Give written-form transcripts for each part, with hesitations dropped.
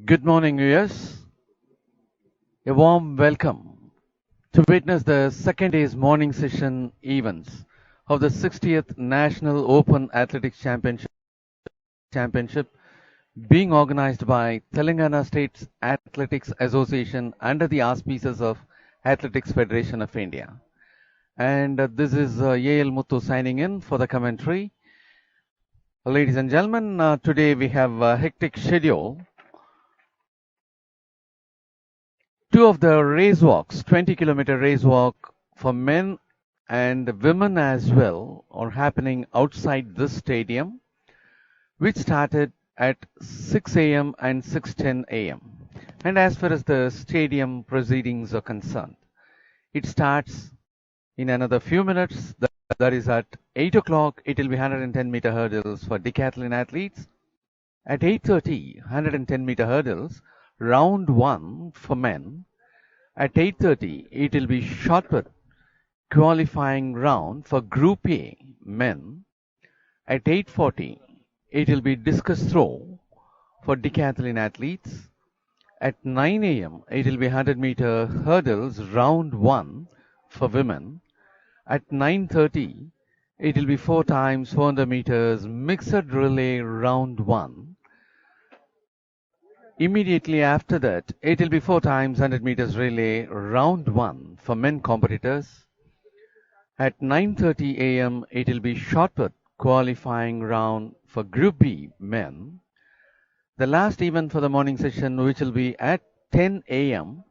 Good morning, viewers. A warm welcome to witness the second day's morning session events of the 60th National Open Athletics Championship being organized by Telangana State Athletics Association under the auspices of Athletics Federation of India. And this is A.L. Muthu signing in for the commentary. Ladies and gentlemen, today we have a hectic schedule. Two of the race walks, 20-kilometer race walk for men and women as well, are happening outside this stadium, which started at 6 a.m. and 6:10 a.m. And as far as the stadium proceedings are concerned, it starts in another few minutes. That is at 8 o'clock. It will be 110-meter hurdles for decathlon athletes. At 8:30, 110-meter hurdles, round 1 for men. At 8:30, it will be shot put qualifying round for Group A men. At 8:40, it will be discus throw for decathlon athletes. At 9 a.m., it will be 100-meter hurdles round 1 for women. At 9:30, it will be 4 times 400 meters mixed relay round 1. Immediately after that, it will be 4 times 100 meters relay round 1 for men competitors. At 9:30 a.m., it will be shot put qualifying round for Group B men. The last event for the morning session, which will be at 10 a.m.,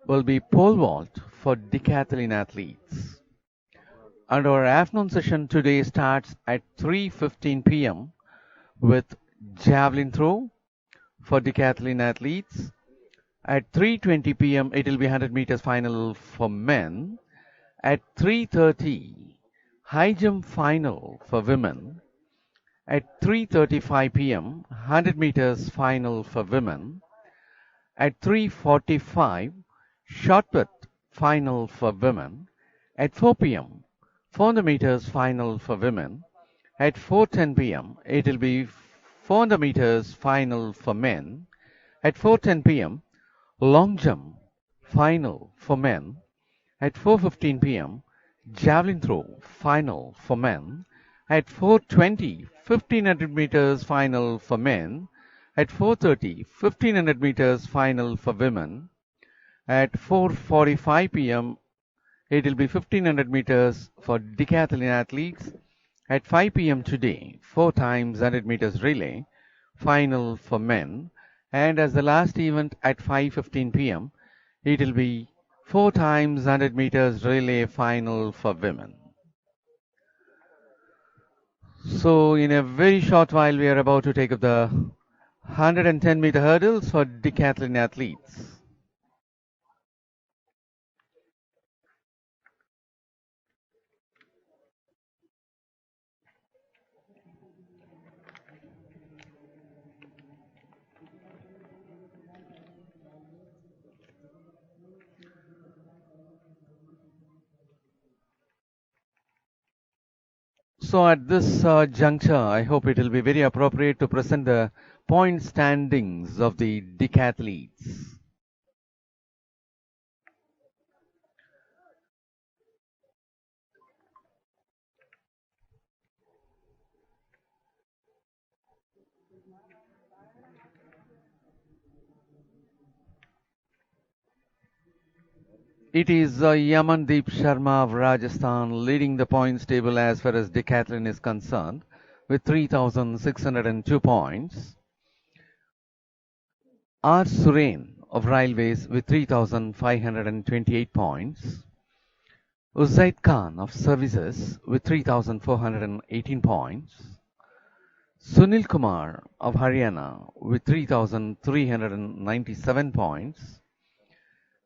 will be pole vault for decathlon athletes. And our afternoon session today starts at 3:15 p.m. with javelin throw for decathlon athletes. At 3:20 p.m., it will be 100 meters final for men. At 3:30, high jump final for women. At 3:35 p.m., 100 meters final for women. At 3:45, shot put final for women. At 4 p.m., 400 meters final for women. At 4:10 p.m., it will be 400 meters final for men. At 4:10 p.m., long jump final for men. At 4:15 p.m., javelin throw final for men. At 4:20, 1500 meters final for men. At 4:30, 1500 meters final for women. At 4:45 p.m., it will be 1500 meters for decathlon athletes. At 5 p.m. today, 4 times 100 meters relay, final for men. And as the last event at 5:15 p.m., it will be 4 times 100 meters relay final for women. So in a very short while, we are about to take up the 110-meter hurdles for decathlon athletes. So at this juncture, I hope it will be very appropriate to present the point standings of the decathletes. It is Yamandeep Sharma of Rajasthan leading the points table as far as decathlon is concerned with 3,602 points. R. Suren of Railways with 3,528 points. Uzaid Khan of Services with 3,418 points. Sunil Kumar of Haryana with 3,397 points.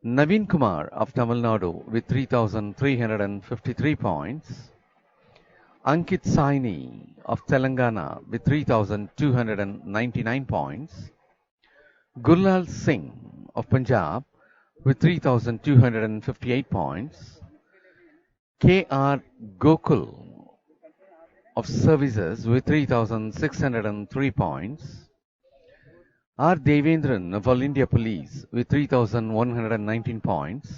Naveen Kumar of Tamil Nadu with 3,353 points. Ankit Saini of Telangana with 3,299 points. Gurlal Singh of Punjab with 3,258 points. K.R. Gokul of Services with 3,603 points. R. Devendran of All India Police with 3,119 points.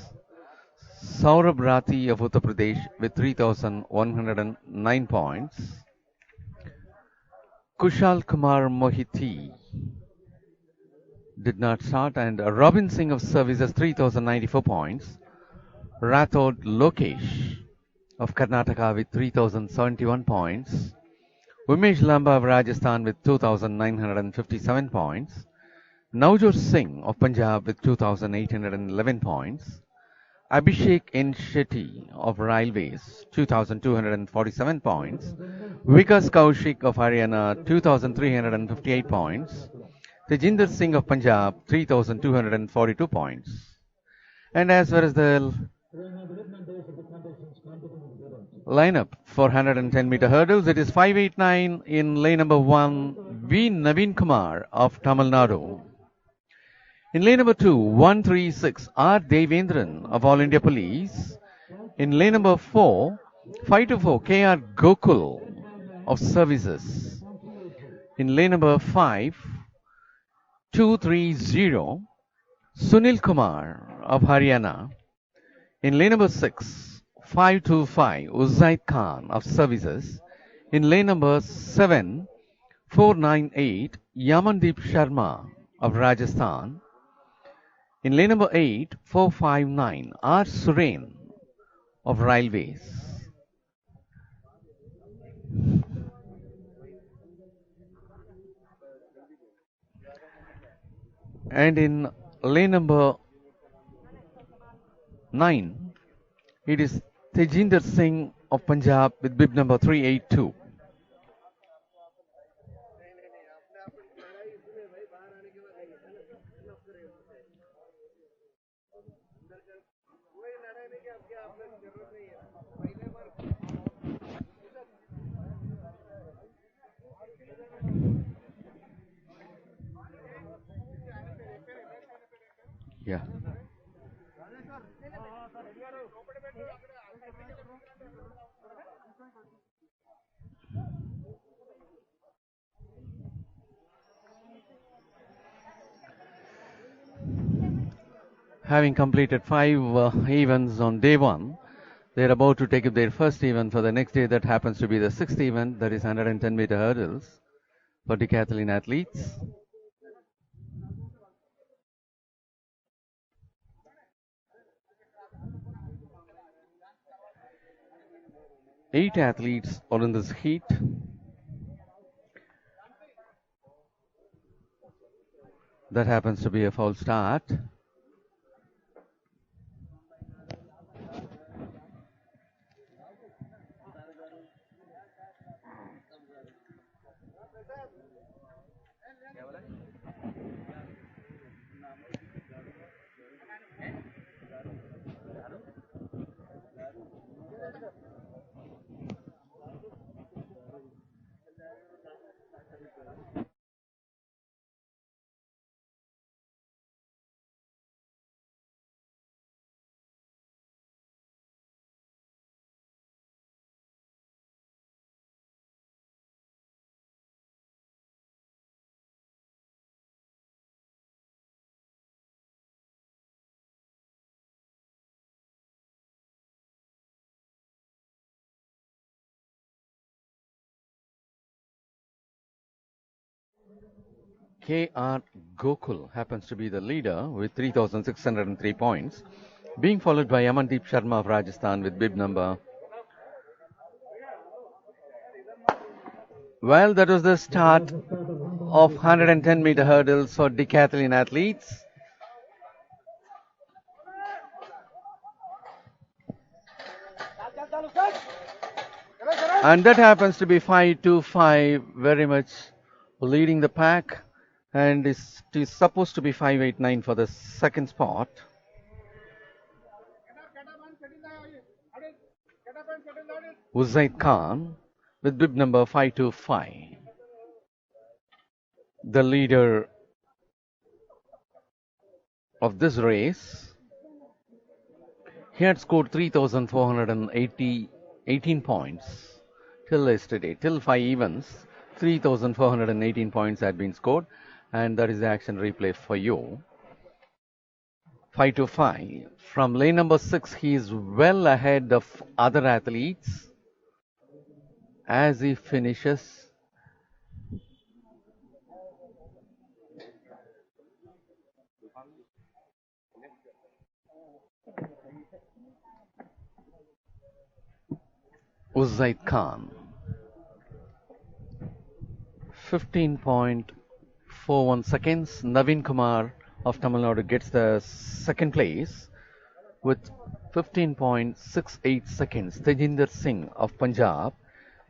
Saurabh Rathi of Uttar Pradesh with 3,109 points. Kushal Kumar Mohiti did not start, and Robin Singh of Services 3,094 points. Rathod Lokesh of Karnataka with 3,071 points. Umesh Lamba of Rajasthan with 2,957 points. Navjot Singh of Punjab with 2,811 points. Abhishek N. Shetty of Railways, 2,247 points. Vikas Kaushik of Haryana, 2,358 points. Tejinder Singh of Punjab, 3,242 points. And as far as the lineup for 110-meter hurdles, it is 589 in lane number 1, V. Naveen Kumar of Tamil Nadu. In lane number 2, 136, R. Devendran of All India Police. In lane number 4, 524, K.R. Gokul of Services. In lane number 5, 230, Sunil Kumar of Haryana. In lane number 6, 525, Uzaid Khan of Services. In lane number 7, 498, Yamandeep Sharma of Rajasthan. In lane number 8, 459, R. Suren of Railways. And in lane number 9, it is Tejinder Singh of Punjab with bib number 382. Yeah. Having completed 5 events on day 1, they are about to take up their first event for the next day. That happens to be the 6th event, that is 110-meter hurdles for decathlon athletes. Eight athletes are in this heat. That happens to be a false start. K.R. Gokul happens to be the leader with 3,603 points, being followed by Yamandeep Sharma of Rajasthan with bib number. Well, that was the start of 110-meter hurdles for decathlon athletes. And that happens to be 525, very much leading the pack. And it is supposed to be 589 for the second spot. Uzaid Khan with bib number 525. The leader of this race. He had scored 3,418 points till yesterday, till 5 events. 3,418 points had been scored, and that is the action replay for you. 5-5. From lane number 6, he is well ahead of other athletes as he finishes. Uzaid Khan, 15.41 seconds. Naveen Kumar of Tamil Nadu gets the second place with 15.68 seconds. Tejinder Singh of Punjab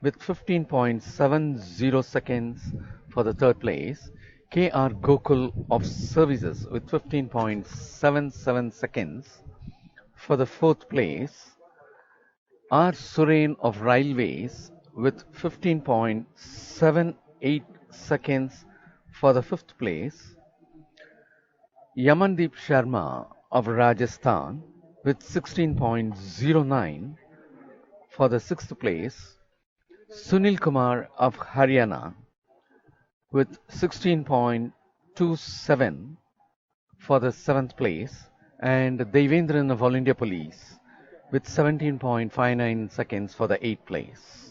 with 15.70 seconds for the third place. K.R. Gokul of Services with 15.77 seconds for the fourth place. R. Suren of Railways with 15.78 seconds for the fifth place. Yamandeep Sharma of Rajasthan with 16.09 for the sixth place. Sunil Kumar of Haryana with 16.27 for the seventh place. And Devendran of All India Police with 17.59 seconds for the eighth place.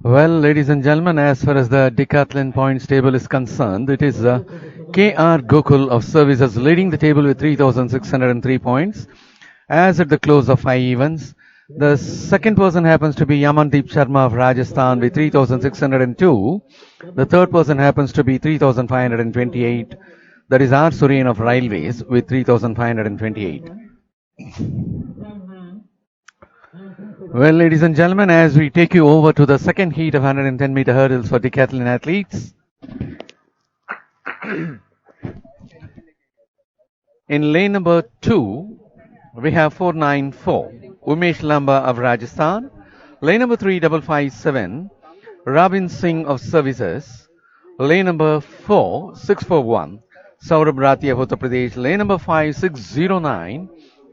Well, ladies and gentlemen, as far as the decathlon points table is concerned, it is K.R. Gokul of Services leading the table with 3,603 points. As at the close of 5 events, the second person happens to be Yamandeep Sharma of Rajasthan with 3,602. The third person happens to be 3,528. That is R. Suren of Railways with 3,528. Well, ladies and gentlemen, as we take you over to the second heat of 110-meter hurdles for decathlon athletes. In lane number 2, we have 494, Umesh Lamba of Rajasthan. Lane number 3, 557, Robin Singh of Services. Lane number 4, 641, Saurabh Rathi of Uttar Pradesh. Lane number 5, 609,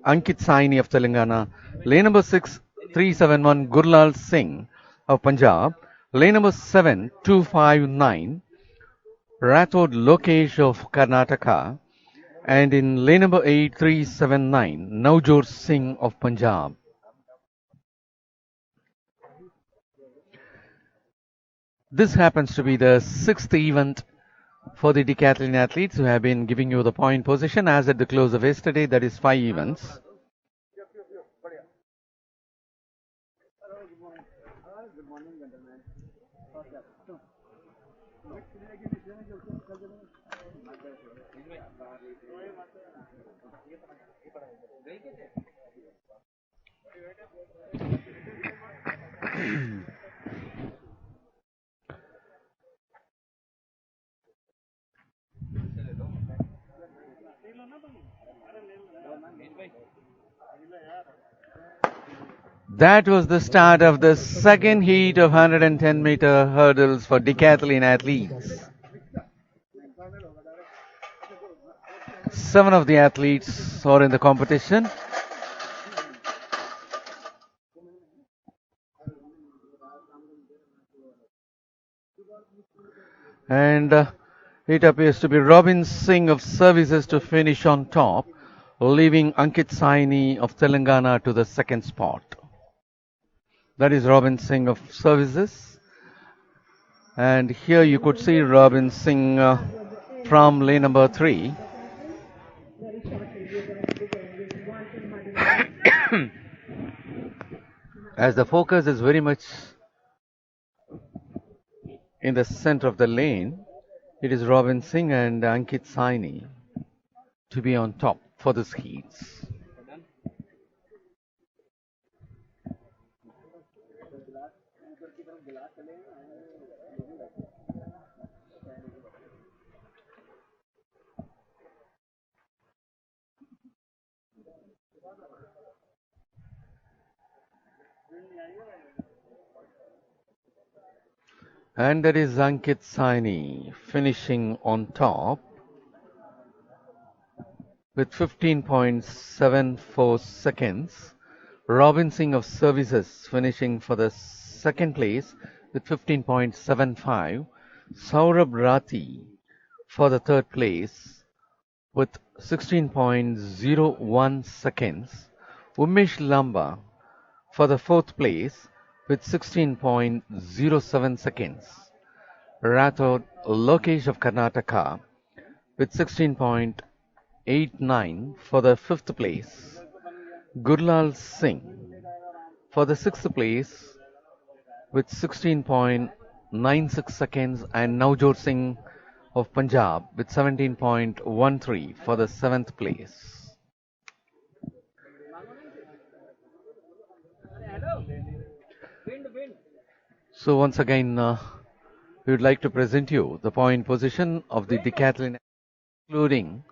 Ankit Saini of Telangana. Lane number 6, 371, Gurlal Singh of Punjab. Lane number 7, 259, Rathod Lokesh of Karnataka. And in lane number 8, 379, Navjot Singh of Punjab. This happens to be the sixth event for the decathlon athletes who have been giving you the point position as at the close of yesterday. That is 5 events. That was the start of the second heat of 110-meter hurdles for decathlon athletes. 7 of the athletes are in the competition. And it appears to be Robin Singh of Services to finish on top, leaving Ankit Saini of Telangana to the second spot. That is Robin Singh of Services. And here you could see Robin Singh from lane number 3. As the focus is very much in the center of the lane, it is Robin Singh and Ankit Saini to be on top for the heats. And there is Ankit Saini finishing on top with 15.74 seconds. Robin Singh of Services finishing for the second place with 15.75. Saurabh Rathi for the third place with 16.01 seconds. Umesh Lamba for the fourth place with 16.07 seconds. Rathod Lokesh of Karnataka with 16.89 for the fifth place. Gurlal Singh for the sixth place with 16.96 seconds, and Navjot Singh of Punjab with 17.13 for the seventh place. So once again, we would like to present you the point position of the decathlon, including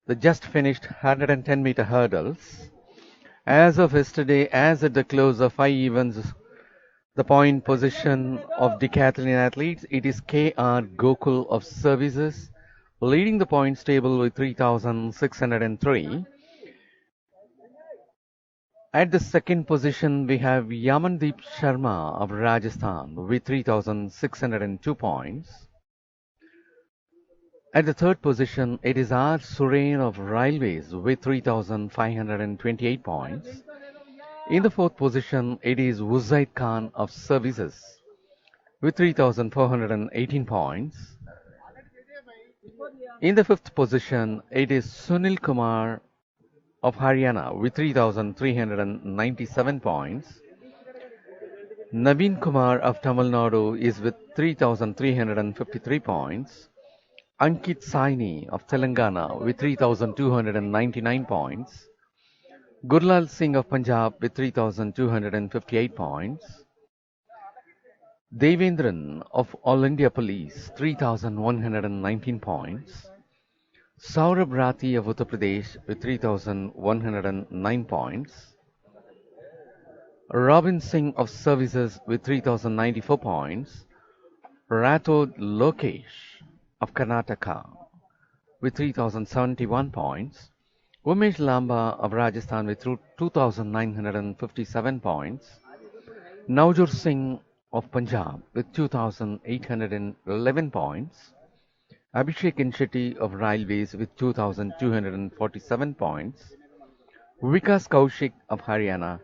the just finished 110-meter hurdles. As of yesterday, as at the close of 5 events, the point position of decathlon athletes, it is K.R. Gokul of Services, leading the points table with 3,603. At the second position, we have Yamandeep Sharma of Rajasthan with 3,602 points. At the third position, it is R. Surain of Railways with 3,528 points. In the fourth position, it is Uzaid Khan of Services with 3,418 points. In the fifth position, it is Sunil Kumar of Haryana with 3,397 points. Naveen Kumar of Tamil Nadu is with 3,353 points. Ankit Saini of Telangana with 3,299 points. Gurlal Singh of Punjab with 3,258 points. Devendran of All India Police 3,119 points. Saurabh Rathi of Uttar Pradesh with 3,109 points. Robin Singh of Services with 3094 points, Rathod Lokesh of Karnataka with 3071 points, Umesh Lamba of Rajasthan with 2957 points, Navjot Singh of Punjab with 2811 points, Abhishek Shetty of Railways with 2247 points, Vikas Kaushik of Haryana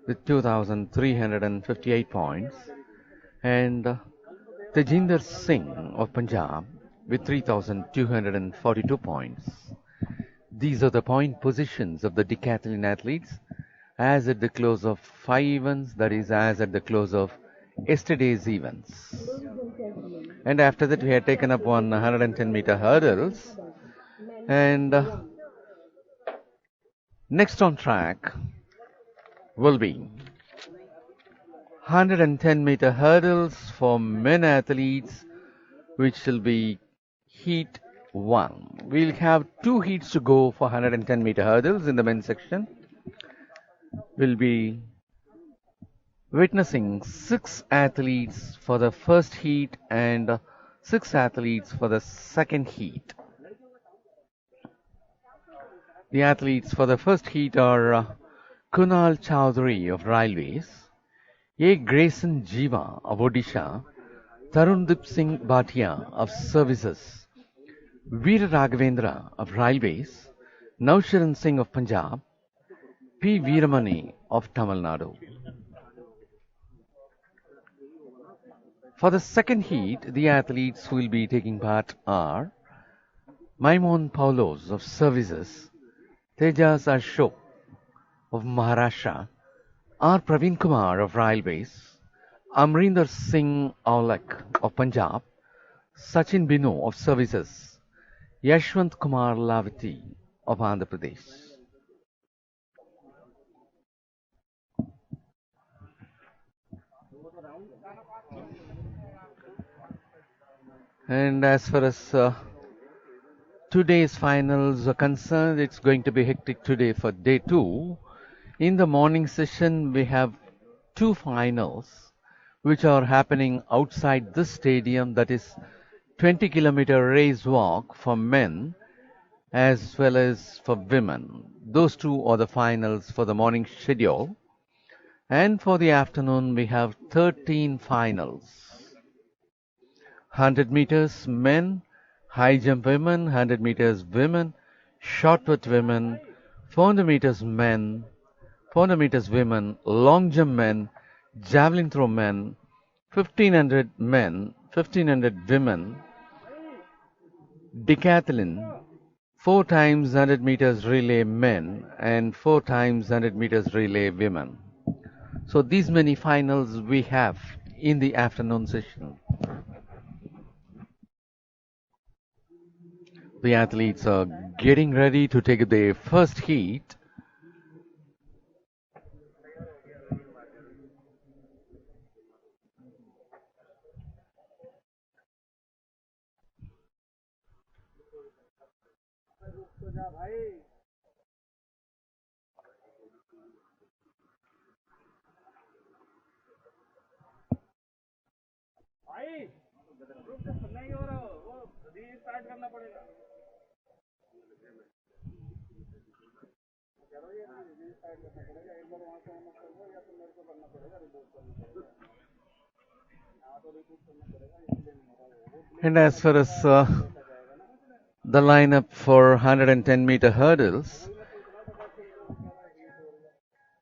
with 2358 points, and Tejinder Singh of Punjab with 3242 points. These are the point positions of the decathlon athletes as at the close of 5 events, that is, as at the close of yesterday's events. And after that, we had taken up 110-meter hurdles. And next on track will be 110-meter hurdles for men athletes, which will be heat 1. We'll have 2 heats to go for 110-meter hurdles in the men's section. We'll be witnessing 6 athletes for the first heat and 6 athletes for the second heat. The athletes for the first heat are Kunal Chowdhury of Railways, A. Grayson Jiva of Odisha, Tarundip Singh Bhatia of Services, Veera Raghavendra of Railways, Nausharan Singh of Punjab, P. Veeramani of Tamil Nadu. For the second heat, the athletes who will be taking part are Maimon Paulos of Services, Tejas Ashok of Maharashtra, R. Praveen Kumar of Railways, Amrinder Singh Aulak of Punjab, Sachin Binu of Services, Yashwant Kumar Lavati of Andhra Pradesh. And as far as today's finals are concerned, it's going to be hectic today for day 2. In the morning session, we have 2 finals which are happening outside this stadium, that is 20-kilometer race walk for men as well as for women. Those 2 are the finals for the morning schedule. And for the afternoon, we have 13 finals. 100 meters men, high jump women, 100 meters women, shot put women, 400 meters men, 400 meters women, long jump men, javelin throw men, 1500 men, 1500 women, decathlon, 4 times 100 meters relay men and 4 times 100 meters relay women. So these many finals we have in the afternoon session. The athletes are getting ready to take their first heat. And as far as the lineup for 110-meter hurdles,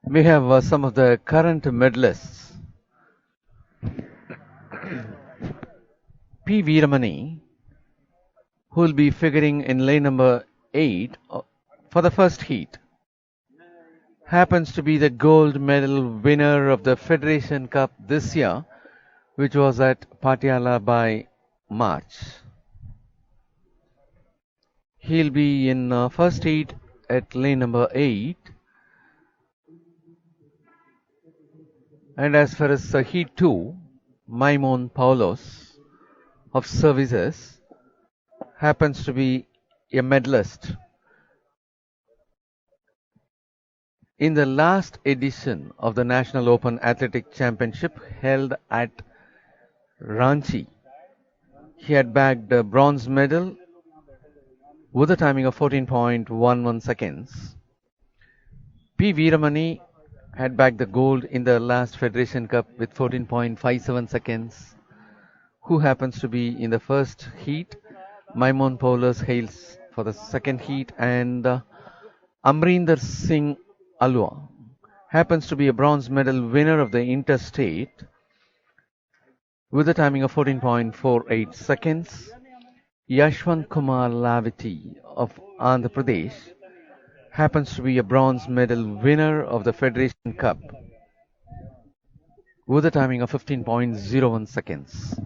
we have some of the current medalists. P. Veeramani, who will be figuring in lane number 8 for the first heat, happens to be the gold medal winner of the Federation Cup this year, which was at Patiala by March. He'll be in first heat at lane number 8. And as far as heat 2, Maimon Paulos of Services happens to be a medalist In the last edition of the National Open Athletic Championship held at Ranchi, he had bagged a bronze medal with a timing of 14.11 seconds. P. Veeramani had bagged the gold in the last Federation Cup with 14.57 seconds. Who happens to be in the first heat? Maimon Paulus hails for the second heat, and Amrinder Singh Alua happens to be a bronze medal winner of the interstate with a timing of 14.48 seconds. Yashwant Kumar Laviti of Andhra Pradesh happens to be a bronze medal winner of the Federation Cup with a timing of 15.01 seconds.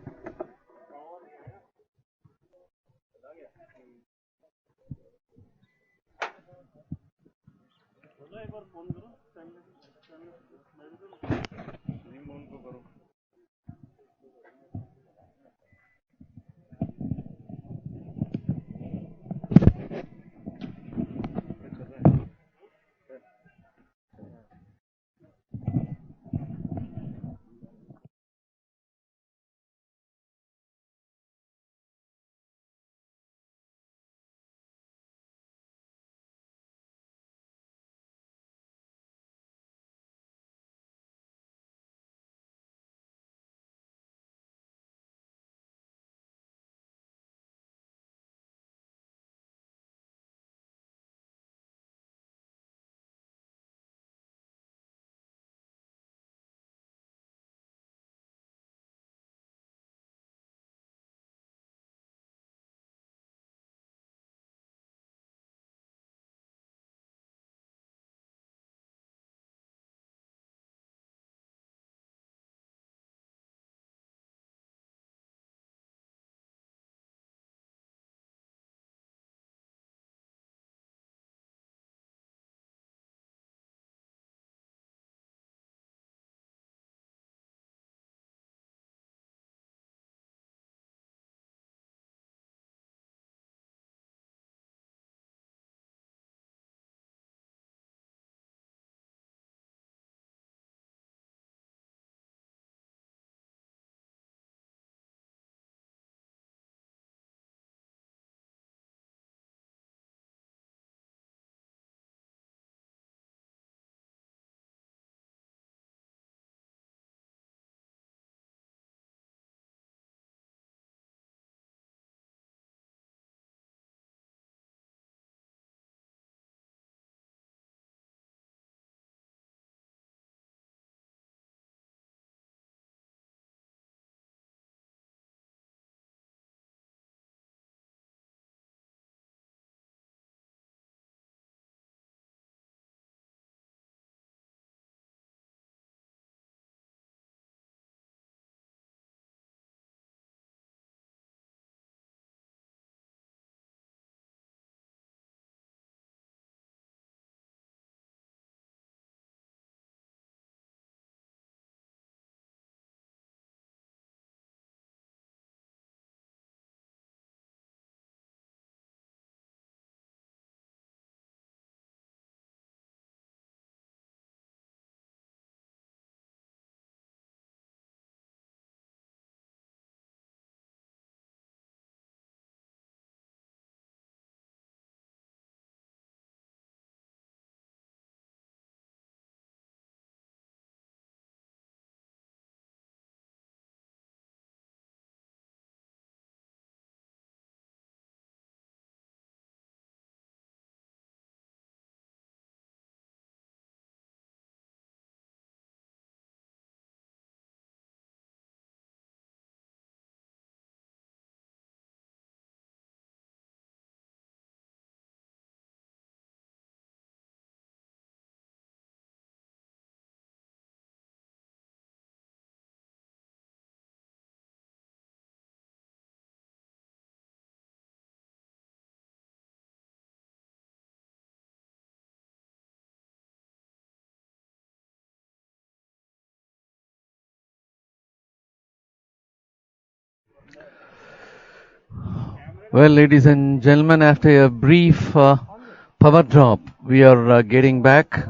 Well, ladies and gentlemen, after a brief power drop, we are getting back.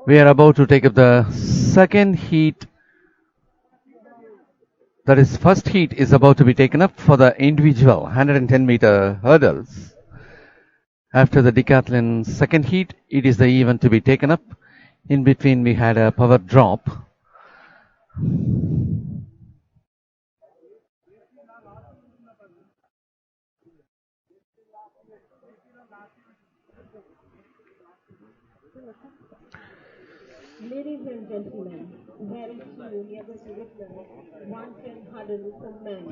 We are about to take up the second heat. That is, first heat is about to be taken up for the individual 110-meter hurdles. After the decathlon second heat, it is the event to be taken up. In between, we had a power drop. Ladies and gentlemen, very soon we are going to witness 110 hurdle for men.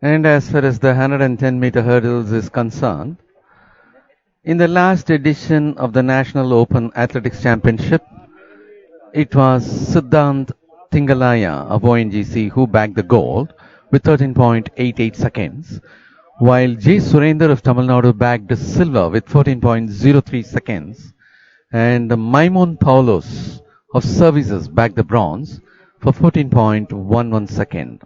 And as far as the 110-meter hurdles is concerned, in the last edition of the National Open Athletics Championship, it was Siddhant Tingalaya of ONGC who bagged the gold with 13.88 seconds, while J. Surender of Tamil Nadu bagged the silver with 14.03 seconds, and Maimon Paulos of Services bagged the bronze for 14.11 second.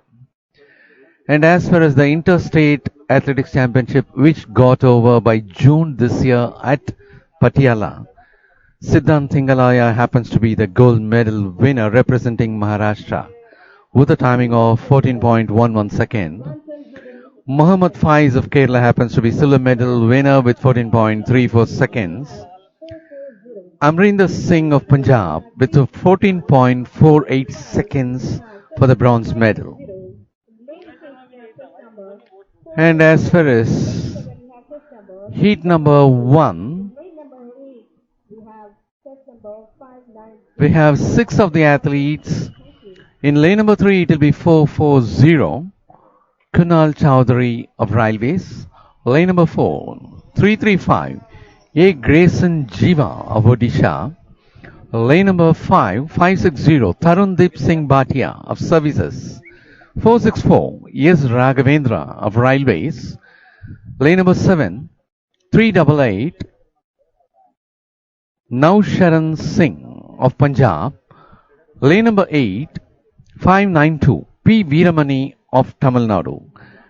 And as far as the Interstate Athletics Championship, which got over by June this year at Patiala, Siddhant Thingalaya happens to be the gold medal winner representing Maharashtra with a timing of 14.11 second. Muhammad Faiz of Kerala happens to be silver medal winner with 14.34 seconds. Amrinder Singh of Punjab with 14.48 seconds for the bronze medal. And as far as heat number 1, we have 6 of the athletes. In lane number 3, it will be 440, Kunal Chowdhury of Railways. Lane number 4, 335, A. Grayson Jiva of Odisha. Lane number 5, 560, Tarundeep Singh Bhatia of Services. 464, S. Raghavendra of Railways. Lane number 7, 388, Nausharan Singh of Punjab. Lane number 8, 592, P. Veeramani of Tamil Nadu.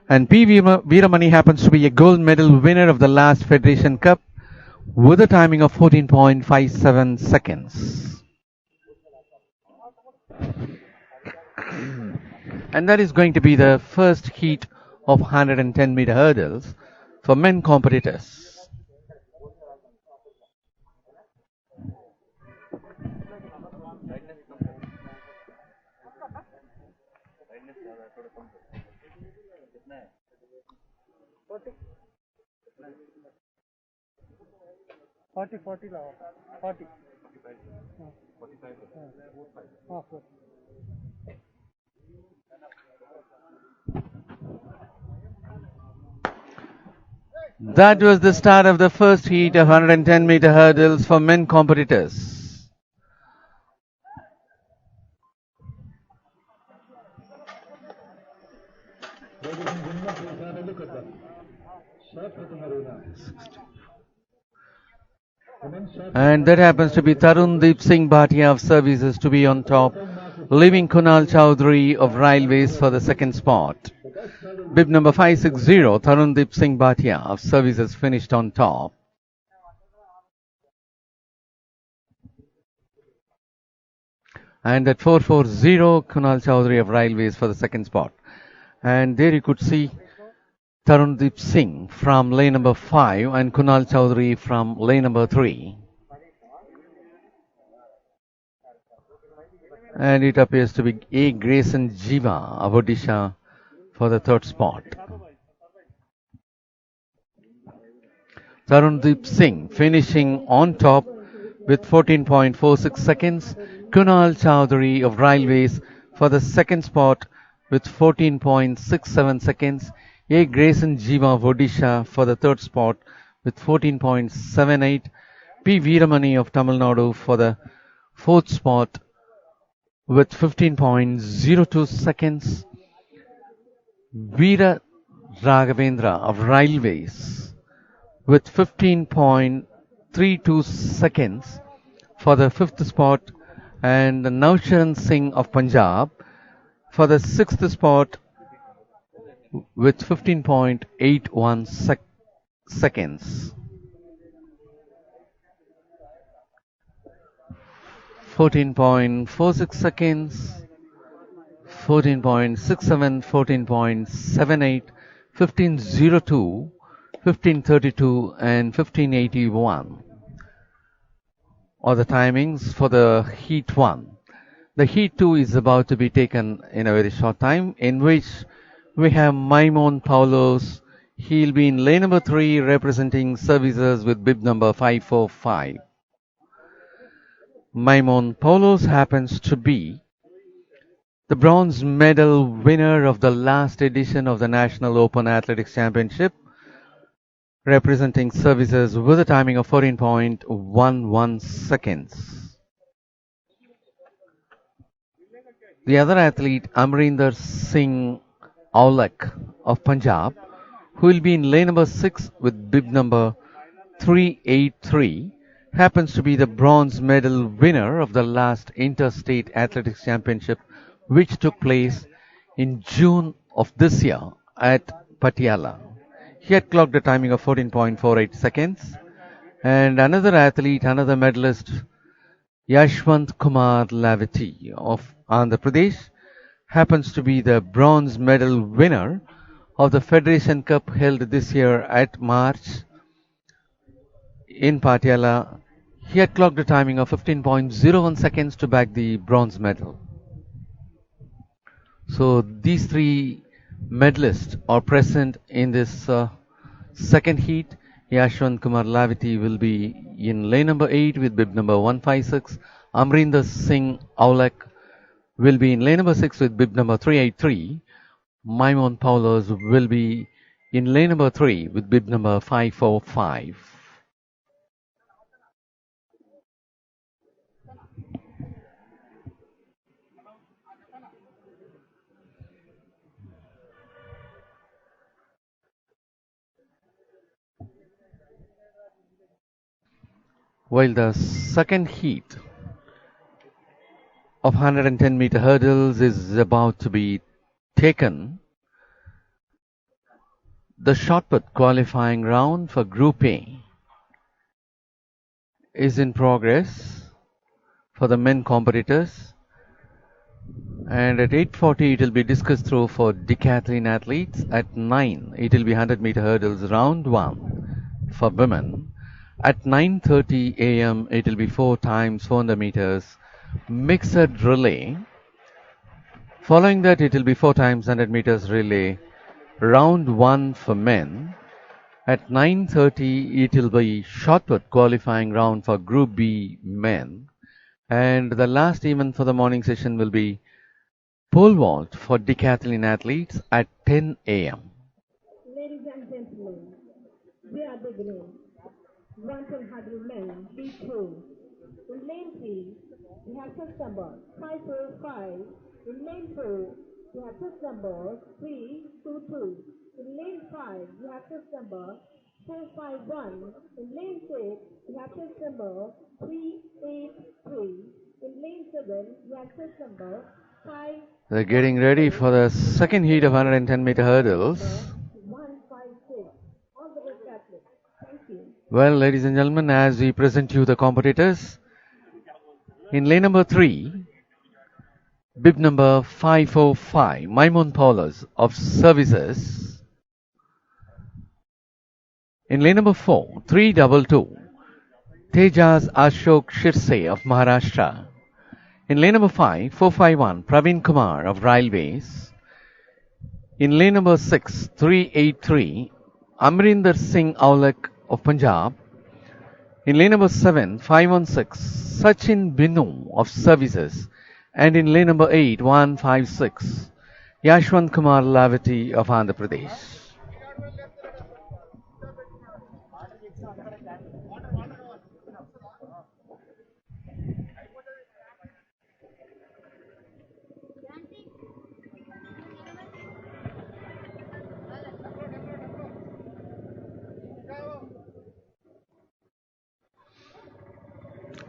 And P. Veeramani happens to be a gold medal winner of the last Federation Cup with a timing of 14.57 seconds. And that is going to be the first heat of 110-meter hurdles for men competitors. That was the start of the first heat of 110-meter hurdles for men competitors. And that happens to be Tarundeep Singh Bhatia of Services to be on top, leaving Kunal Chowdhury of Railways for the second spot. Bib number 560, Tarundeep Singh Bhatia of Services finished on top. And at 440, Kunal Chowdhury of Railways for the second spot. And there you could see Tarundeep Singh from lane number 5 and Kunal Chowdhury from lane number 3. And it appears to be A. Grayson Jiva of Odisha for the third spot. Tarundeep Singh finishing on top with 14.46 seconds. Kunal Chowdhury of Railways for the second spot with 14.67 seconds. A. Grayson Jiva of Odisha for the third spot with 14.78. P. Veeramani of Tamil Nadu for the fourth spot with 15.02 seconds. Veera Raghavendra of Railways with 15.32 seconds for the fifth spot, and Nausharan Singh of Punjab for the sixth spot with 15.81 seconds. 14.46 seconds, 14.67, 14.78, 15.02, 15.32 and 15.81 are the timings for the Heat 1. The Heat 2 is about to be taken in a very short time, in which we have Maimon Paulos. He'll be in lane number 3 representing services with bib number 545. Maimon Paulos happens to be the bronze medal winner of the last edition of the National Open Athletics Championship, representing services with a timing of 14.11 seconds. The other athlete, Amrinder Singh Aulak of Punjab, who will be in lane number 6 with bib number 383, happens to be the bronze medal winner of the last Interstate Athletics Championship, which took place in June of this year at Patiala. He had clocked a timing of 14.48 seconds. And another athlete, another medalist, Yashwant Kumar Lavati of Andhra Pradesh, happens to be the bronze medal winner of the Federation Cup held this year at March in Patiala. He had clocked a timing of 15.01 seconds to bag the bronze medal. So these three medalists are present in this second heat. Yashwant Kumar Lavati will be in lane number 8 with bib number 156. Amrinder Singh Aulak will be in lane number 6 with bib number 383. Maimon Paulos will be in lane number 3 with bib number 545. While the second heat of 110-meter hurdles is about to be taken, the shot put qualifying round for Group A is in progress for the men competitors, and at 8:40 it will be discussed through for decathlon athletes. At 9 it will be 100-meter hurdles round 1 for women. At 9:30 a.m. it will be 4 times 400 meters mixed relay. Following that it will be 4 times 100 meters relay round 1 for men. At 9:30 it will be shot put qualifying round for Group B men. And the last event for the morning session will be pole vault for decathlon athletes at 10 a.m. Ladies and gentlemen, we are beginning. 100 men, B2. In lane 3, we have test number 545. In lane 2, we have test number 322. In lane 5, we have test number 451. In lane 6, we have test number 383. In lane 7, we have test number 5. They're getting ready for the second heat of 110-meter hurdles. 156. All the best athletes. Thank you. Well, ladies and gentlemen, as we present you the competitors, in lane number 3, bib number 545, Maimon Paulos of Services. In lane number 4, 322, Tejas Ashok Shirse of Maharashtra. In lane number 5, 451, Praveen Kumar of Railways. In lane number 6, 383, Amrinder Singh Aulak of Punjab. In lane number 7, 516, Sachin Binu of Services. And in lane number 8, 156, Yashwant Kumar Lavati of Andhra Pradesh.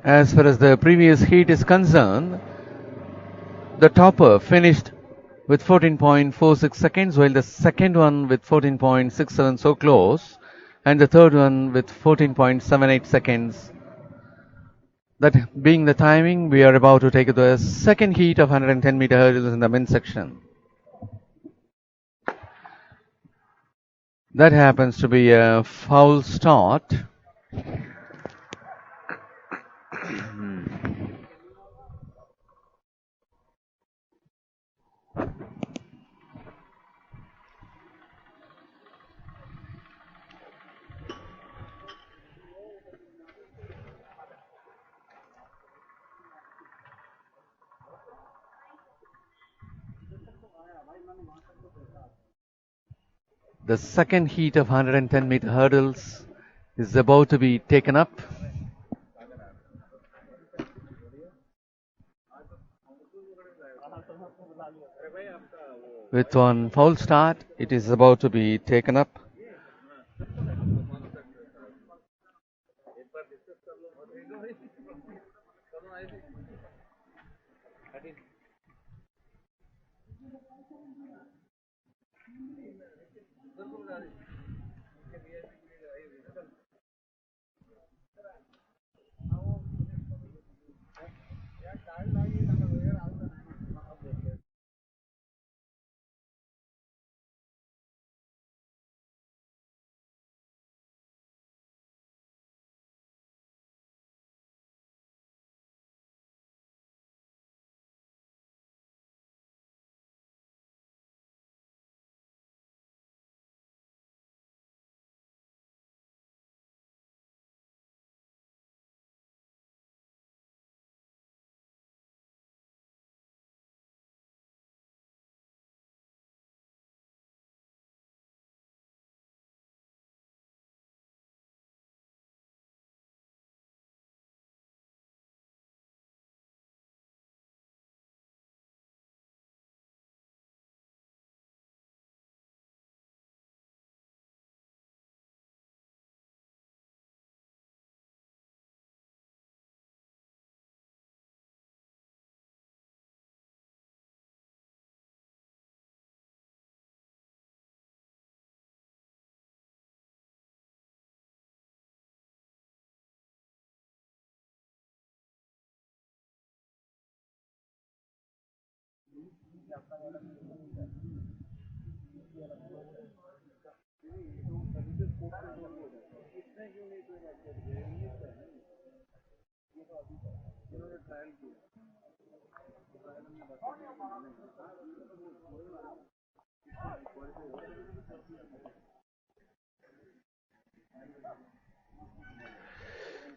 As far as the previous heat is concerned, the topper finished with 14.46 seconds, while the second one with 14.67, so close, and the third one with 14.78 seconds. That being the timing, we are about to take the second heat of 110-meter hurdles in the men's section. That happens to be a foul start. The second heat of 110-meter hurdles is about to be taken up. With one foul start, it is about to be taken up.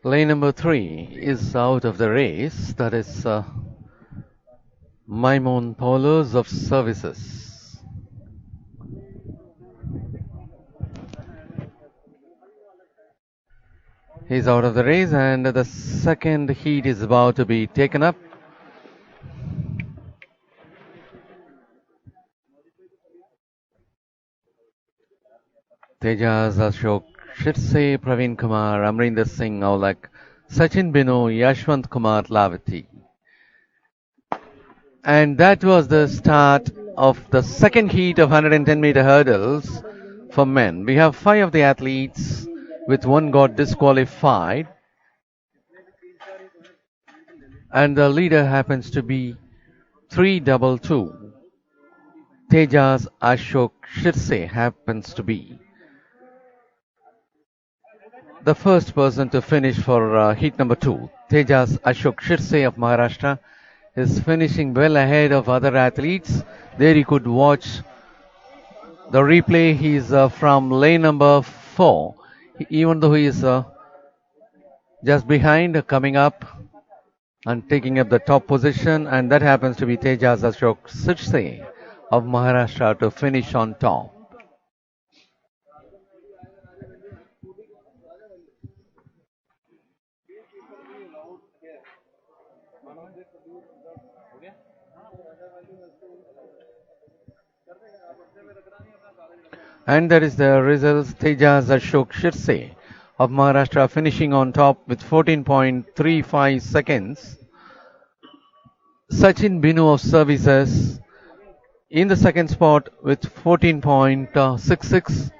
Lane number 3 is out of the race. That is Maimon Paulus of Services. He's out of the race, and the second heat is about to be taken up. Tejas Ashok Shirse, Praveen Kumar, Amrinder Singh Aulak, Sachin Binu, Yashwant Kumar Lavati. And that was the start of the second heat of 110-meter hurdles for men. We have 5 of the athletes, with one got disqualified. And the leader happens to be 322. Tejas Ashok Shirse happens to be the first person to finish for heat number 2. Tejas Ashok Shirse of Maharashtra is finishing well ahead of other athletes. There you could watch the replay. He's from lane number 4. Even though he is just behind, coming up and taking up the top position, and that happens to be Tejas Ashok Shirse of Maharashtra to finish on top. And that is the results. Tejas Ashok Shirse of Maharashtra finishing on top with 14.35 seconds. Sachin Binu of Services In the second spot with 14.66,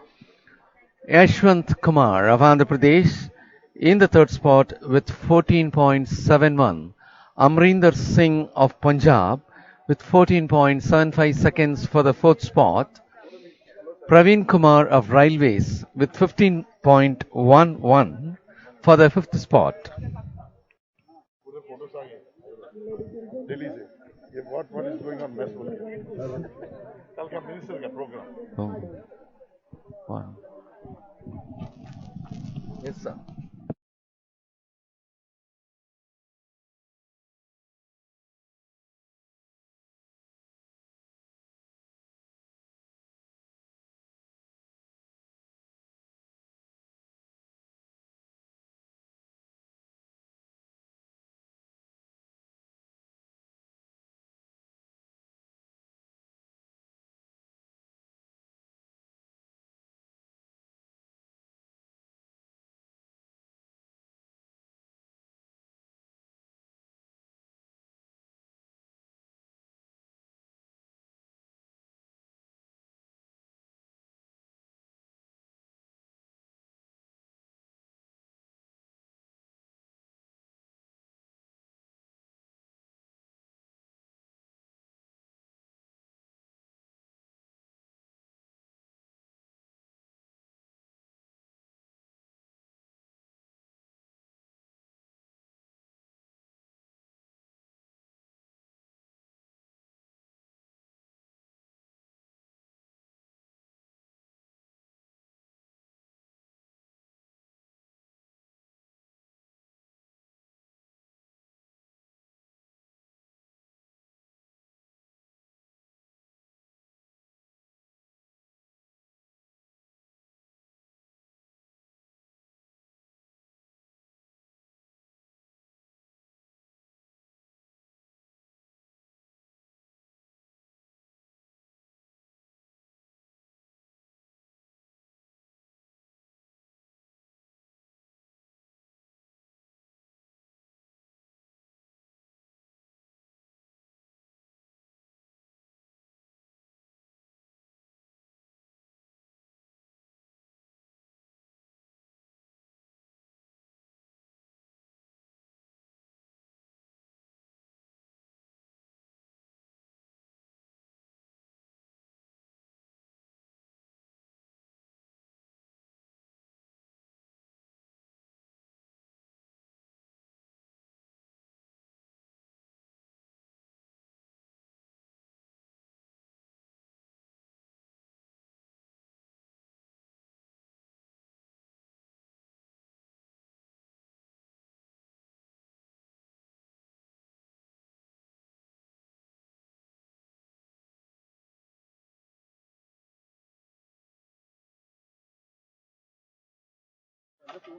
Yashwant Kumar of Andhra Pradesh. In the third spot with 14.71, Amrinder Singh of Punjab with 14.75 seconds for the fourth spot. Praveen Kumar of Railways with 15.11 for the fifth spot. Delhi से ये what is going on mess बोल के कल का minister का programme Oh, wow. Yes, sir.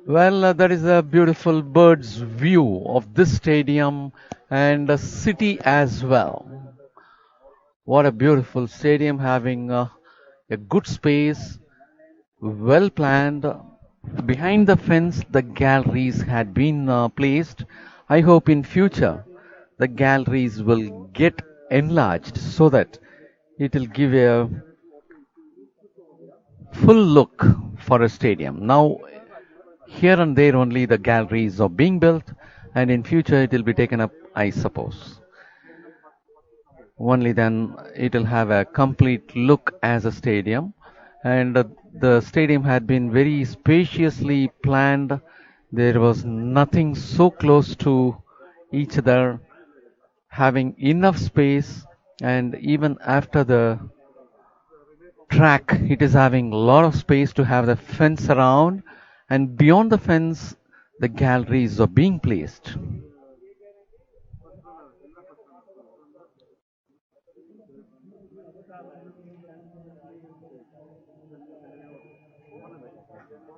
Well, that is a beautiful bird's view of this stadium and the city as well. What a beautiful stadium, having a good space, well planned. Behind the fence, the galleries had been placed. I hope in future the galleries will get enlarged so that it will give a full look for a stadium. Now, here and there only the galleries are being built, and in future it will be taken up, I suppose. Only then it will have a complete look as a stadium. And the stadium had been very spaciously planned. There was nothing so close to each other, having enough space, and even after the track, it is having a lot of space to have the fence around, and beyond the fence, the galleries are being placed.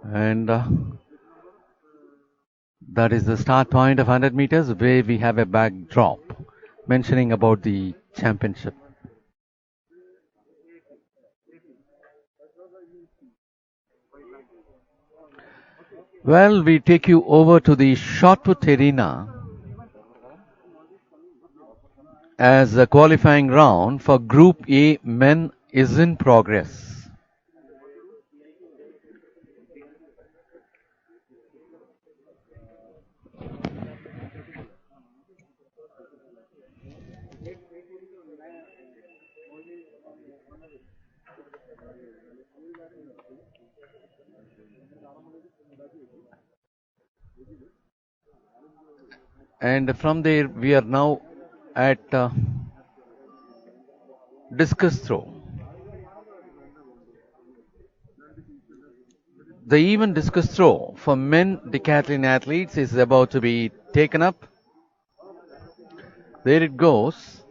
And that is the start point of 100 meters where we have a backdrop mentioning about the championship. Well, we take you over to the shot put arena as the qualifying round for Group A men is in progress. And from there, we are now at discus throw. The even discus throw for men decathlon athletes is about to be taken up. There it goes.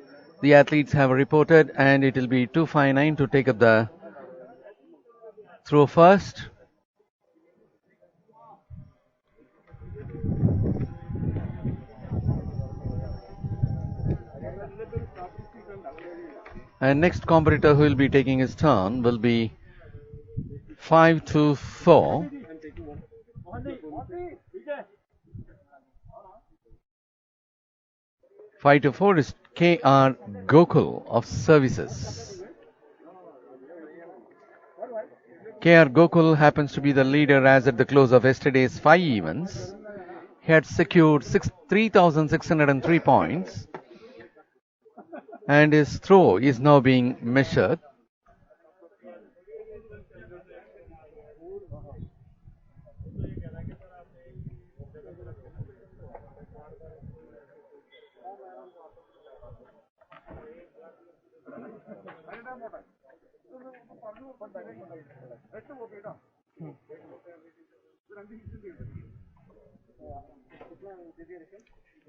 The athletes have reported, and it will be 259 to take up the throw first. And next competitor who will be taking his turn will be 524. 524 is K.R. Gokul of Services. K.R. Gokul happens to be the leader as at the close of yesterday's 5 events. He had secured 3,603 points, and his throw is now being measured.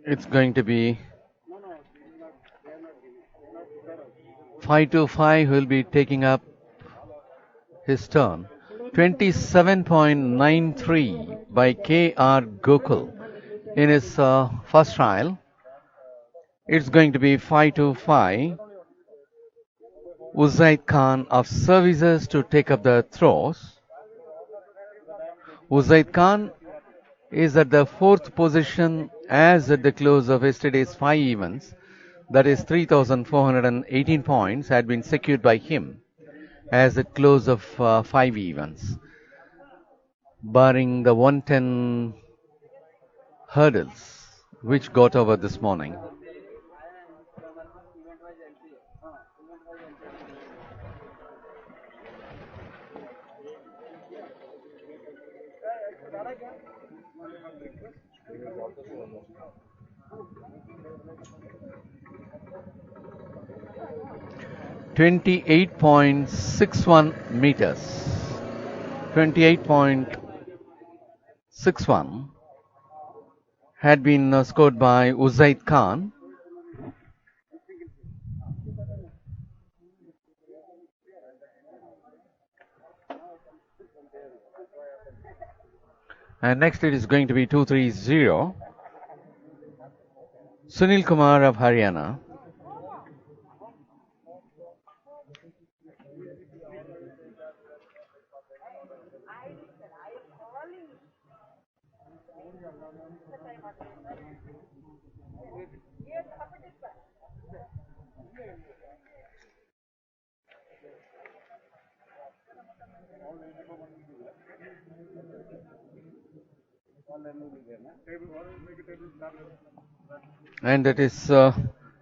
It's going to be 525 who will be taking up his turn. 27.93 by K.R. Gokul in his first trial. It's going to be 525 Uzaid Khan of Services to take up the throws. Uzaid Khan is at the 4th position as at the close of yesterday's 5 events. That is 3,418 points had been secured by him as at close of 5 events, barring the 110 hurdles which got over this morning. .61 meters. 28.61 had been scored by Uzaid Khan. And next it is going to be 230. Sunil Kumar of Haryana. And that is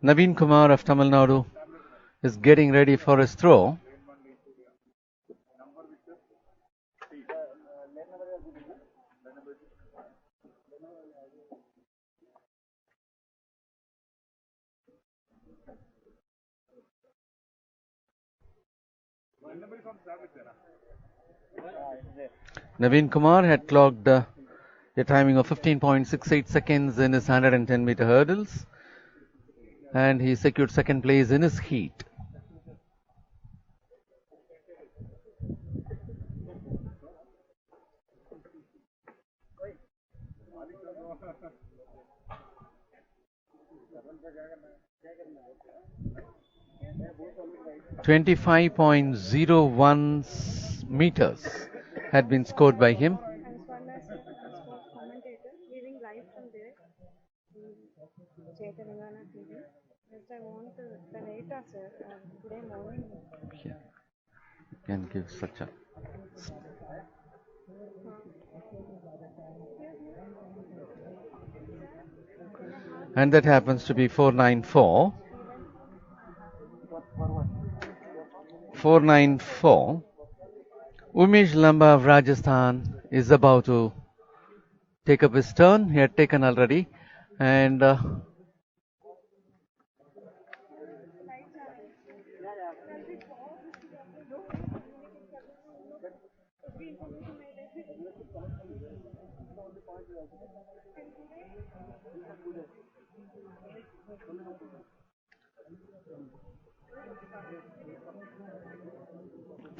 Naveen Kumar of Tamil Nadu is getting ready for his throw. Naveen Kumar had clocked a timing of 15.68 seconds in his 110-meter hurdles, and he secured second place in his heat. .05 meters had been scored by him. Telangana TV. First, I want Yeah. Can give such a. And that happens to be 494. 494. Umesh Lamba of Rajasthan is about to take up his turn. He had taken already. And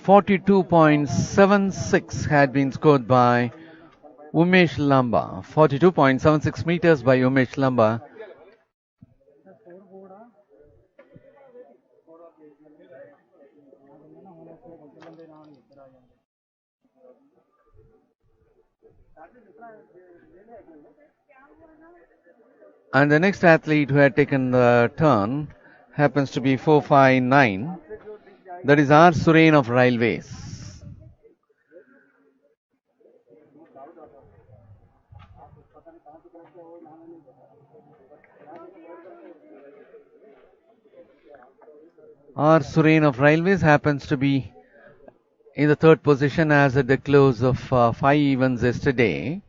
.76 had been scored by Umesh Lamba. 42.76 meters by Umesh Lamba. And the next athlete who had taken the turn happens to be 459. That is R. Surain of Railways. R. Surain of Railways happens to be in the third position as at the close of 5 events yesterday.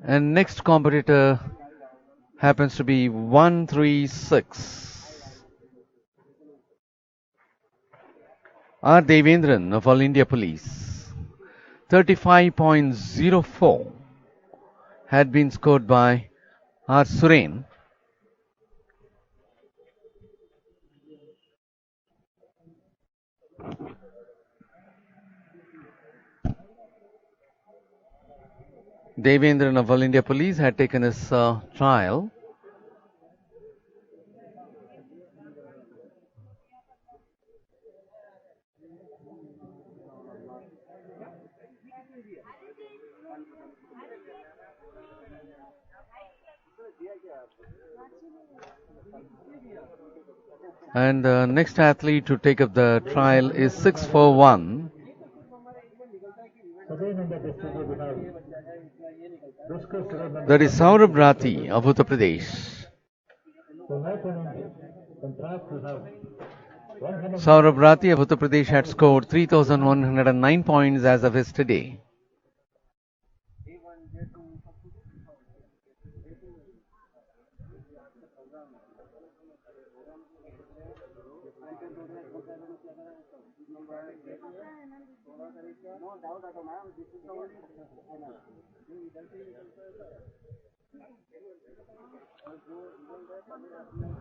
And next competitor happens to be 136. R. Devendran of All India Police. 35.04 had been scored by R. Surain. Devendran of All India Police had taken his trial. And the next athlete to take up the trial is 641. That is Saurabh Rathi of Uttar Pradesh. Saurabh Rathi of Uttar Pradesh had scored 3,109 points as of yesterday.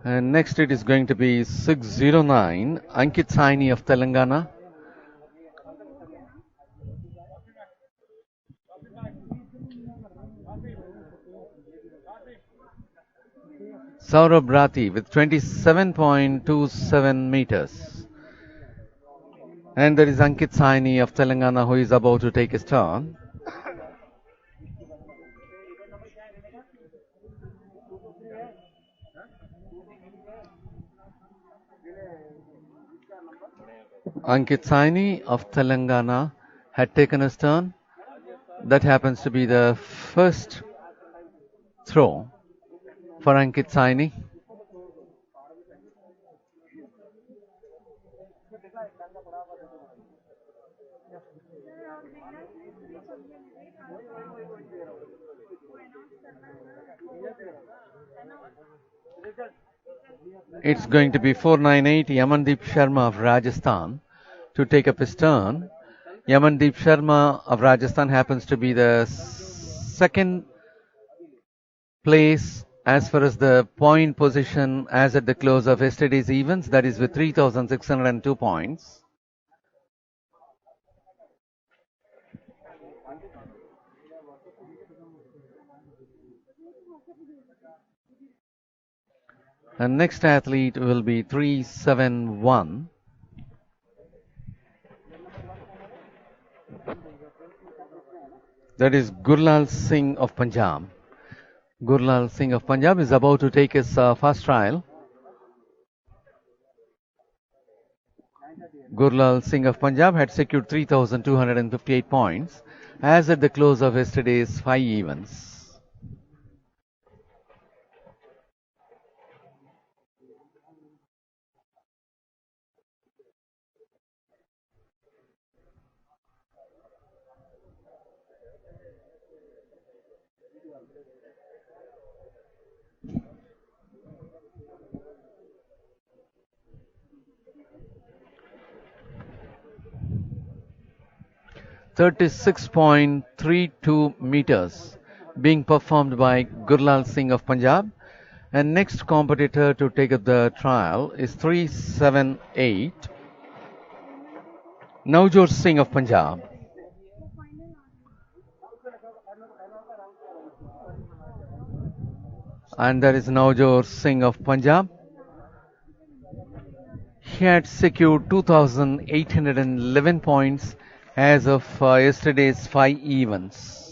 And next it is going to be 609, Ankit Saini of Telangana. Saurabh Rathi with 27.27 meters. And there is Ankit Saini of Telangana who is about to take his turn. Ankit Saini of Telangana had taken his turn. That happens to be the first throw for Ankit Saini. It's going to be 498 Yamandeep Sharma of Rajasthan to take up his turn. Yamandeep Sharma of Rajasthan happens to be the second place as far as the point position as at the close of yesterday's events, that is with 3,602 points. And next athlete will be 371. That is Gurlal Singh of Punjab. Gurlal Singh of Punjab is about to take his first trial. Gurlal Singh of Punjab had secured 3,258 points as at the close of yesterday's 5 events. .32 meters being performed by Gurlal Singh of Punjab, and next competitor to take up the trial is 378 Navjot Singh of Punjab. And that is Navjot Singh of Punjab. He had secured 2,811 points as of yesterday's 5 events.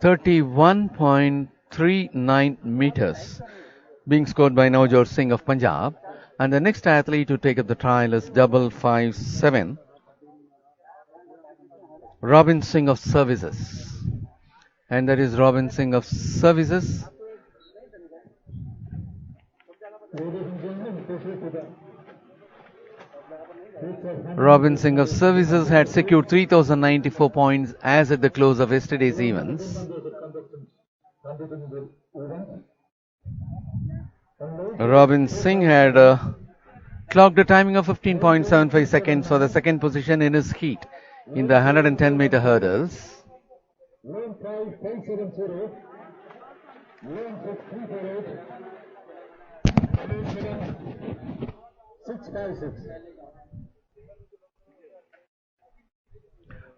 .31.39 meters being scored by Navjot Singh of Punjab, and the next athlete to take up the trial is 557 Robin Singh of Services, and that is Robin Singh of Services. Robin Singh of Services had secured 3,094 points as at the close of yesterday's events. Robin Singh had clocked a timing of 15.75 seconds for the second position in his heat in the 110-meter hurdles. Lane 5, 570. Lane 6, 348. Lane 7, 656.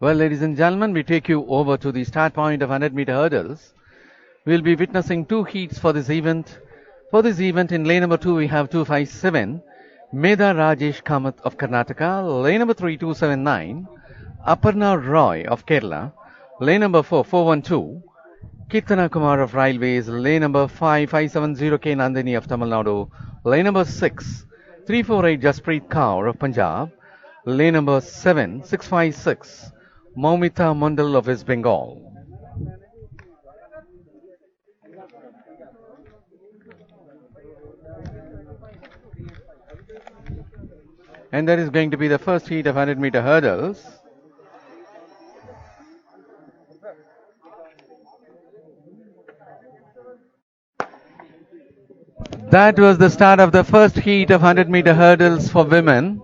Well, ladies and gentlemen, we take you over to the start point of 100-meter hurdles. We'll be witnessing 2 heats for this event. For this event, in lane number 2, we have 257, Medha Rajesh Kamath of Karnataka. Lane number 3, 279, Aparna Roy of Kerala. Lane number 4, 412, Kirtana Kumar of Railways. Lane number 5, 570, K. Nandini of Tamil Nadu. Lane number 6, 348, Jaspreet Kaur of Punjab. Lane number 7, 656, Maumita Mandal of West Bengal. And that is going to be the first heat of 100-meter hurdles. That was the start of the first heat of 100-meter hurdles for women.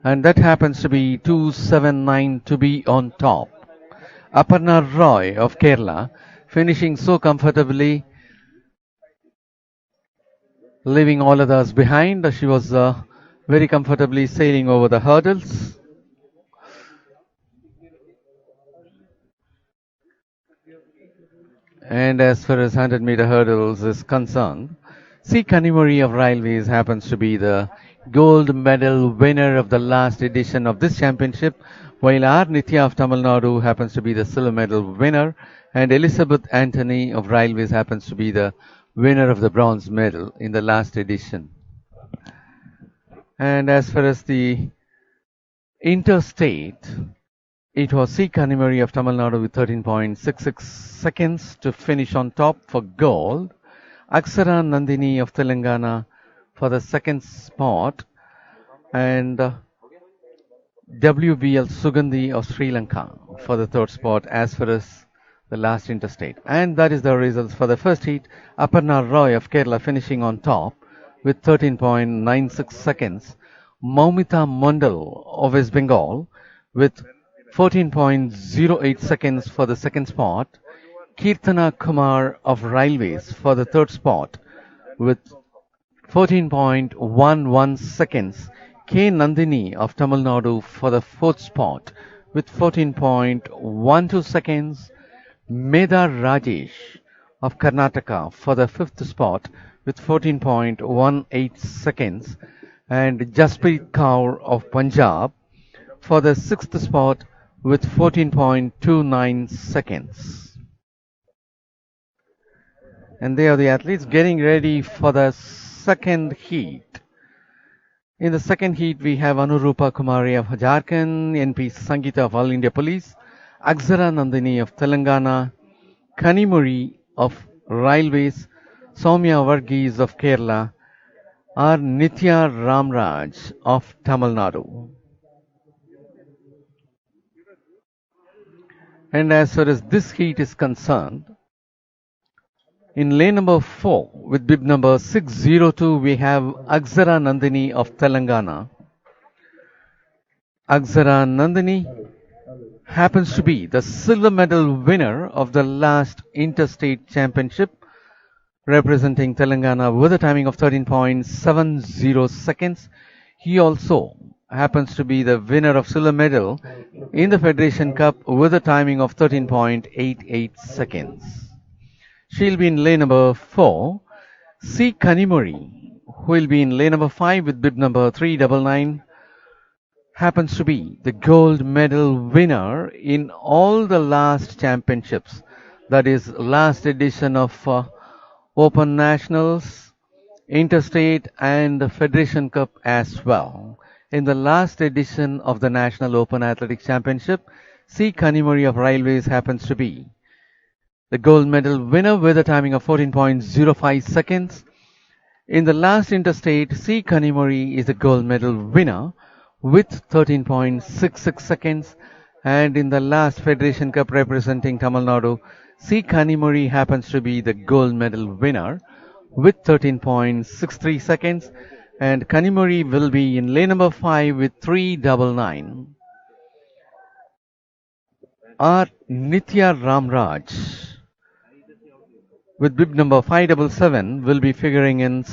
And that happens to be 279 to be on top. Aparna Roy of Kerala finishing so comfortably, leaving all others behind. She was very comfortably sailing over the hurdles. And as far as 100-meter hurdles is concerned, C. Kanimuri of Railways happens to be the gold medal winner of the last edition of this championship, while R. Nithya of Tamil Nadu happens to be the silver medal winner, and Elizabeth Anthony of Railways happens to be the winner of the bronze medal in the last edition. And as far as the interstate, it was C. Kanimuri of Tamil Nadu with 13.66 seconds to finish on top for gold. Aksara Nandini of Telangana for the second spot, and WBL Sugandhi of Sri Lanka for the third spot as far as the last interstate. And that is the results for the first heat. Aparna Roy of Kerala finishing on top with 13.96 seconds. Maumita Mandal of West Bengal with 14.08 seconds for the second spot. Kirtana Kumar of Railways for the third spot with 14.11 seconds. K. Nandini of Tamil Nadu for the fourth spot with 14.12 seconds. Medha Rajesh of Karnataka for the fifth spot with 14.18 seconds. And Jasprit Kaur of Punjab for the sixth spot with 14.29 seconds. And they are the athletes getting ready for the second heat. In the second heat, we have Anurupa Kumari of Jharkhand, NP Sangeeta of All India Police, Akshara Nandini of Telangana, Kanimuri of Railways, Soumya Varghese of Kerala, or Nitya Ramraj of Tamil Nadu. And as far as this heat is concerned, in lane number 4 with bib number 602 we have Akshara Nandini of Telangana. Akshara Nandini happens to be the silver medal winner of the last interstate championship representing Telangana with a timing of 13.70 seconds. He also happens to be the winner of silver medal in the Federation Cup with a timing of 13.88 seconds. She'll be in lane number 4. C. Kanimuri, who will be in lane number 5 with bib number 399, happens to be the gold medal winner in all the last championships. That is last edition of Open Nationals, Interstate and the Federation Cup as well. In the last edition of the National Open Athletics Championship, C. Kanimuri of Railways happens to be the gold medal winner with a timing of 14.05 seconds. In the last interstate, C. Kanimuri is the gold medal winner with 13.66 seconds. And in the last Federation Cup representing Tamil Nadu, C. Kanimuri happens to be the gold medal winner with 13.63 seconds. And Kanimuri will be in lane number 5 with 399. R. Nitya Ramraj with bib number 577 will be figuring in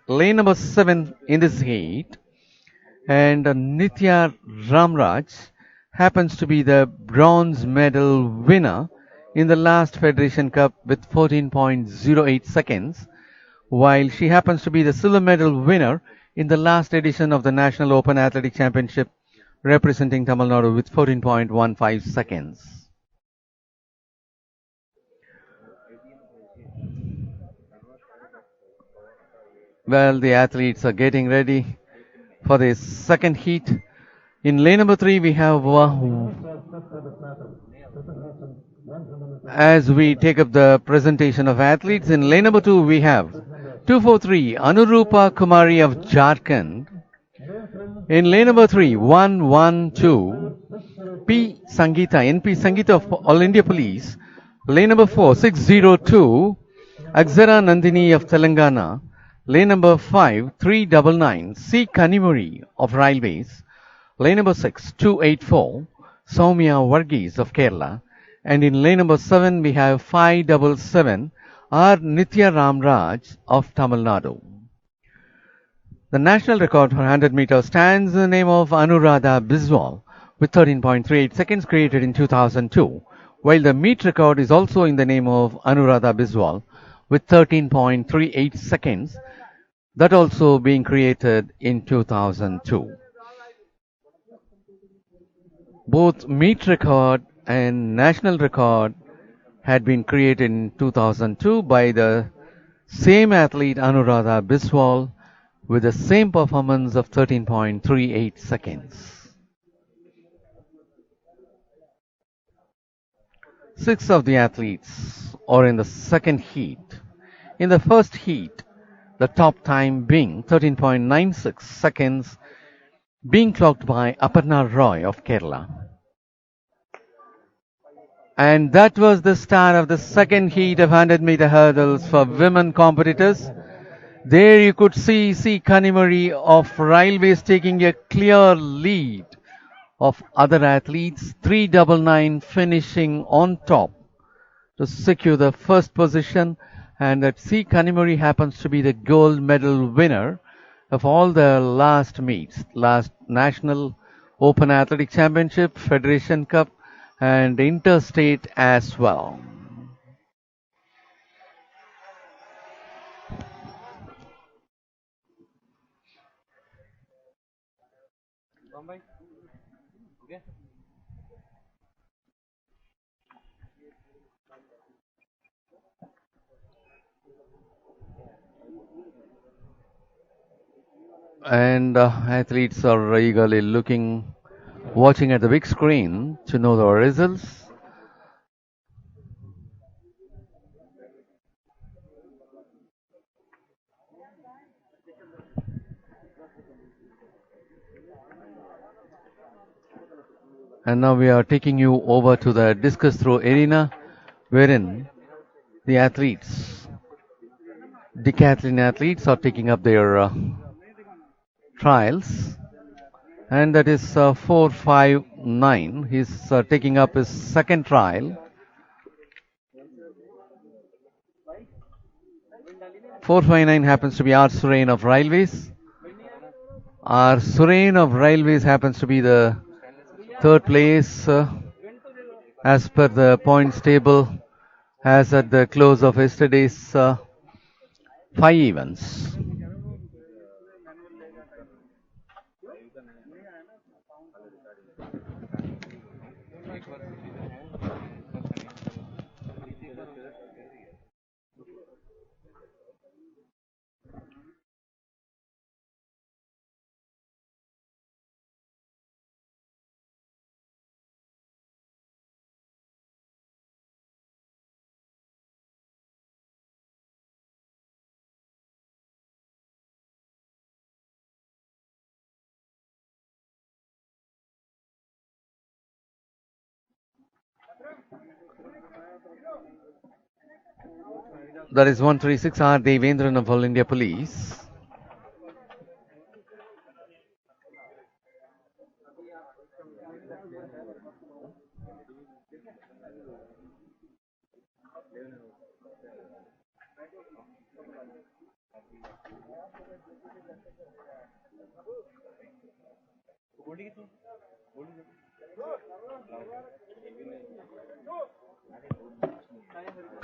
lane number 7 in this heat. And Nitya Ramraj happens to be the bronze medal winner in the last Federation Cup with 14.08 seconds, while she happens to be the silver medal winner in the last edition of the National Open Athletic Championship representing Tamil Nadu with 14.15 seconds. Well, the athletes are getting ready for the second heat. In lane number 3, we have, as we take up the presentation of athletes, in lane number 2, we have 243, Anurupa Kumari of Jharkhand. In lane number 3, 112, P. Sangeeta, NP Sangeeta of All India Police. Lane number 4, 602, Akshara Nandini of Telangana. Lane number 5, 399, C. Kanimuri of Railways. Lane number 6, 284, Soumya Varghese of Kerala. And in lane number 7, we have 577, R. Nitya Ramraj of Tamil Nadu. The national record for 100 meters stands in the name of Anuradha Biswal with 13.38 seconds, created in 2002, while the meet record is also in the name of Anuradha Biswal with 13.38 seconds, that also being created in 2002. Both meet record and national record had been created in 2002 by the same athlete Anuradha Biswal with the same performance of 13.38 seconds. 6 of the athletes are in the second heat. In the first heat, the top time being 13.96 seconds, being clocked by Aparna Roy of Kerala. And that was the start of the second heat of 100-meter hurdles for women competitors. There you could see Kanimuri of Railways taking a clear lead of other athletes, 399 finishing on top to secure the first position, and that C. Kanimuri happens to be the gold medal winner of all the last meets, last National Open Athletic Championship, Federation Cup, and Interstate as well. And athletes are eagerly watching at the big screen to know the results. And now we are taking you over to the discus throw arena, wherein the decathlon athletes are taking up their trials. And that is 459. He's taking up his second trial. 459 happens to be R. Surain of Railways. R. Surain of Railways happens to be the third place as per the points table as at the close of yesterday's 5 events. That is 136 R. Devendran of All India Police.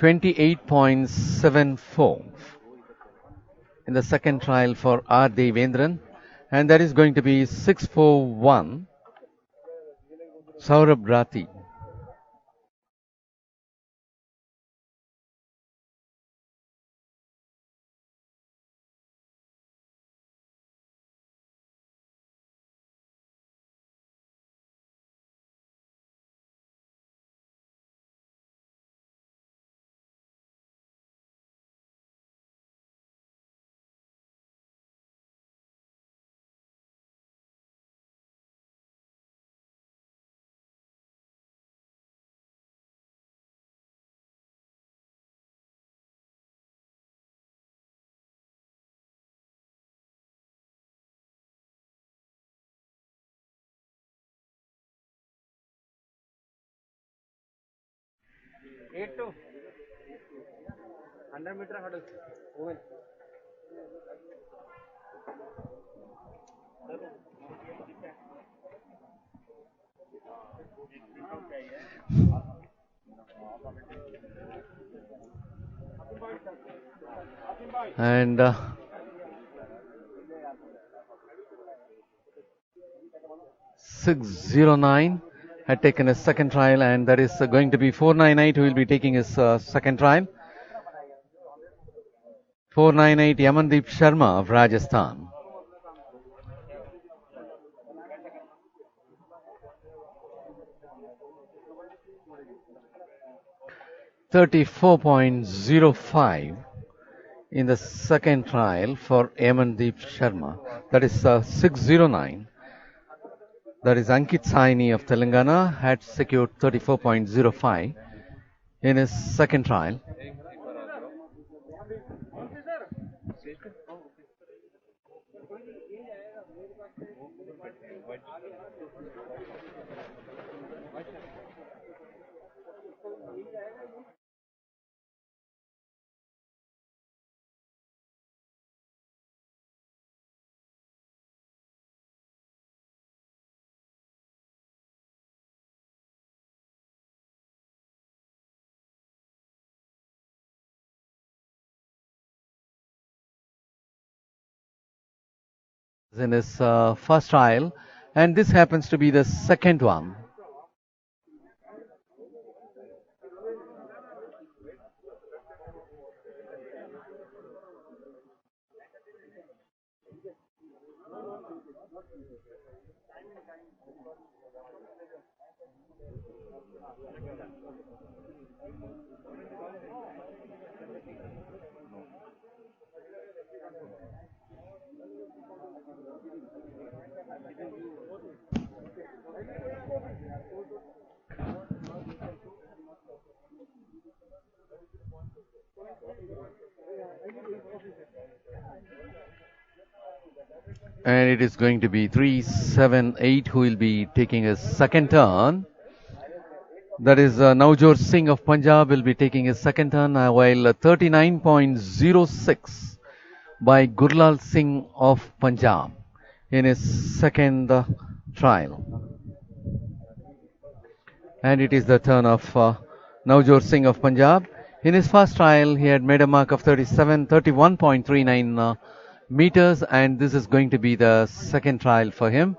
.74 in the second trial for R. Devendran, and that is going to be 641 Saurabh Rati. And 609 had taken his second trial, and that is going to be 498 who will be taking his second trial. 498 Yamandeep Sharma of Rajasthan. .05 in the second trial for Yamandeep Sharma. That is 609. That is Ankit Saini of Telangana had secured 34.05 in his second trial. in his first trial, and this happens to be the second one. And it is going to be 378 who will be taking a second turn. That is Navjot Singh of Punjab will be taking his second turn, while 39.06 by Gurlal Singh of Punjab in his second trial. And it is the turn of Navjot Singh of Punjab. In his first trial, he had made a mark of 31.39 meters, and this is going to be the second trial for him.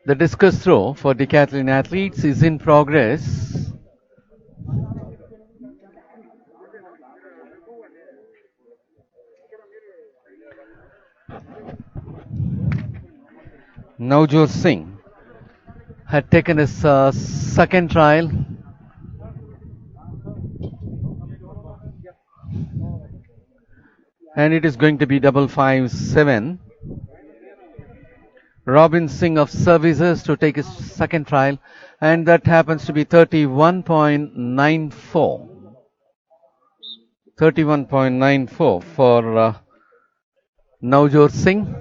The discus throw for decathlon athletes is in progress. Navjot Singh had taken his second trial. And it is going to be 557. Robin Singh of Services to take his second trial, and that happens to be 31.94. 31.94 for Navjot Singh.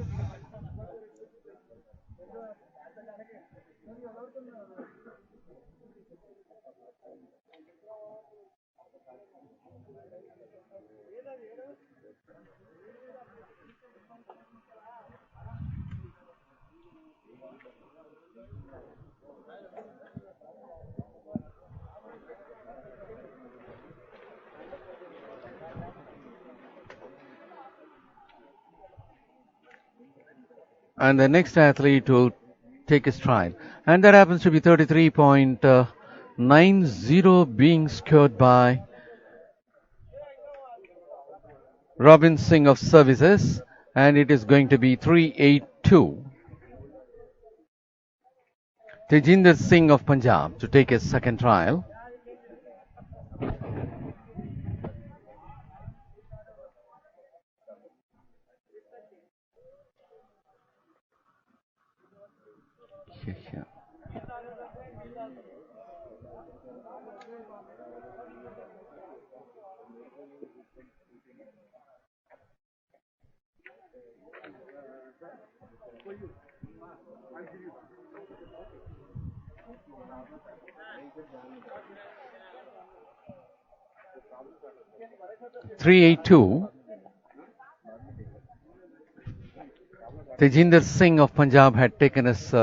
And the next athlete will take his trial. And that happens to be 33.90 being scored by Robin Singh of Services. And it is going to be 382. Tejinder Singh of Punjab to take his second trial. Here. 382. Tejinder Singh of Punjab had taken his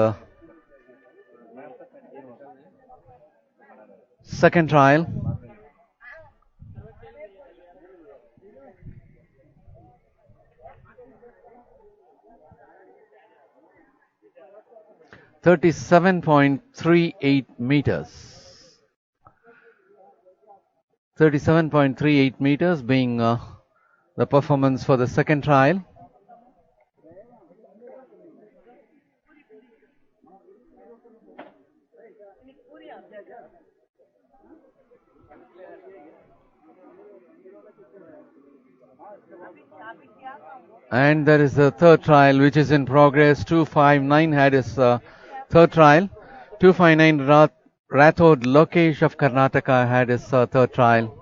second trial. .38 meters. 37.38 meters being the performance for the second trial. And there is the third trial which is in progress. 259 had his third trial. 259 Rathod Lokesh of Karnataka had his third trial.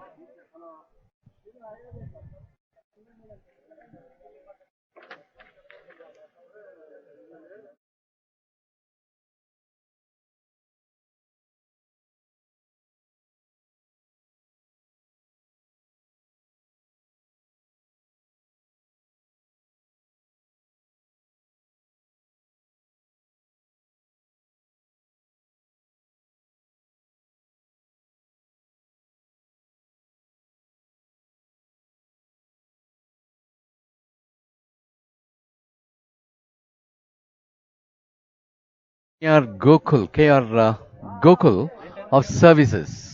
Gokul of Services.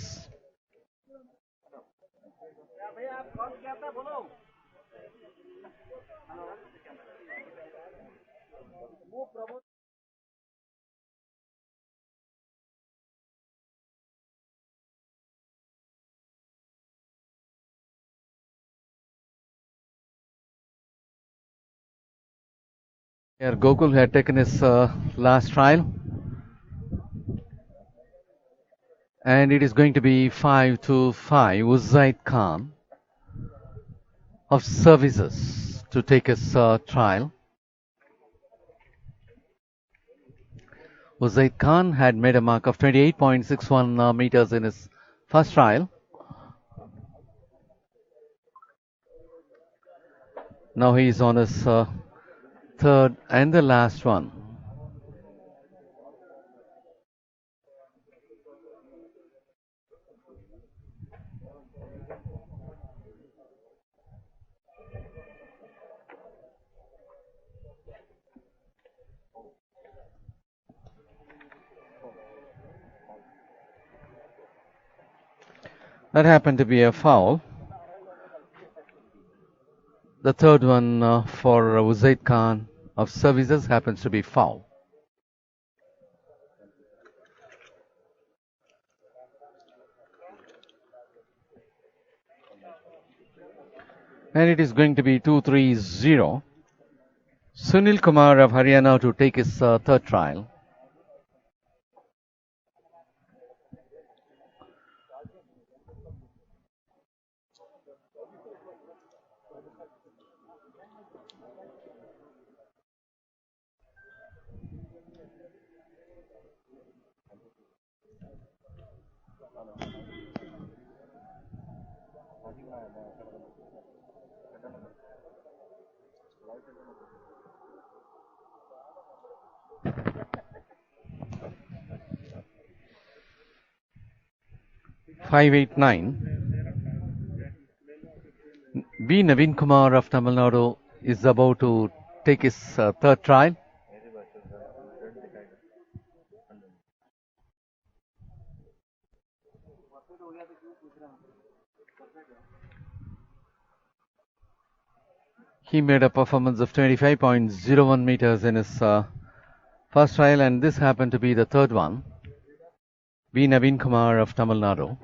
Here Gokul had taken his last trial, and it is going to be 5-5 Uzaid Khan of Services to take his trial. Uzaid Khan had made a mark of 28.61 meters in his first trial. Now he is on his third and the last one. That happened to be a foul. The third one for Uzaid Khan of Services happens to be foul. And it is going to be 2-3-0. Sunil Kumar of Haryana to take his third trial. B. Naveen Kumar of Tamil Nadu is about to take his third trial. He made a performance of 25.01 meters in his first trial, and this happened to be the third one. B. Naveen Kumar of Tamil Nadu.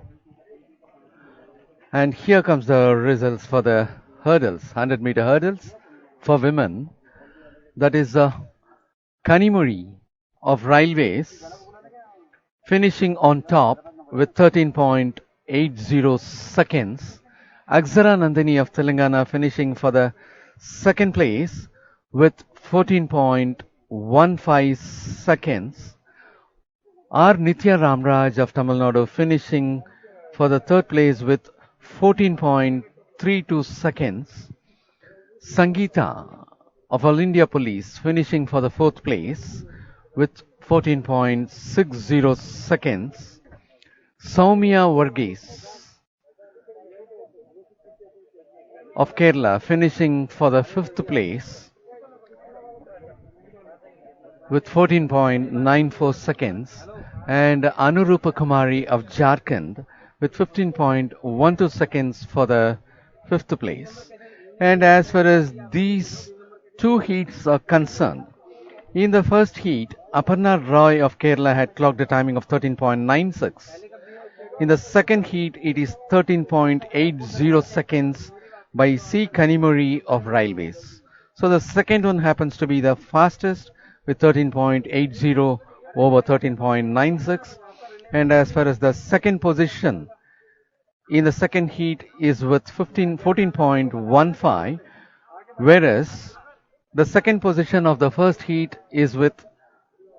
And here comes the results for the hurdles, 100-meter hurdles for women. That is Kanimuri of Railways finishing on top with 13.80 seconds. Akshara Nandini of Telangana finishing for the second place with 14.15 seconds. R. Nitya Ramraj of Tamil Nadu finishing for the third place with 14.32 seconds. Sangeeta of All India Police finishing for the fourth place with 14.60 seconds. Soumya Varghese of Kerala finishing for the fifth place with 14.94 seconds, and Anurupa Kumari of Jharkhand with 15.12 seconds for the fifth place. And as far as these two heats are concerned, in the first heat, Aparna Roy of Kerala had clocked a timing of 13.96. In the second heat, it is 13.80 seconds by C. Kanimuri of Railways. So the second one happens to be the fastest with 13.80 over 13.96. And as far as the second position in the second heat is with 14.15, whereas the second position of the first heat is with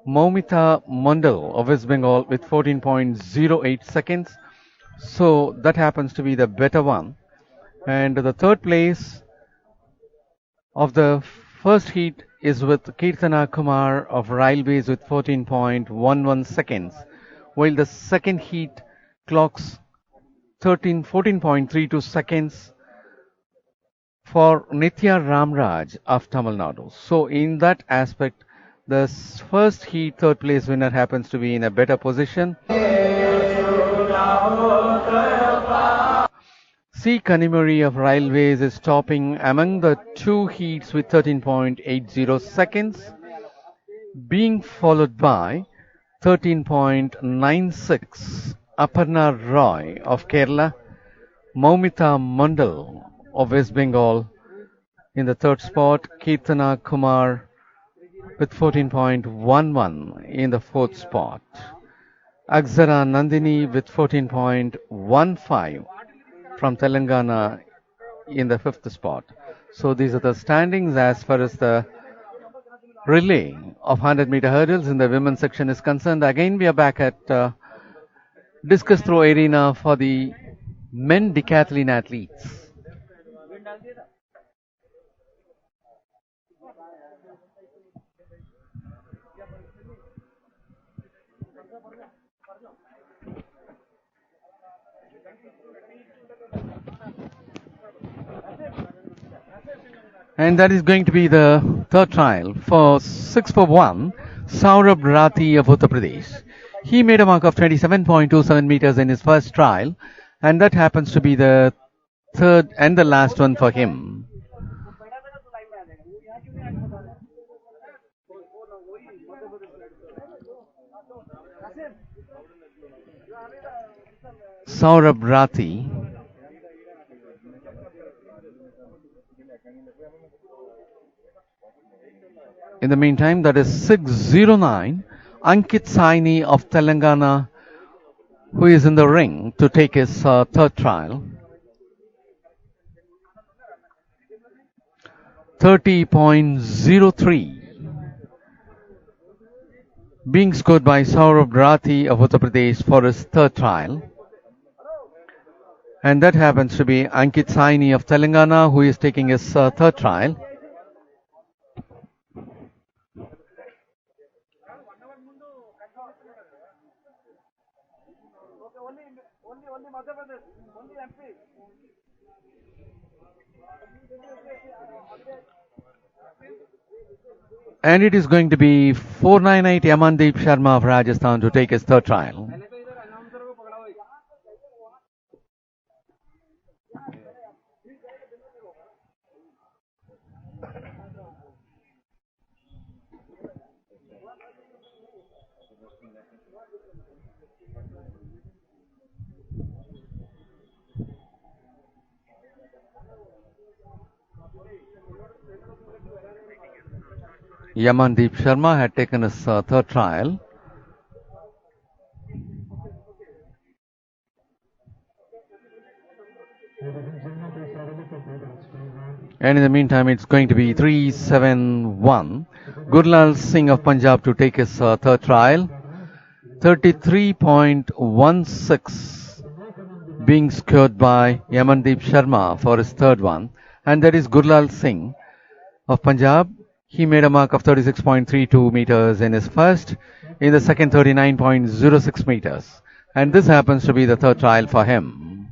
Moumita Mandal of West Bengal with 14.08 seconds. So that happens to be the better one. And the third place of the first heat is with Kirtana Kumar of Railways with 14.11 seconds, while the second heat clocks 14.32 seconds for Nitya Ramraj of Tamil Nadu. So in that aspect, The first heat third place winner happens to be in a better position. C. Kanimuri of Railways is topping among the two heats with 13.80 seconds, being followed by 13.96 Aparna Roy of Kerala, Maumita Mandal of West Bengal in the third spot, Kirtana Kumar with 14.11 in the fourth spot, Akshara Nandini with 14.15 from Telangana in the fifth spot. So these are the standings as far as the relay of 100-meter hurdles in the women's section is concerned. Again, we are back at discus throw arena for the men decathlon athletes. And that is going to be the third trial for 6 for 1, Saurabh Rathi of Uttar Pradesh. He made a mark of 27.27 meters in his first trial, and that happens to be the third and the last one for him. Saurabh Rathi. In the meantime, that is 609, Ankit Saini of Telangana, who is in the ring to take his third trial. 30.03 being scored by Saurabh Rathi of Uttar Pradesh for his third trial. And that happens to be Ankit Saini of Telangana, who is taking his third trial. And it is going to be 498 Yamandeep Sharma of Rajasthan to take his third trial. Yamandeep Sharma had taken his third trial. And in the meantime, it's going to be 371. Gurlal Singh of Punjab to take his third trial. 33.16 being scored by Yamandeep Sharma for his third one. And that is Gurlal Singh of Punjab. He made a mark of 36.32 meters in his first. In the second, 39.06 meters. And this happens to be the third trial for him.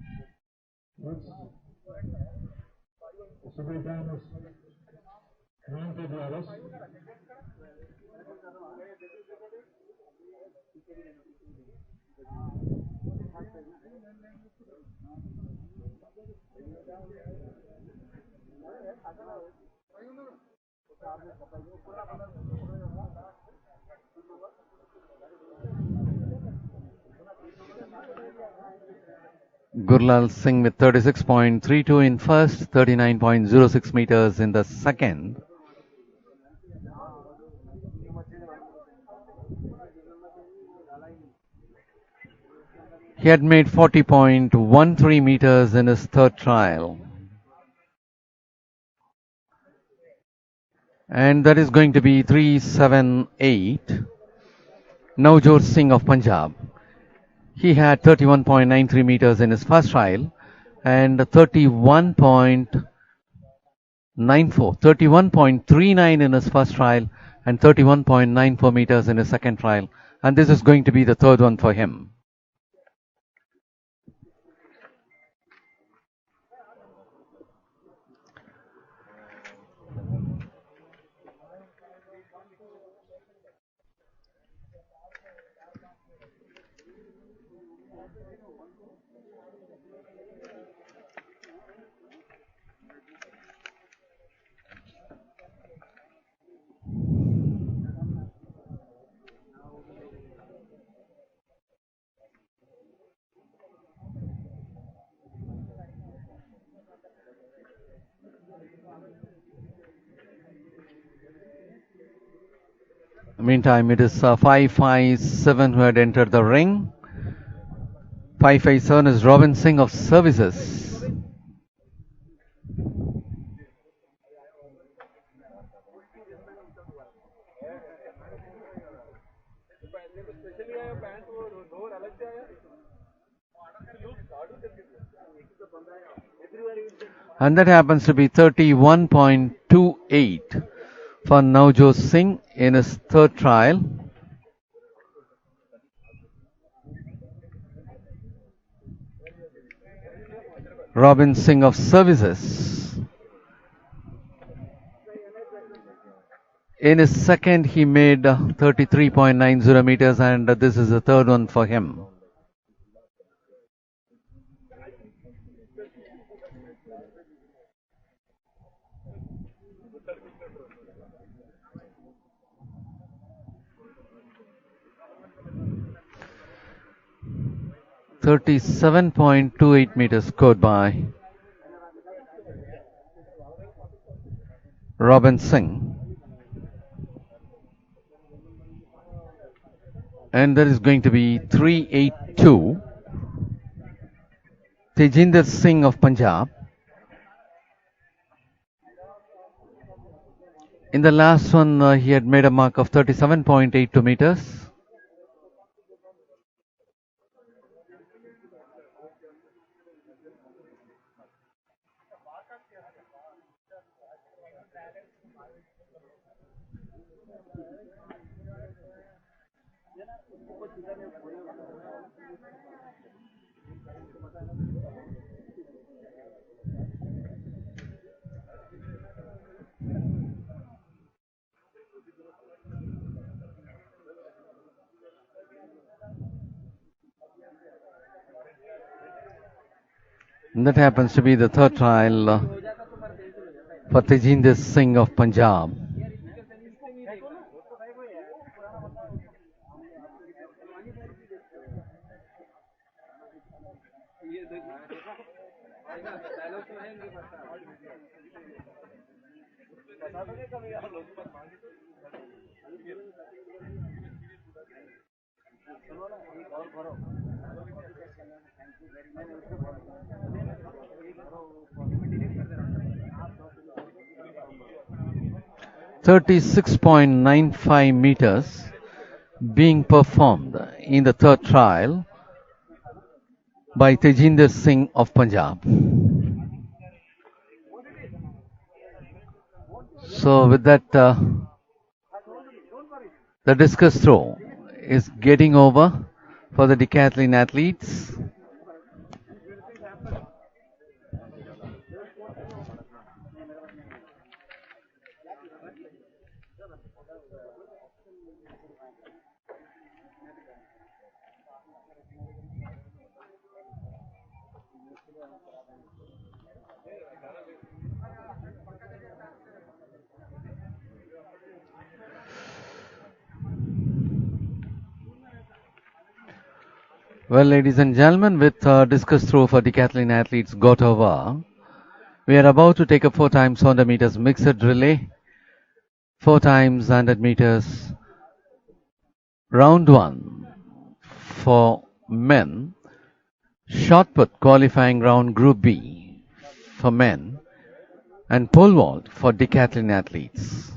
Gurlal Singh with 36.32 in first, 39.06 meters in the second. He had made 40.13 meters in his third trial. And that is going to be 378. Navjot Singh of Punjab. He had 31.93 meters in his first trial and 31.39 in his first trial and 31.94 meters in his second trial. And this is going to be the third one for him. Meantime, it is 557 who had entered the ring. 557 is Robin Singh of Services. And that happens to be 31.28 for Navjot Singh in his third trial. Robin Singh of Services. In his second, he made 33.90 meters, and this is the third one for him. .28 meters scored by Robin Singh. And there is going to be 382. Tejinder Singh of Punjab. In the last one, he had made a mark of 37.82 meters. And that happens to be the third trial for Tejinder Singh of Punjab. .96.95 meters being performed in the third trial by Tejinder Singh of Punjab. So with that, the discus throw is getting over for the decathlon athletes. Well, ladies and gentlemen, with discus throw for decathlon athletes got over, we are about to take a 4 times 100 meters mixed relay, 4 times 100 meters, round 1 for men, shot put qualifying round group B for men, and pole vault for decathlon athletes.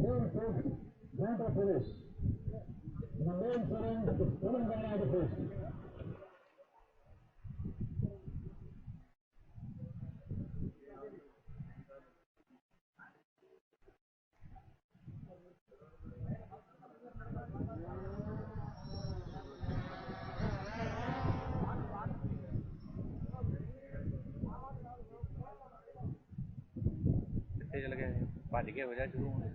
Lane 6, Janta finish. The lane 7, Telangana defense. भज के वजह शुरू होने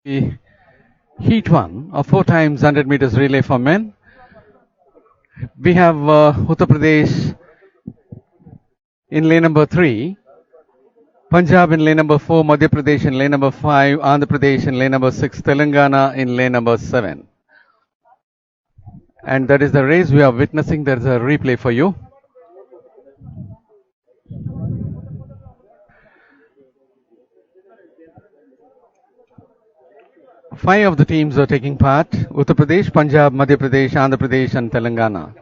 Heat 1 of 4 times 100 meters relay for men. We have Uttar Pradesh in lane number 3, Punjab in lane number 4, Madhya Pradesh in lane number 5, Andhra Pradesh in lane number 6, Telangana in lane number 7. And that is the race we are witnessing. There is a replay for you. Five of the teams are taking part: Uttar Pradesh, Punjab, Madhya Pradesh, Andhra Pradesh and Telangana.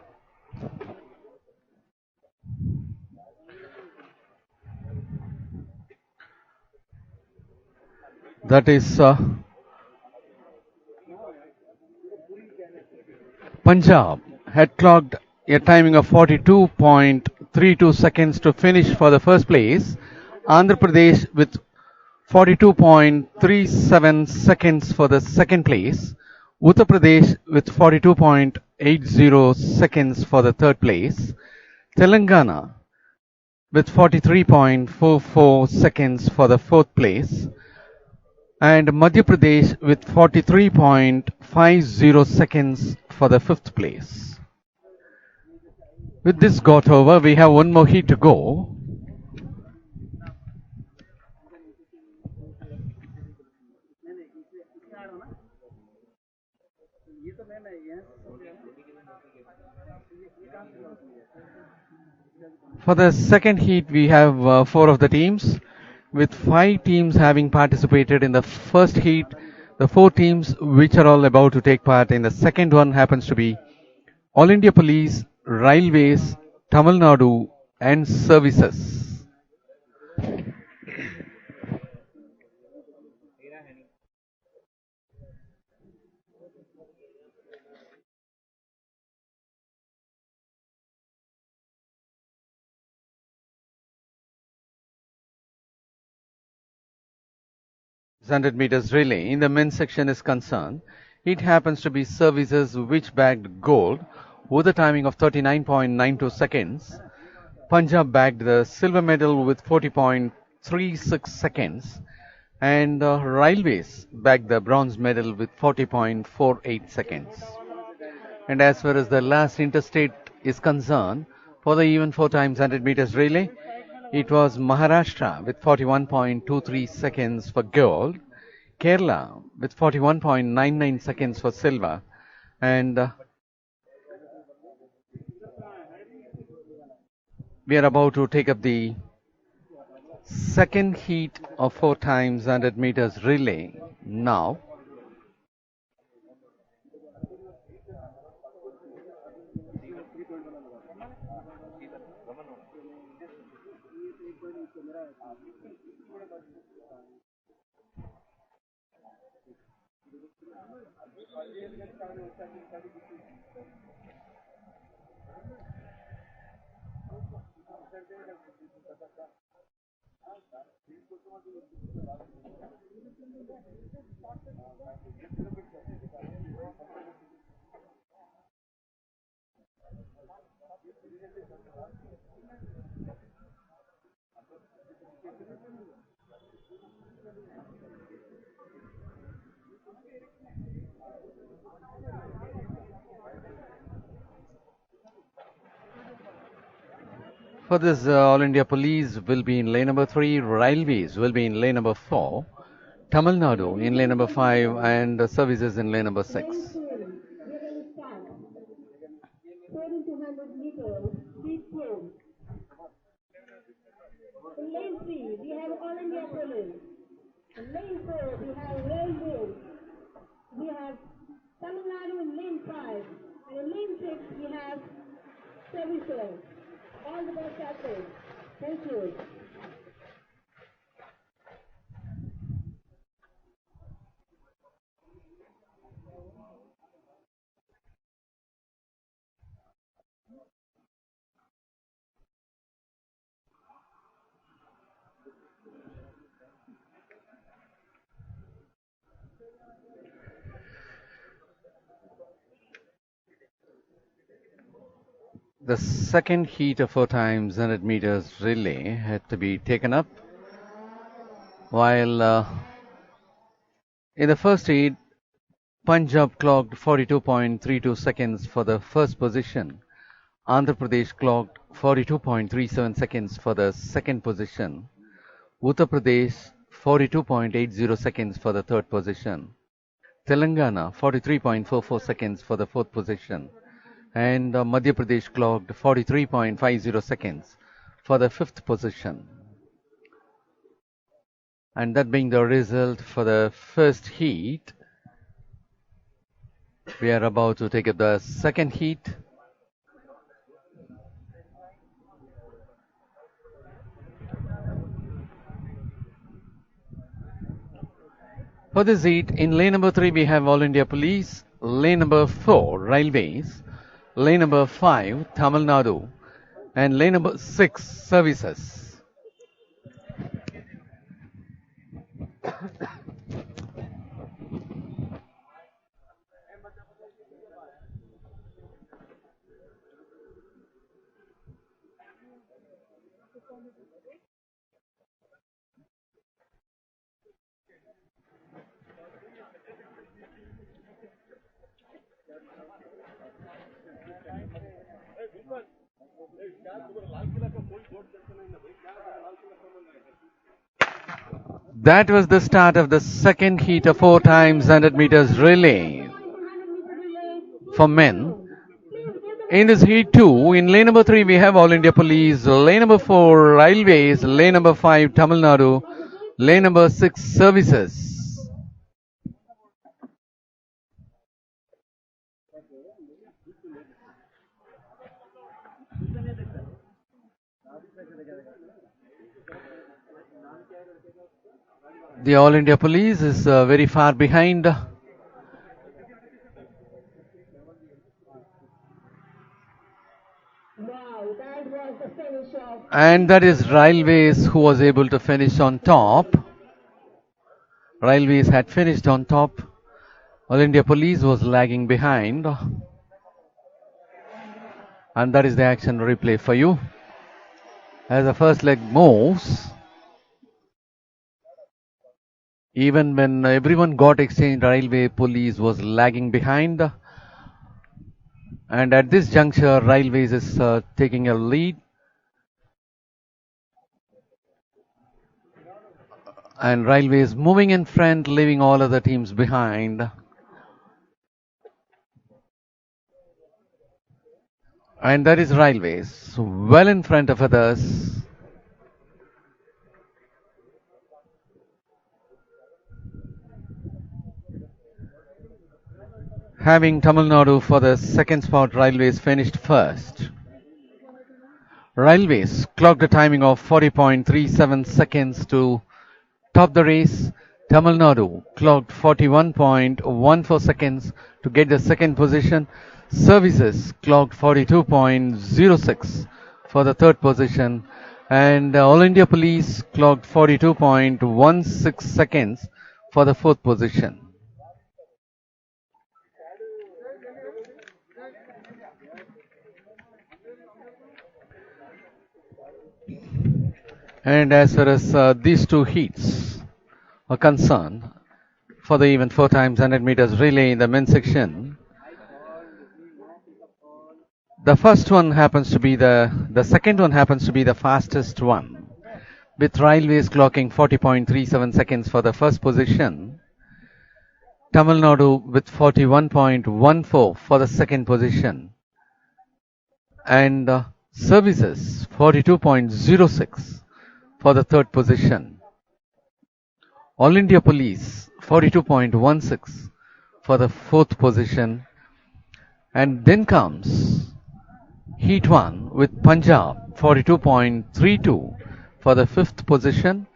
That is Punjab had clocked a timing of 42.32 seconds to finish for the first place. Andhra Pradesh with 42.37 seconds for the second place. Uttar Pradesh with 42.80 seconds for the third place. Telangana with 43.44 seconds for the fourth place. And Madhya Pradesh with 43.50 seconds for the fifth place. With this got over, we have one more heat to go. For the second heat, we have four of the teams, with five teams having participated in the first heat. The four teams which are all about to take part in the second one happens to be All India Police, Railways, Tamil Nadu, and Services. Hundred meters relay. In the men's section is concerned, it happens to be Services which bagged gold with a timing of 39.92 seconds. Punjab bagged the silver medal with 40.36 seconds, and Railways bagged the bronze medal with 40.48 seconds. And as far as the last interstate is concerned, for the even 4 times 100 meters relay, it was Maharashtra with 41.23 seconds for gold, Kerala with 41.99 seconds for silver, and we are about to take up the second heat of 4 times 100 meters relay now. For this, All India Police will be in lane number 3, Railways will be in lane number 4, Tamil Nadu in lane number 5, and Services in lane number 6. Lane 2, we're going to start. 4x200 meters, speed 2. In lane 3, we have All India Police. In lane 4, we have Railways. We have Tamil Nadu in lane 5. And in lane 6, we have Services. All the best athletes. Thank you. The second heat of 4 times 100 meters relay had to be taken up, while in the first heat, Punjab clocked 42.32 seconds for the first position. Andhra Pradesh clocked 42.37 seconds for the second position. Uttar Pradesh 42.80 seconds for the third position. Telangana 43.44 seconds for the fourth position. And Madhya Pradesh clocked 43.50 seconds for the fifth position. And that being the result for the first heat, we are about to take up the second heat. For this heat, in lane number 3 we have All India Police, lane number 4 Railways, lane number 5 Tamil Nadu, and lane number 6 Services. That was the start of the second heat of 4 times 100 meters relay for men. In this heat 2, in lane number 3 we have All India Police, lane number 4 Railways, lane number 5 Tamil Nadu, lane number 6 Services. The All India Police is very far behind. Wow, that was the finish of And that is Railways who was able to finish on top. Railways had finished on top. All India Police was lagging behind. And that is the action replay for you. As the first leg moves, even when everyone got exchanged, Railway Police was lagging behind. And at this juncture, Railways is taking a lead. And Railways moving in front, leaving all other teams behind. And that is Railways, well in front of others. Having Tamil Nadu for the second spot, Railways finished first. Railways clocked a timing of 40.37 seconds to top the race. Tamil Nadu clocked 41.14 seconds to get the second position. Services clocked 42.06 for the third position. And All India Police clocked 42.16 seconds for the fourth position. And as far as these two heats are concerned, for the event 4 times 100 meters relay in the men's section, the first one happens to be the second one happens to be the fastest one, with Railways clocking 40.37 seconds for the first position, Tamil Nadu with 41.14 for the second position, and Services 42.06 for the third position. All India Police 42.16 for the fourth position, and then comes Heat 1 with Punjab 42.32 for the fifth position.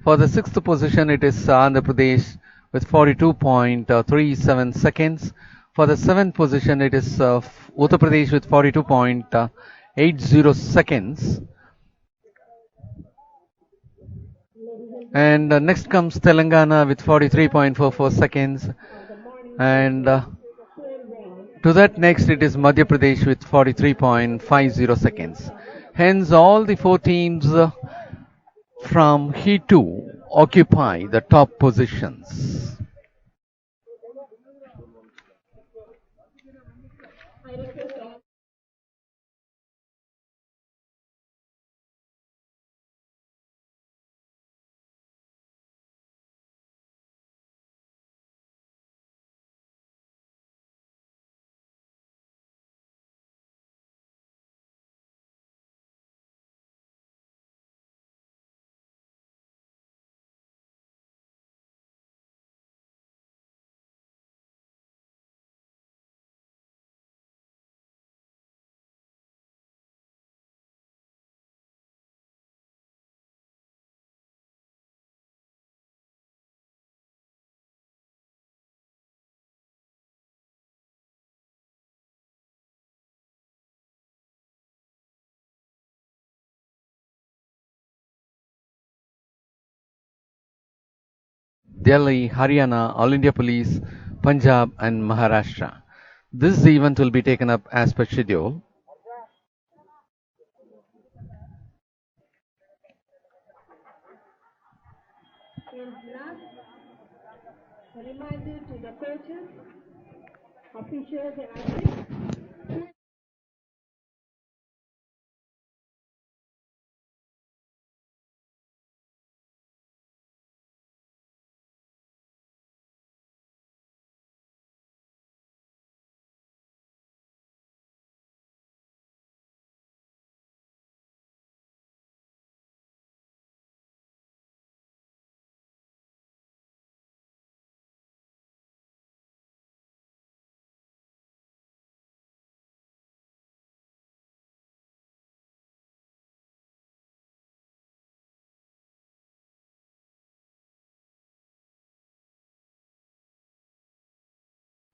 For the sixth position it is Andhra Pradesh with 42.37 seconds. For the seventh position it is Uttar Pradesh with 42.80 seconds. And next comes Telangana with 43.44 seconds. And to that next it is Madhya Pradesh with 43.50 seconds. Hence all the 4 teams from Heat 2 occupy the top positions. Delhi, Haryana, All India Police, Punjab, and Maharashtra. This event will be taken up as per schedule. And last, a reminder to the coaches, officials, and athletes.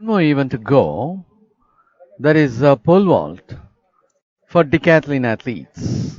One more event to go. That is pole vault for decathlon athletes.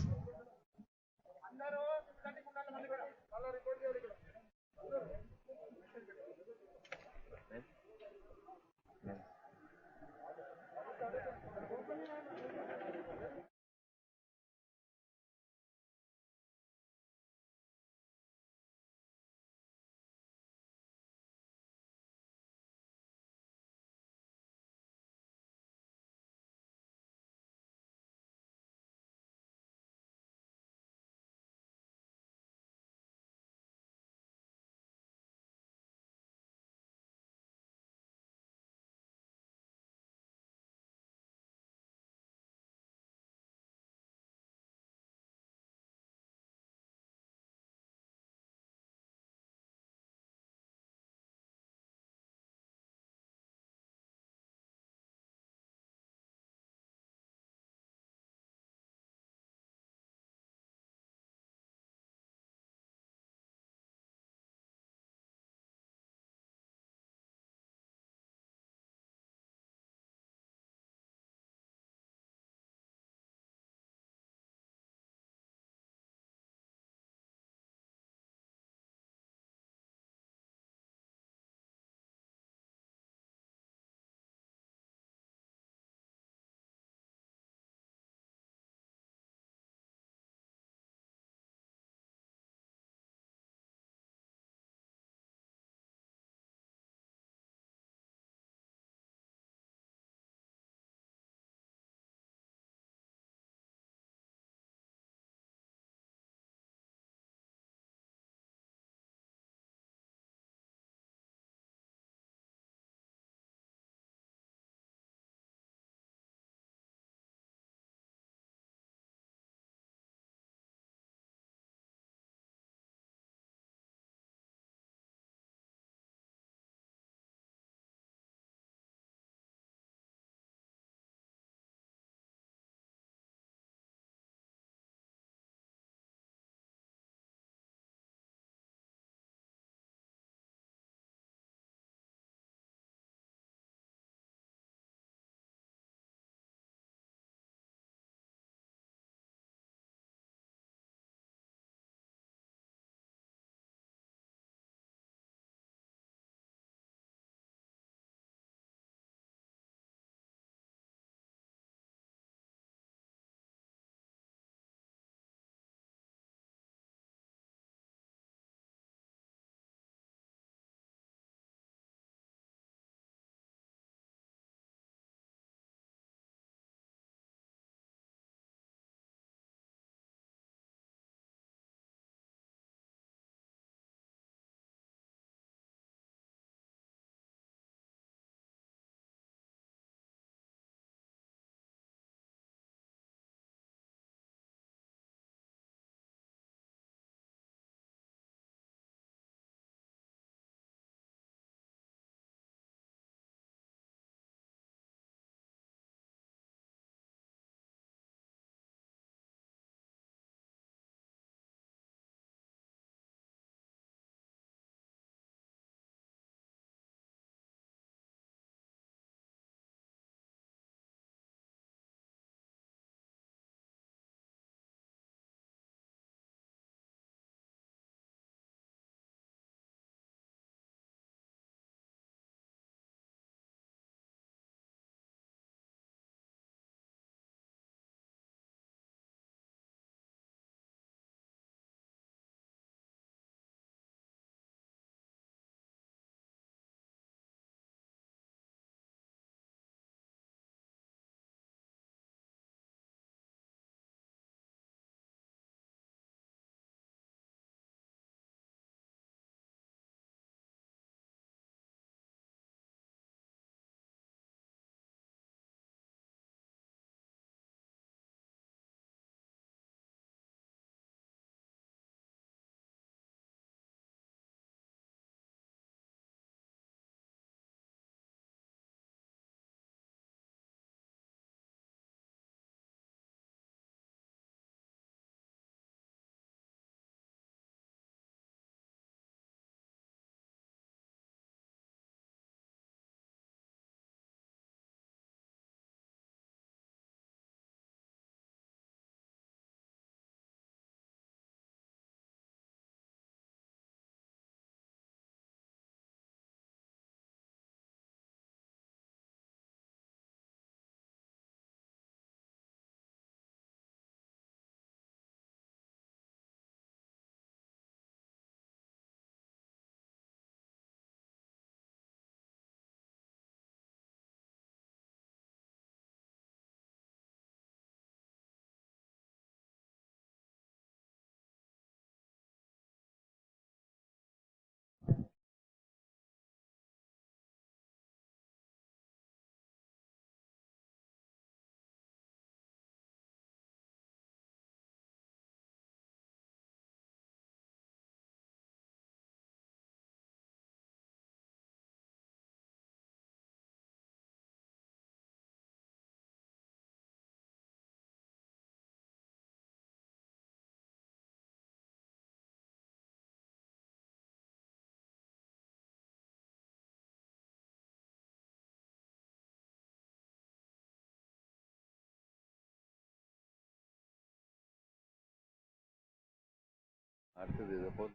அடுத்தது இதை போல்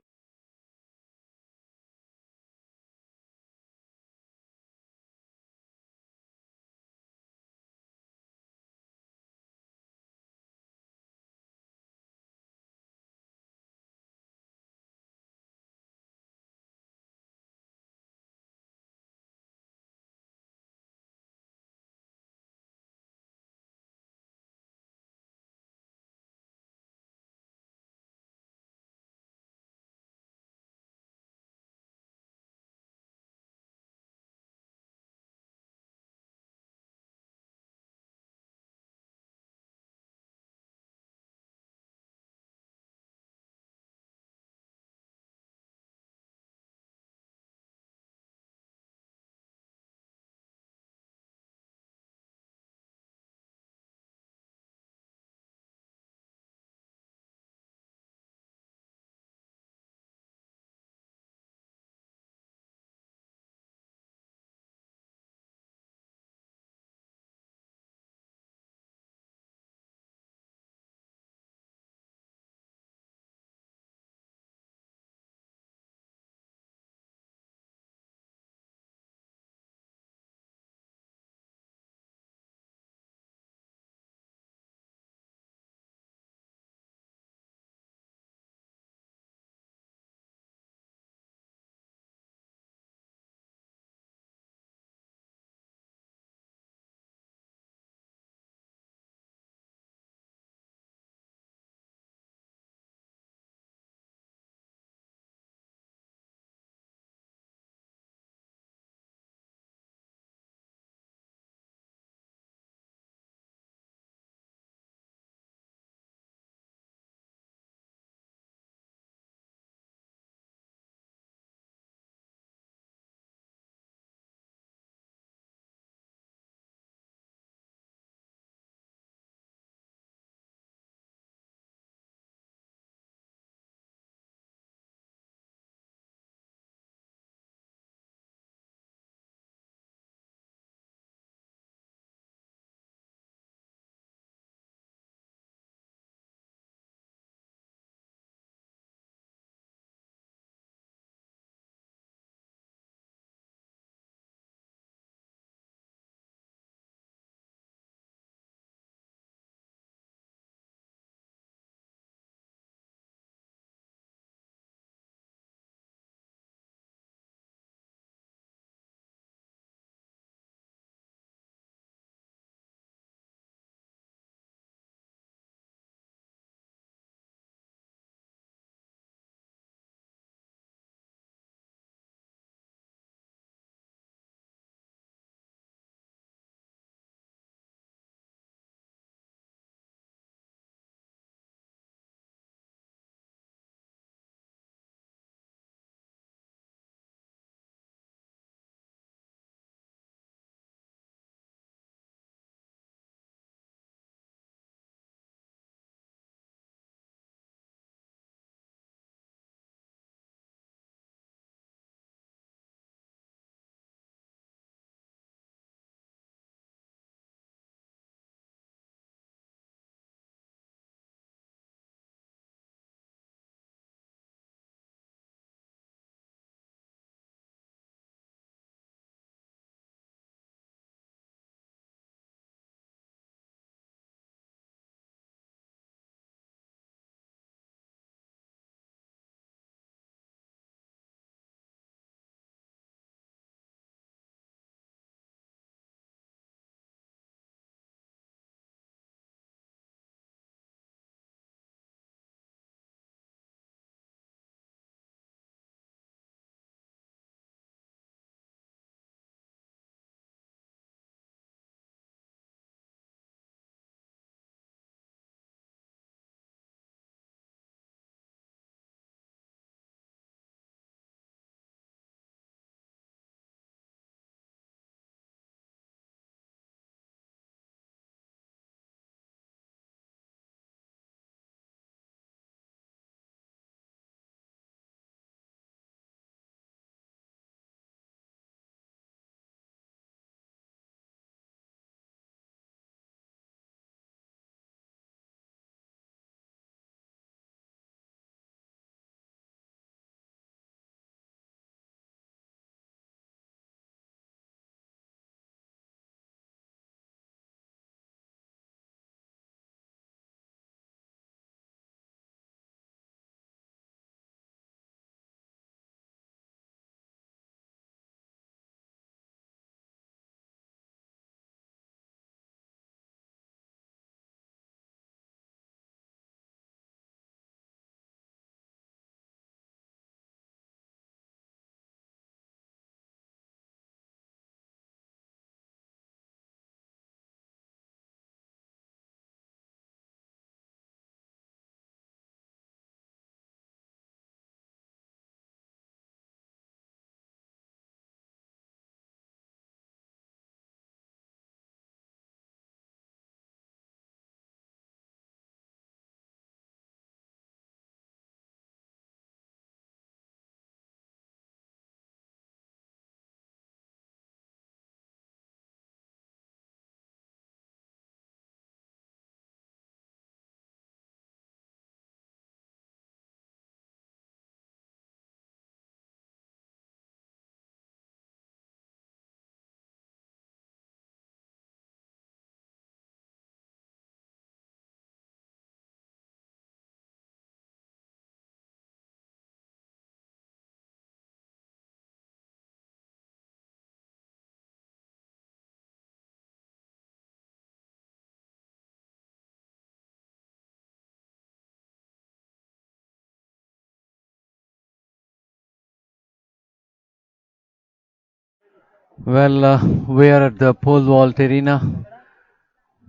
Well, we are at the pole vault arena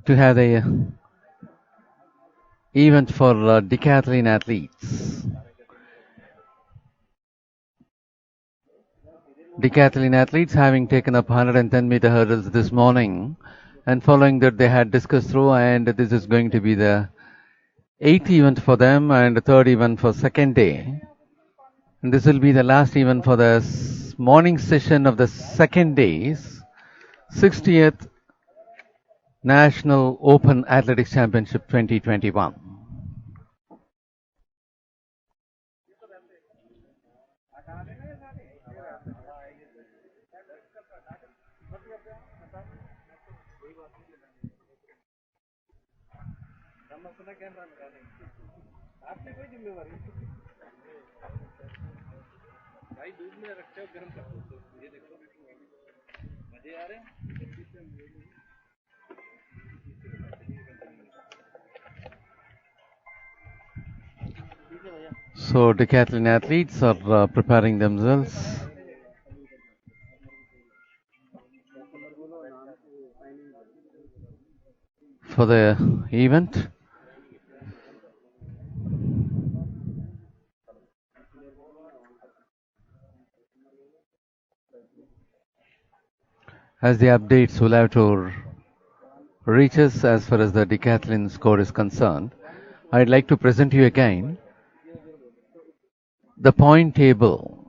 to have the event for decathlon athletes. Decathlon athletes having taken up 110-meter hurdles this morning, and following that they had discussed through, and this is going to be the 8th event for them and the 3rd event for second day. And this will be the last event for the morning session of the second day's 60th National Open Athletics Championship 2021. So decathlon athletes are preparing themselves for the event. As the updates will have to reach us as far as the decathlon score is concerned, I'd like to present you again the point table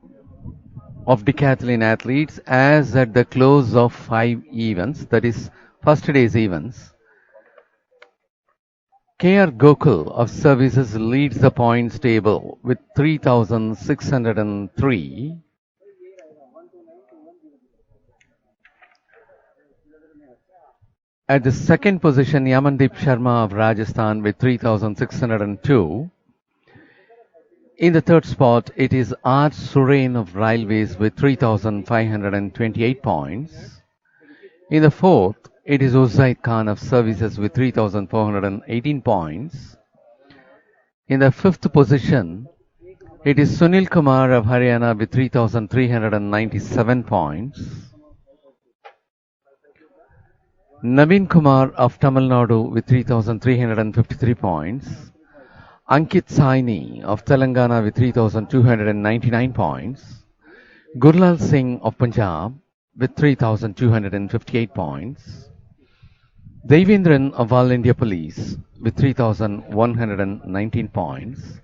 of decathlon athletes as at the close of 5 events, that is first day's events. K.R. Gokul of Services leads the points table with 3,603. At the second position, Yamandeep Sharma of Rajasthan with 3,602. In the third spot, it is R. Surain of Railways with 3,528 points. In the fourth, it is Uzaid Khan of Services with 3,418 points. In the fifth position, it is Sunil Kumar of Haryana with 3,397 points. Naveen Kumar of Tamil Nadu with 3,353 points. Ankit Saini of Telangana with 3,299 points. Gurlal Singh of Punjab with 3,258 points. Devendran of All India Police with 3,119 points.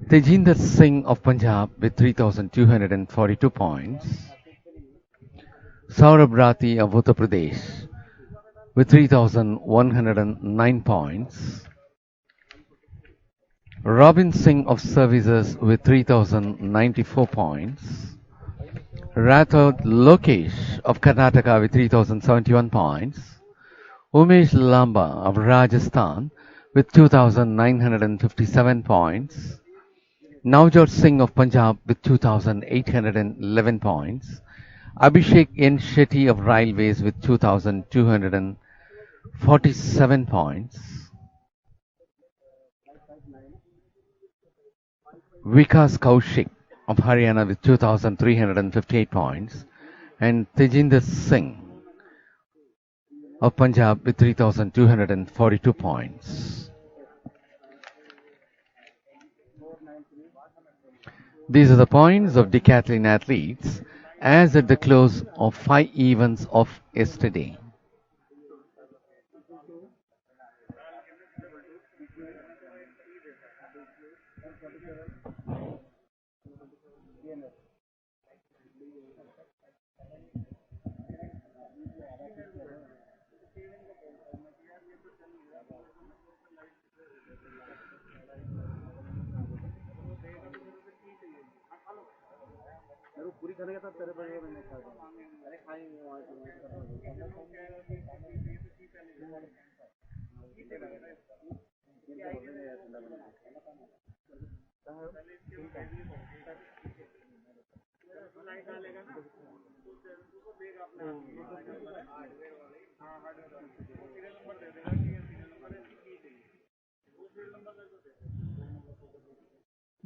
Tejinder Singh of Punjab with 3,242 points. Saurabh Rathi of Uttar Pradesh with 3,109 points. Robin Singh of Services with 3,094 points. Rathod Lokesh of Karnataka with 3,071 points. Umesh Lamba of Rajasthan with 2,957 points. Navjot Singh of Punjab with 2,811 points. Abhishek N. Shetty of Railways with 2,247 points. Vikas Kaushik of Haryana with 2,358 points. And Tejinder Singh of Punjab with 3,242 points. These are the points of decathlon athletes as at the close of 5 events of yesterday.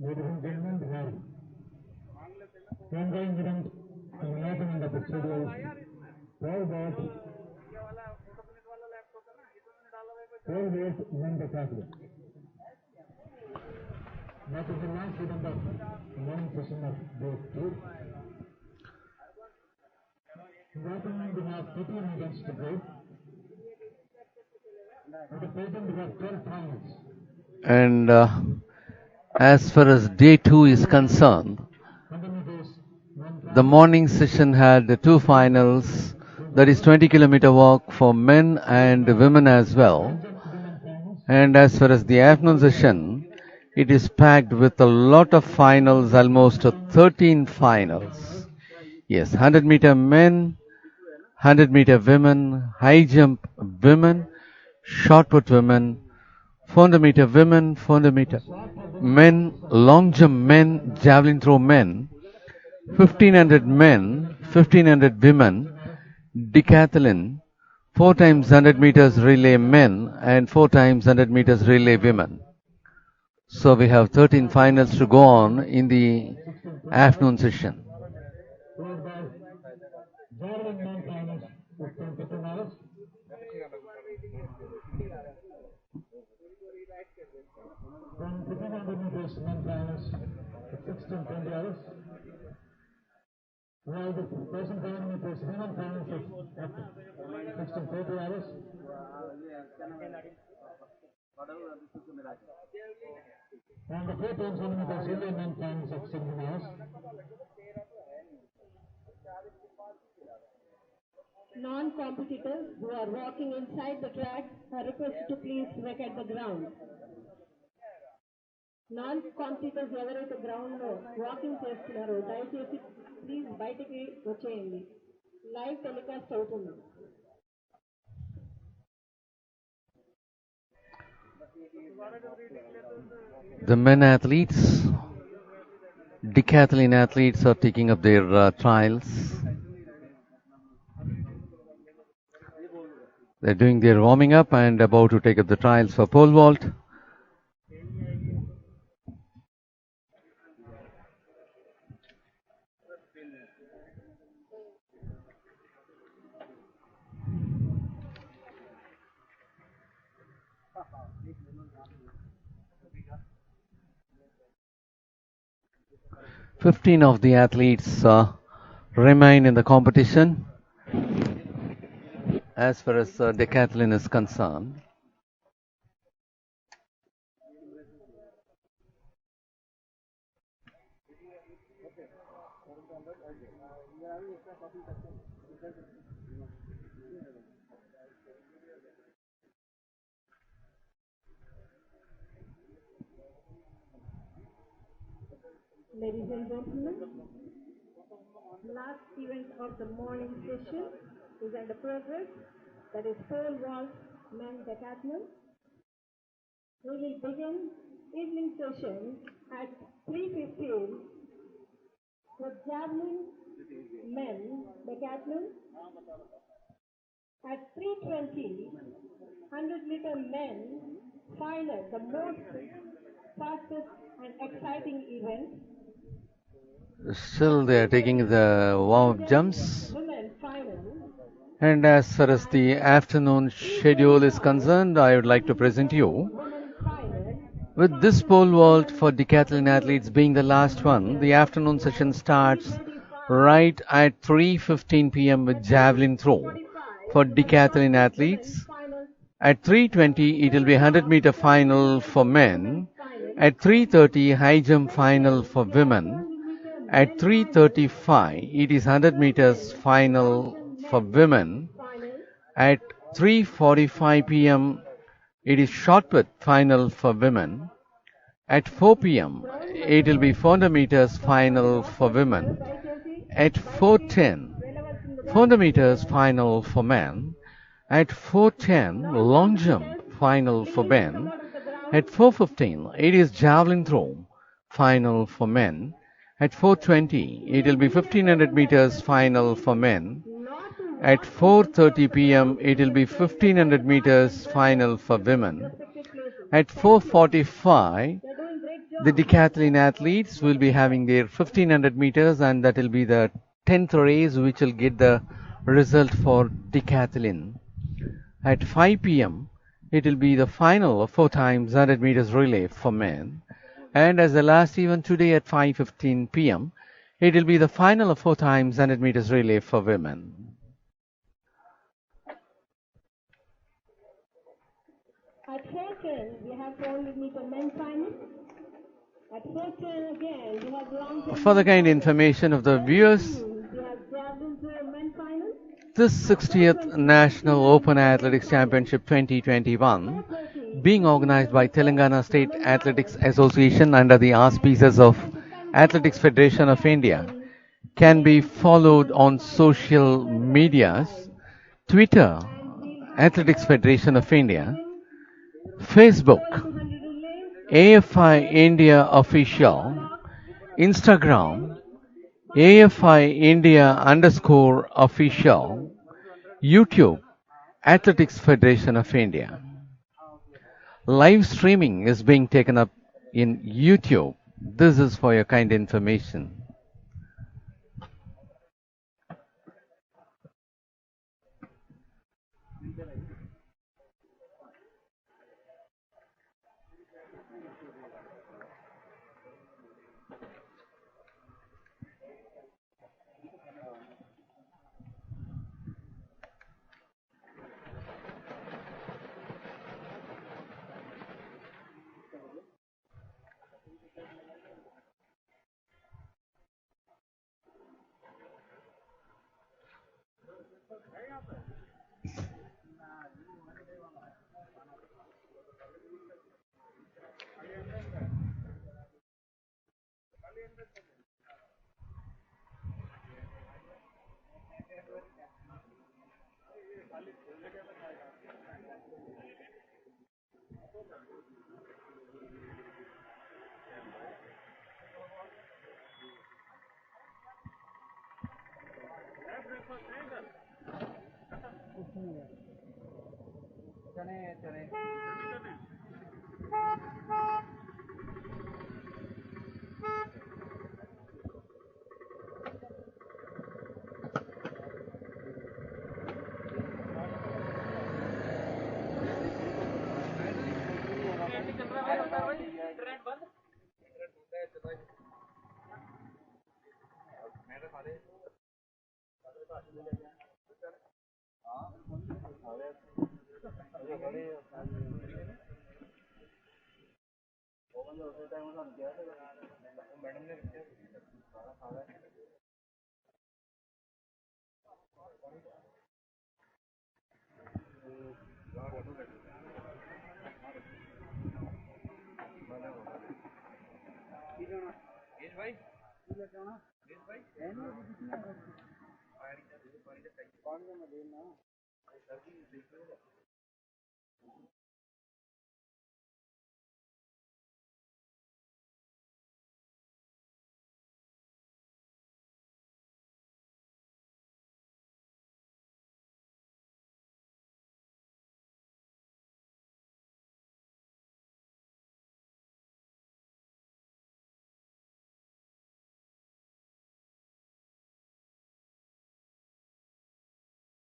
Ladies and gentlemen, we have the ongoing event and open in the festival pole vault men decathlon. That is the last event of the morning session of day 2. In the afternoon we have 13 events to go. At the present we have 12 finals. And as far as day 2 is concerned, 100 meters, the morning session had the 2 finals, that is 20-kilometer walk for men and women as well. And as far as the afternoon session, it is packed with a lot of finals, almost 13 finals. Yes, 100-meter men, 100-meter women, high jump women, shot put women, 400-meter women, 400-meter men, long jump men, javelin throw men, 1500 men, 1500 women, decathlon, 4 times 100 meters relay men and 4 times 100 meters relay women. So we have 13 finals to go on in the afternoon session. followed by javelin men finals with 10 hours. Then 1500 meters men finals with 16-20 hours. While the 1500 meters women finals at 16-30 hours. And the 4 times 100 meters relay men finals at 17 hours. Non-competitors who are walking inside the track are requested to please vacate the ground. Non-competitors ఎవరైతే ground లో walking చేస్తున్నారో దయచేసి please బయటికి వచ్చేయండి. Live telecast అవుతుంది. The men athletes, decathlon athletes are taking up their trials. They're doing their warming up and about to take up the trials for pole vault. Fifteen of the athletes remain in the competition as far as decathlon is concerned. Ladies and gentlemen, last event of the morning session is under progress, that is pole vault men decathlon. We will begin evening session at 3:15 with javelin men decathlon. At 3:20, 100-meter men final, the most fastest and exciting event. Still they are taking the warm-up jumps. Women final. And as far as the afternoon schedule is concerned, I would like to present you Women final. with this pole vault for decathlon athletes being the last one. The afternoon session starts right at 3:15 p.m. with javelin throw for decathlon athletes. At 3:20 it will be 100-meter final for men. At 3:30 high jump final for women. At 3:35 it is 100 meters final for women. At 3:45 p.m. it is shot put final for women. At 4 p.m. it will be 400 meters final for women. At 4:10 400 meters final for men. At 4:10 long jump final for men. At 4:15 it is javelin throw final for men. At 4:20 it will be 1500 meters final for men. At 4:30 p.m. it will be 1500 meters final for women. At 4:45 the decathlon athletes will be having their 1500 meters, and that will be the 10th race which will get the result for decathlon. At 5 p.m., it will be the final of 4 times 100 meters relay for men. And as the last event today at 5:15 p.m., it will be the final of 4 times 100 meters relay for women. At 4:10, we have 400 meter men's final. At 4:10 again, we have long jump. For the kind information of the viewers, We have javelin throw men's final. this 60th National Open Athletics Championship 2021, being organized by Telangana State Athletics Association under the auspices of Athletics Federation of India, can be followed on social medias: Twitter, Athletics Federation of India; Facebook, AFI India Official; Instagram, AFI India _official; YouTube, Athletics Federation of India. Live streaming is being taken up in YouTube. This is for your kind information.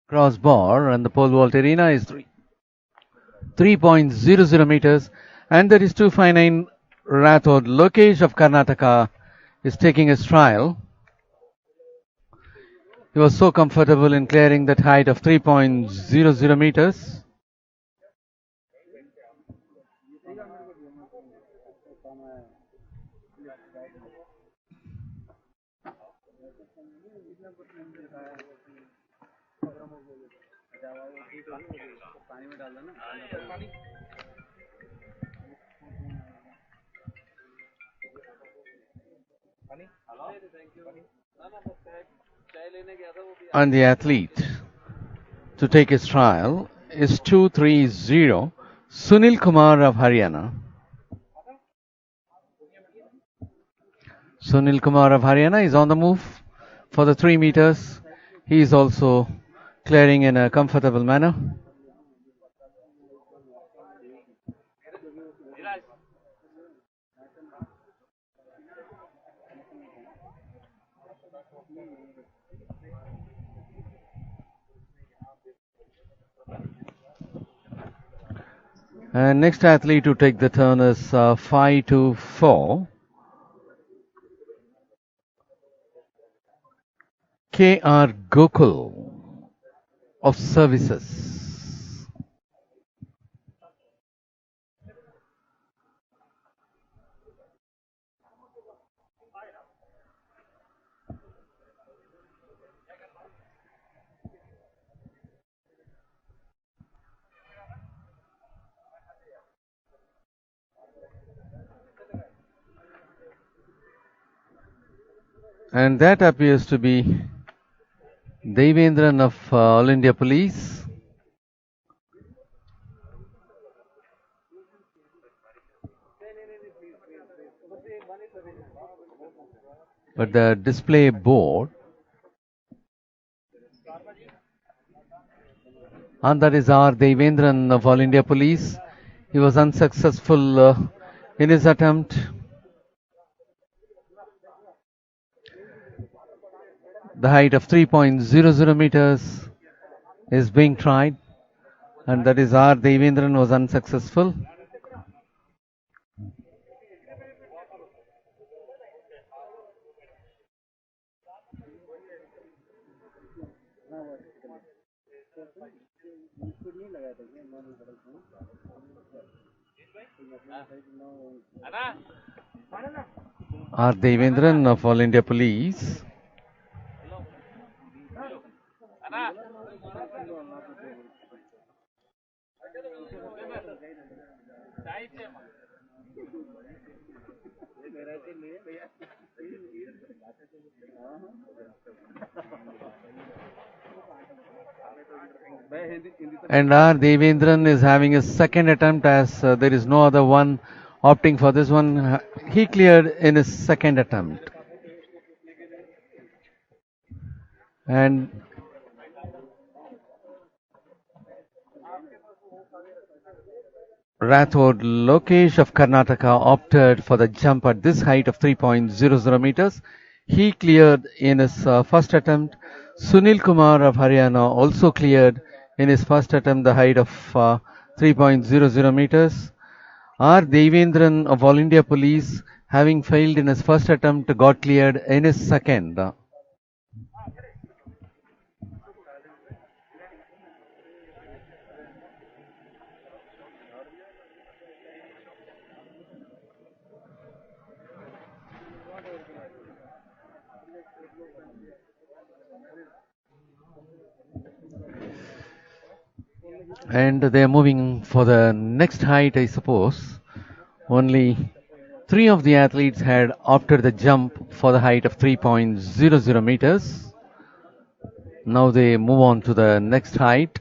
Crossbar and the pole vault arena is 3.00 meters, and that is 259 Rathod. Lokesh of Karnataka is taking his trial. He was so comfortable in clearing that height of 3.00 meters. And the athlete to take his trial is 230 Sunil Kumar of Haryana. Sunil Kumar of Haryana is on the move for the 3 meters. He is also clearing in a comfortable manner. And next athlete to take the turn is 5-4. K.R. Gokul of Services. And that appears to be Devendran of All India Police. But the display board, and that is R. Devendran of All India Police. He was unsuccessful in his attempt. The height of 3.00 meters is being tried, and that is R. Devendran was unsuccessful. R. Devendran of All India Police. And R. Devendran is having a second attempt as there is no other one opting for this one. He cleared in his second attempt. And Rathod Lokesh of Karnataka opted for the jump at this height of 3.00 meters. He cleared in his first attempt. Sunil Kumar of Haryana also cleared in his first attempt the height of 3.00 meters. R. Devendran of All India Police, having failed in his first attempt, got cleared in his second. And they are moving for the next height, I suppose. Only 3 of the athletes had opted the jump for the height of 3.00 meters. Now they move on to the next height.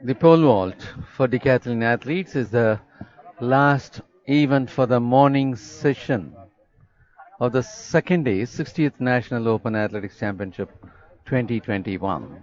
The pole vault for decathlon athletes is the last event for the morning session of the second day 60th National Open Athletics Championship 2021.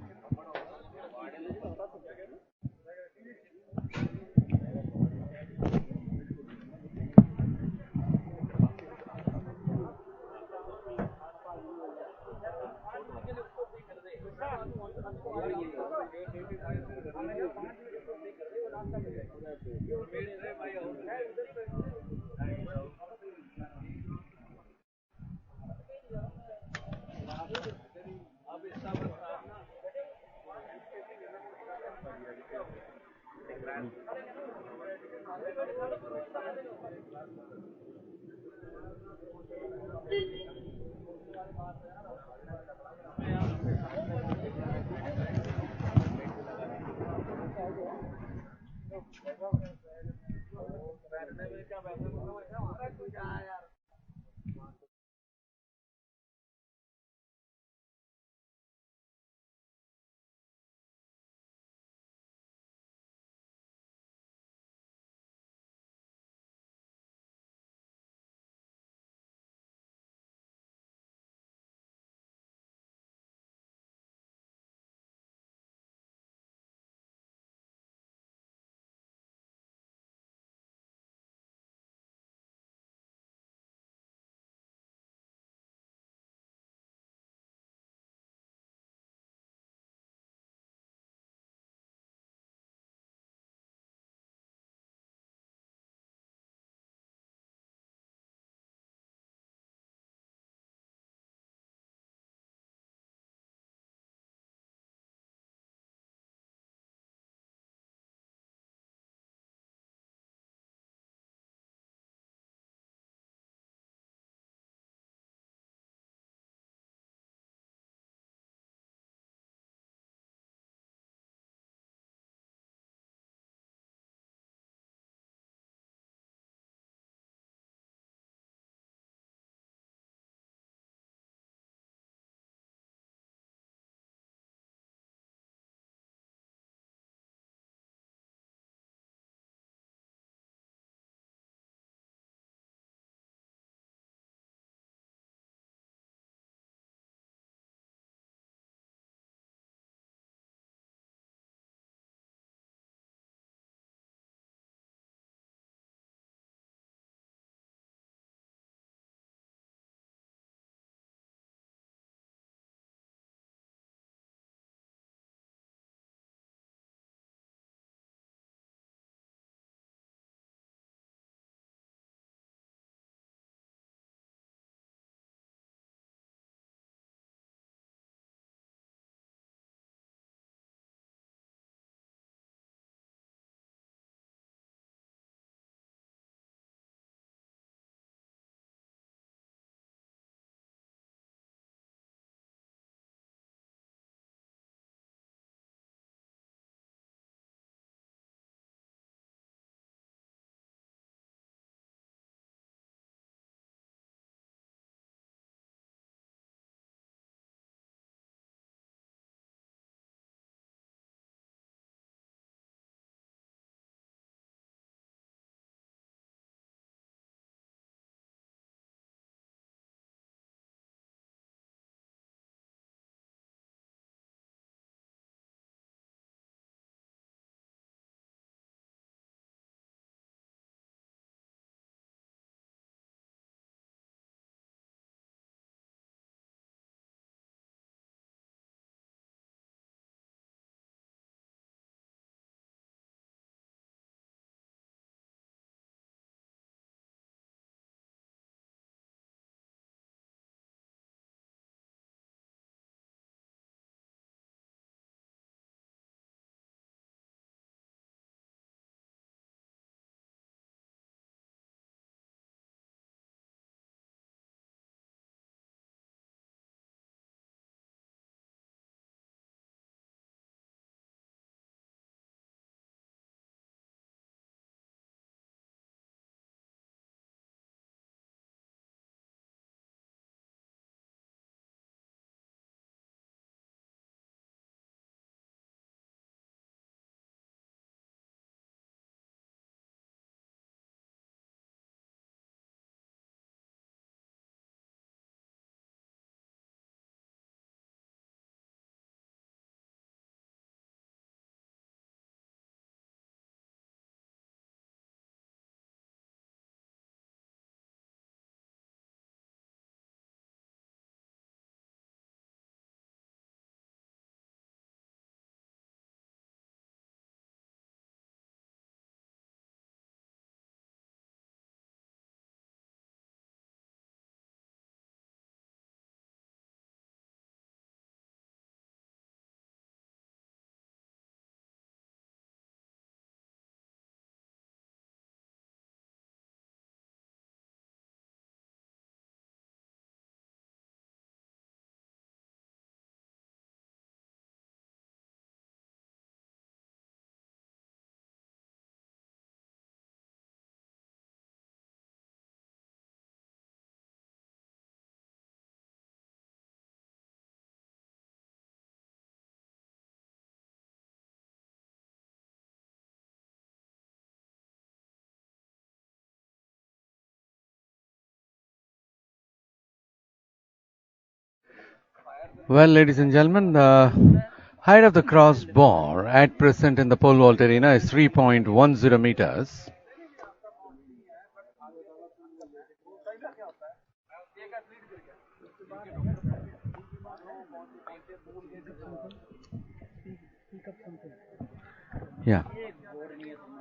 Well, ladies and gentlemen, the height of the crossbar at present in the pole vault arena is 3.10 meters. Yeah.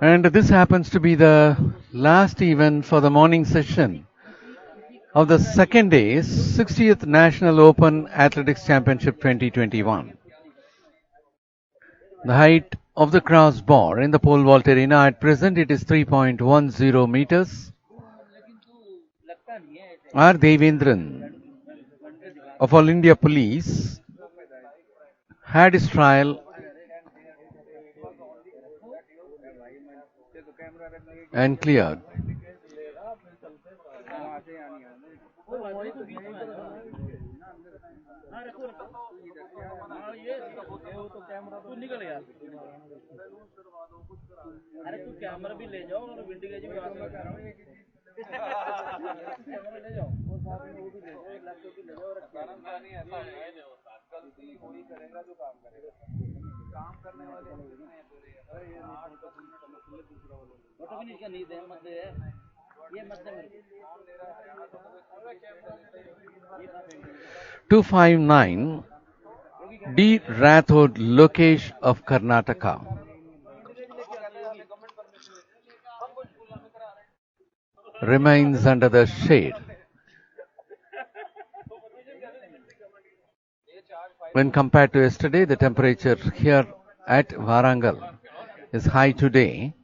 And this happens to be the last event for the morning session of the second day's 60th National Open Athletics Championship 2021. The height of the crossbar in the pole vault arena at present it is 3.10 meters. R. Devendran of All India Police had his trial and cleared. Two five nine D. Rathod Lokesh of Karnataka remains under the shade. When compared to yesterday, the temperature here at Warangal is high today.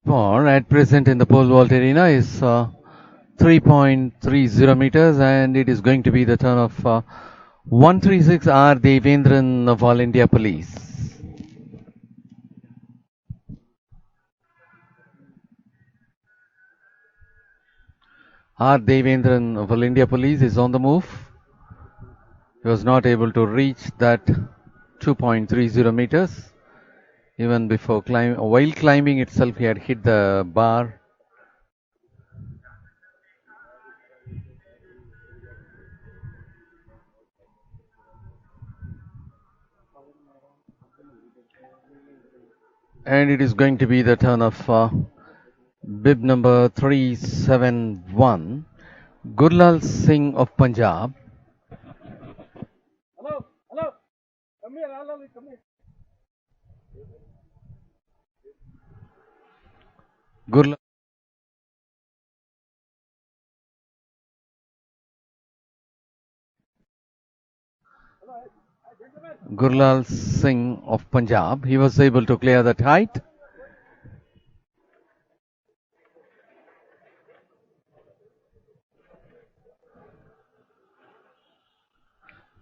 Bar at present in the pole vault arena is 3.30 meters, and it is going to be the turn of 136 R Devendran of All India Police. R Devendran of All India Police is on the move. He was not able to reach that 2.30 meters. Even before while climbing itself, he had hit the bar. And it is going to be the turn of bib number 371, Gurlal Singh of Punjab. Hello, come here, come here. Gurlal Singh of Punjab. He was able to clear that height.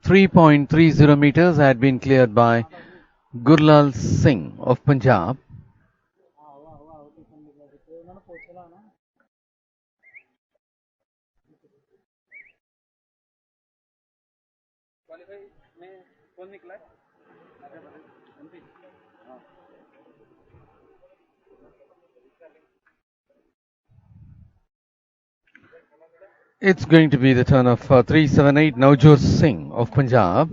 .30 meters had been cleared by Gurlal Singh of Punjab. It's going to be the turn of 378 Navjot Singh of Punjab.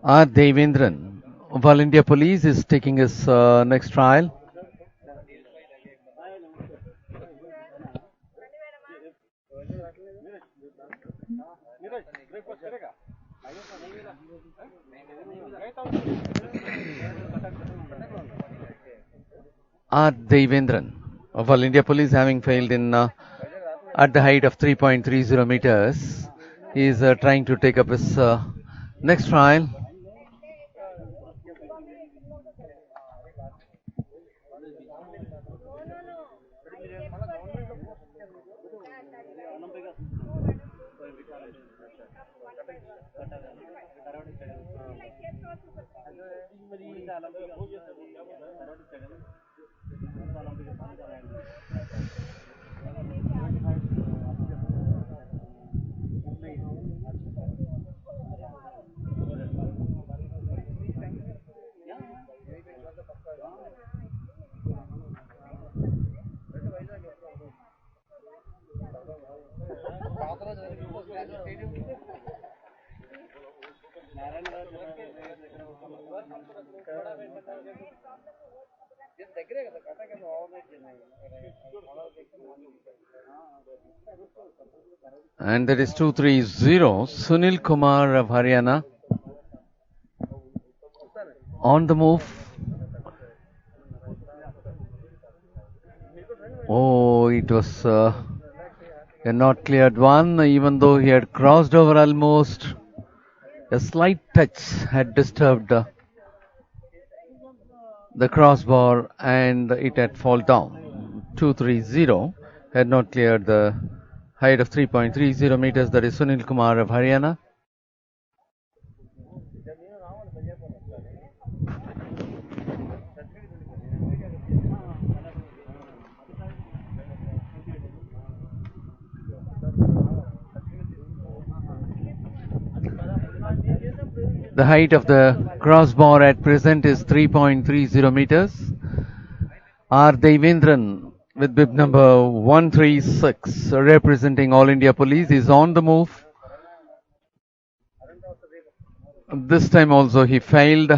R. Devendran of All India Police is taking his next trial. R. Devendran of All India Police, having failed in at the height of 3.30 meters, is trying to take up his next trial. And that is 230 Sunil Kumar of Haryana on the move. Oh, it was a not cleared one, even though he had crossed over almost. A slight touch had disturbed the crossbar and it had fallen down. 230 had not cleared the height of 3.30 meters. That is Sunil Kumar of Haryana. The height of the crossbar at present is 3.30 meters. R. Devendran with bib number 136 representing All India Police is on the move. This time also he failed.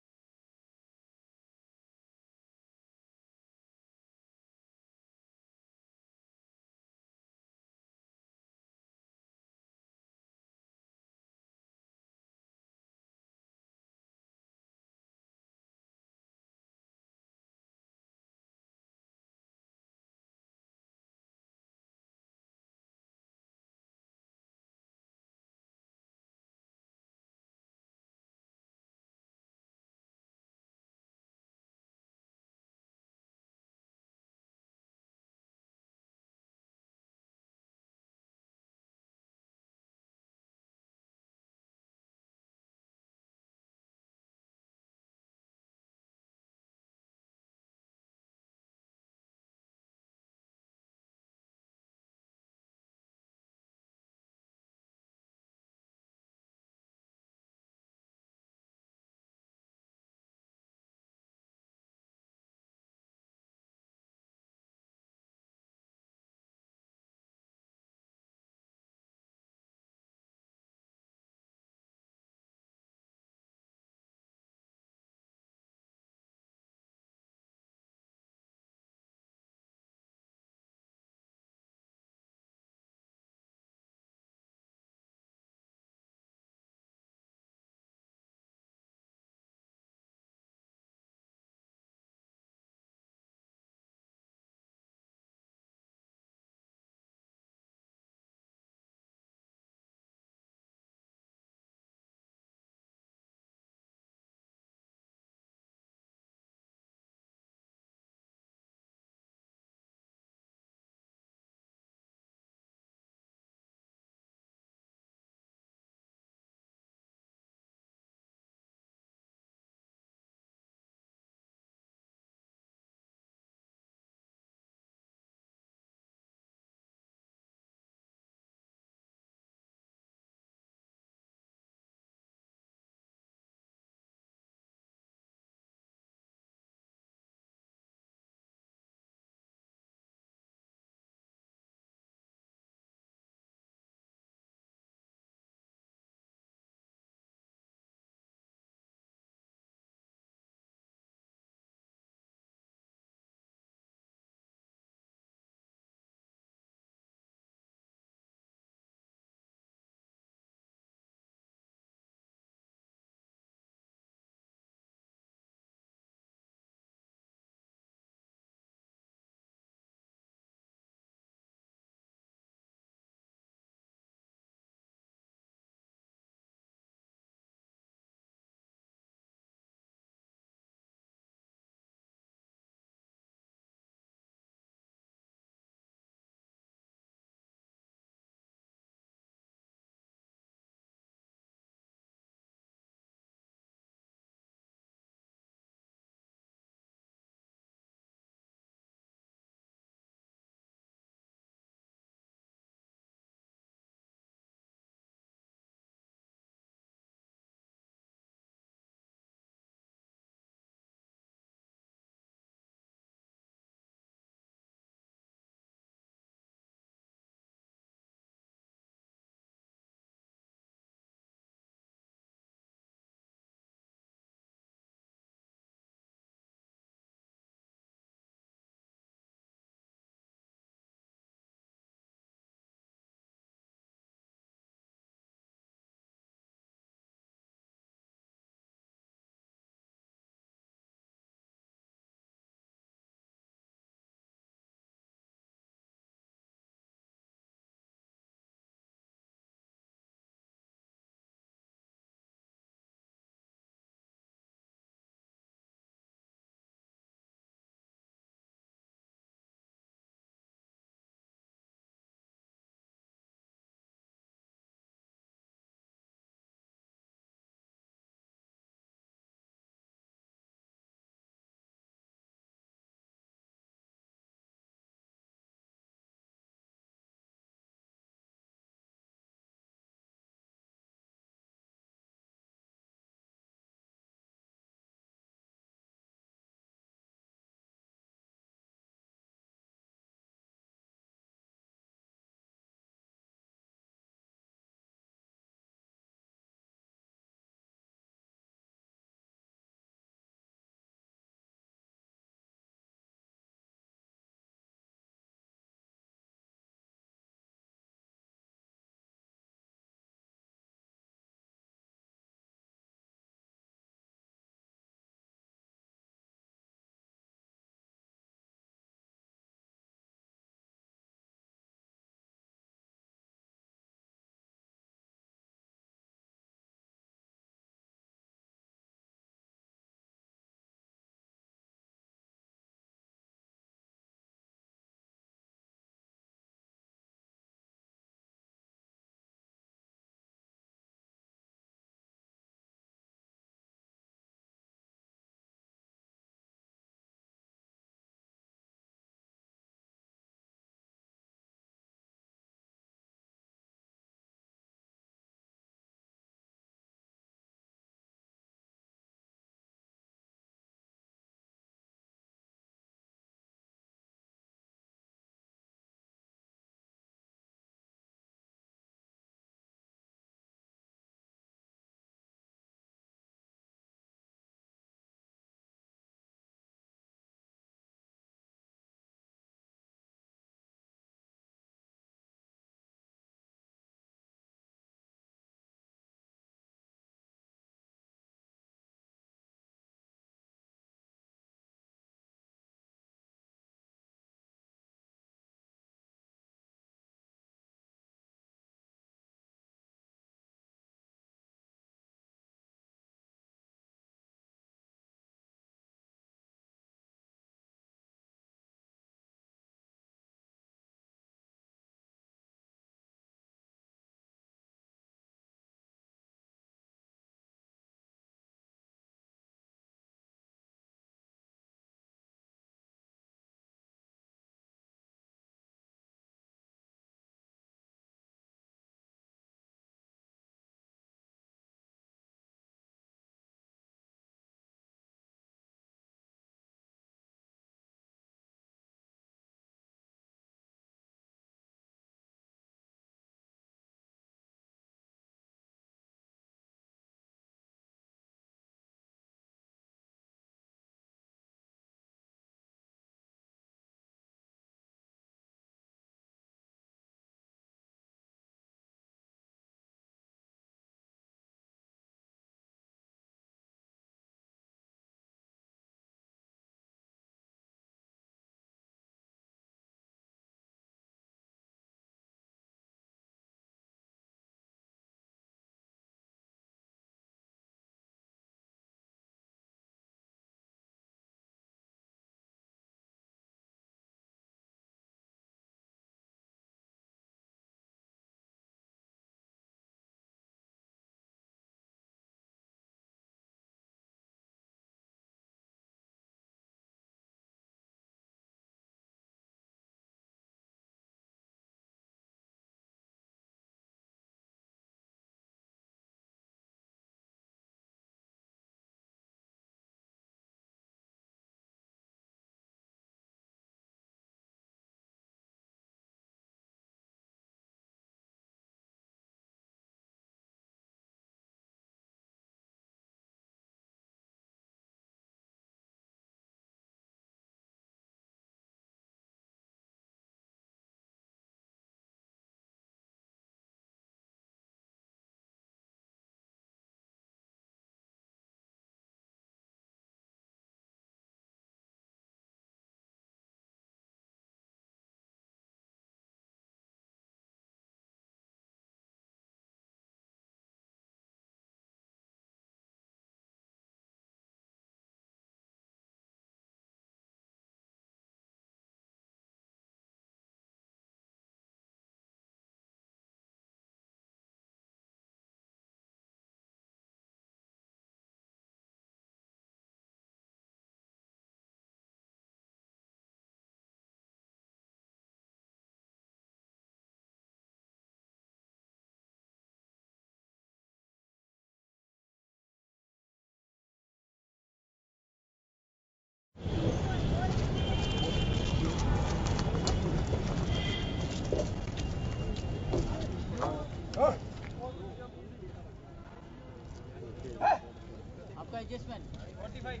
45.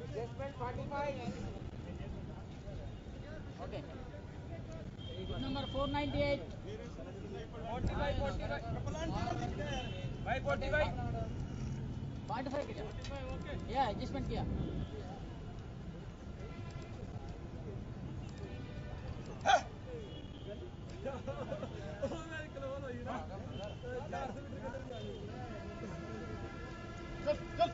Adjustment 45. Okay. Number 498. 45, 45. 45. 45 किया? Yeah, adjustment किया. चल.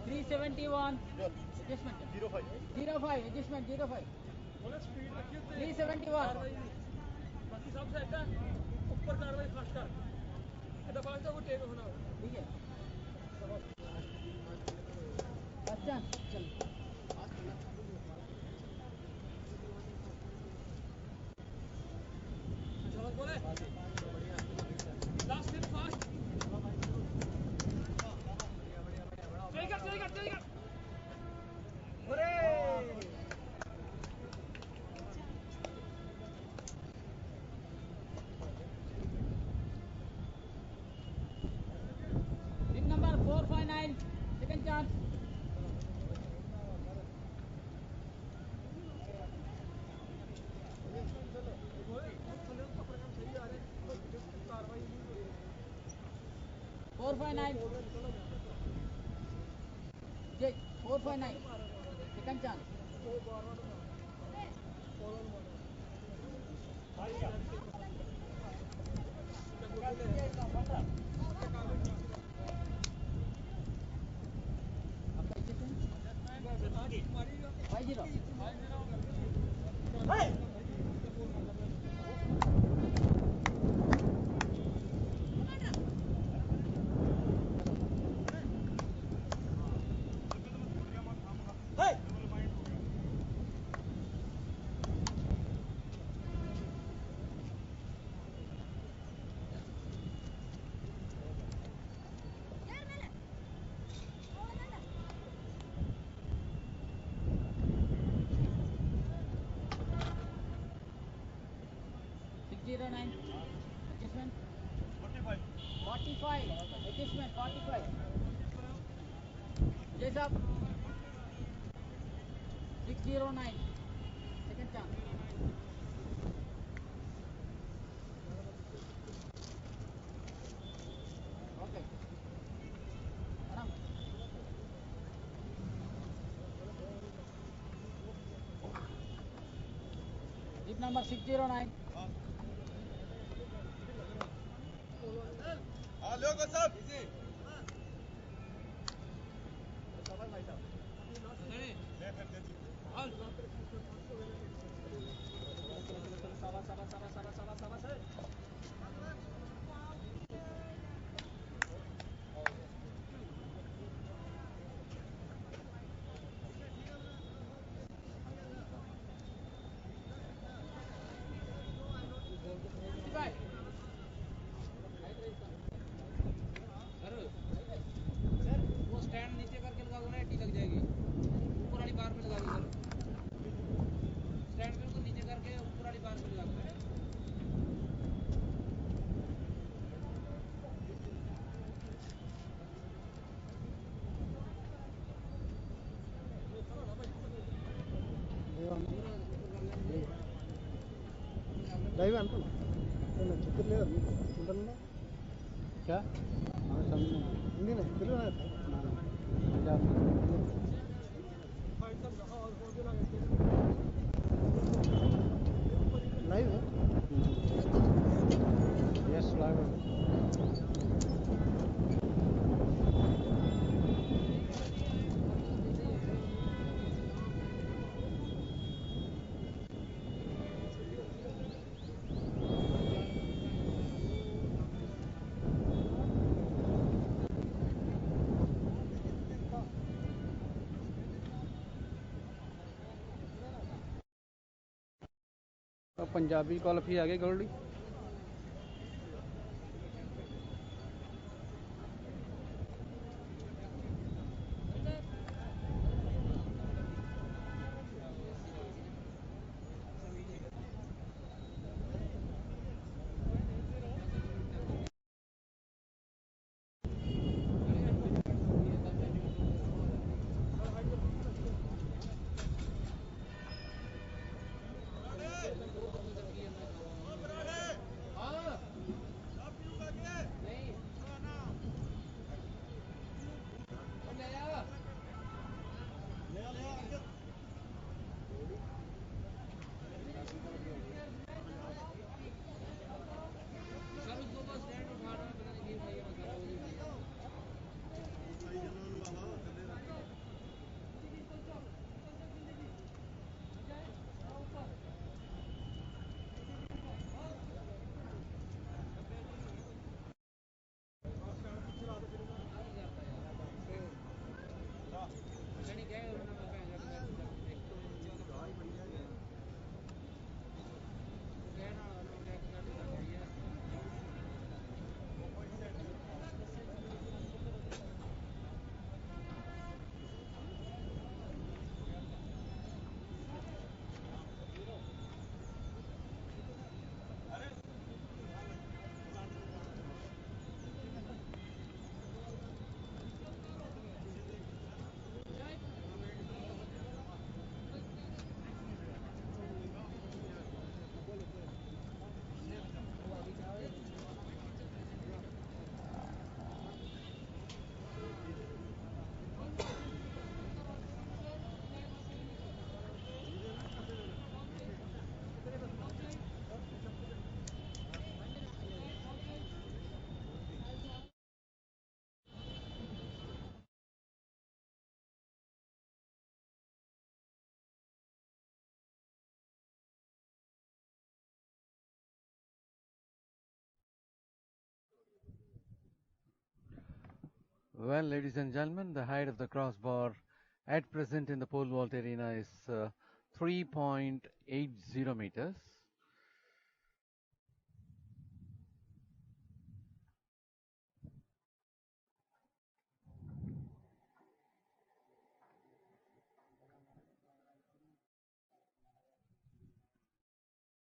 371. Adjustment. 05. 05. Adjustment 05. 371. बाकी सब set है. ऊपर कार्रवाई fast कर. दबा दो वो टेक होना. ठीक है. अच्छा चल. चलो बोले. लास्ट दिन फास्ट. चलेगा. अरे Ring number 459, second chance. Four five nine. 459. Second chance. Five zero. Zero nine. Adjustment. 45. 45. Adjustment 45. Yes up. 609. Second chance. Okay. Aram. Jeep number 609. लोगो सब वो स्टैंड नीचे करके लगा दो ना, एटी लग जाएगी. ऊपर वाली बार पे लगा दो सर. स्टैंड बिल्कुल नीचे करके ऊपर वाली बार पे लगा दो. డ్రైవ్ అనుకున్నా చిత్తూరు లేదు ఉంటాను क्या हिंदी में Telugu Punjab live yes live Punjabi kulfi आ गई Goldie Well, ladies and gentlemen, the height of the crossbar at present in the pole vault arena is 3.80 meters.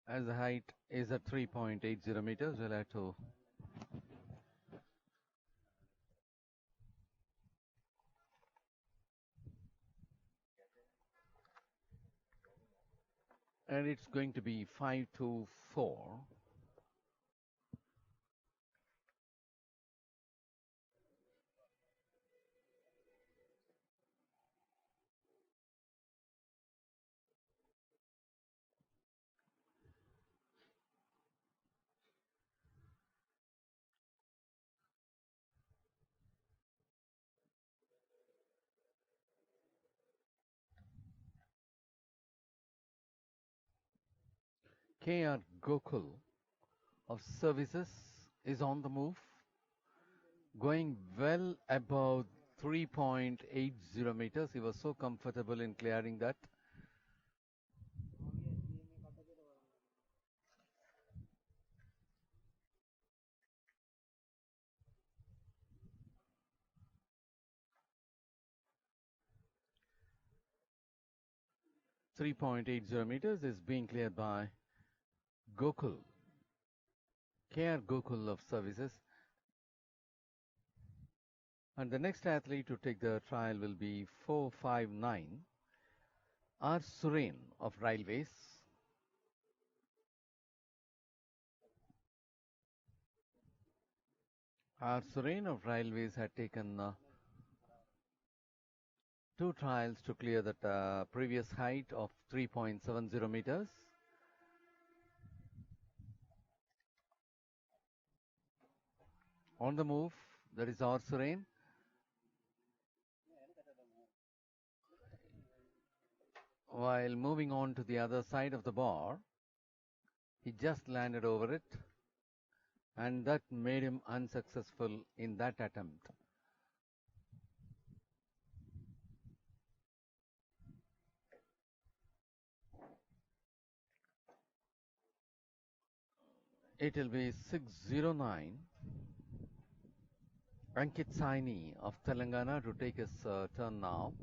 As the height is at 3.80 meters, we'll have to and it's going to be 524. KR Gokul of services is on the move, going well above 3.80 meters. He was so comfortable in clearing that. $3.80 is being cleared by Gokul, KR Gokul of services. And the next athlete to take the trial will be 459, R. Suren of railways. R. Suren of railways had taken 2 trials to clear that previous height of 3.70 meters. On the move, there is R. Suren. While moving on to the other side of the bar, he just landed over it, and that made him unsuccessful in that attempt. It will be 609. Ankit Saini of Telangana to take his turn now.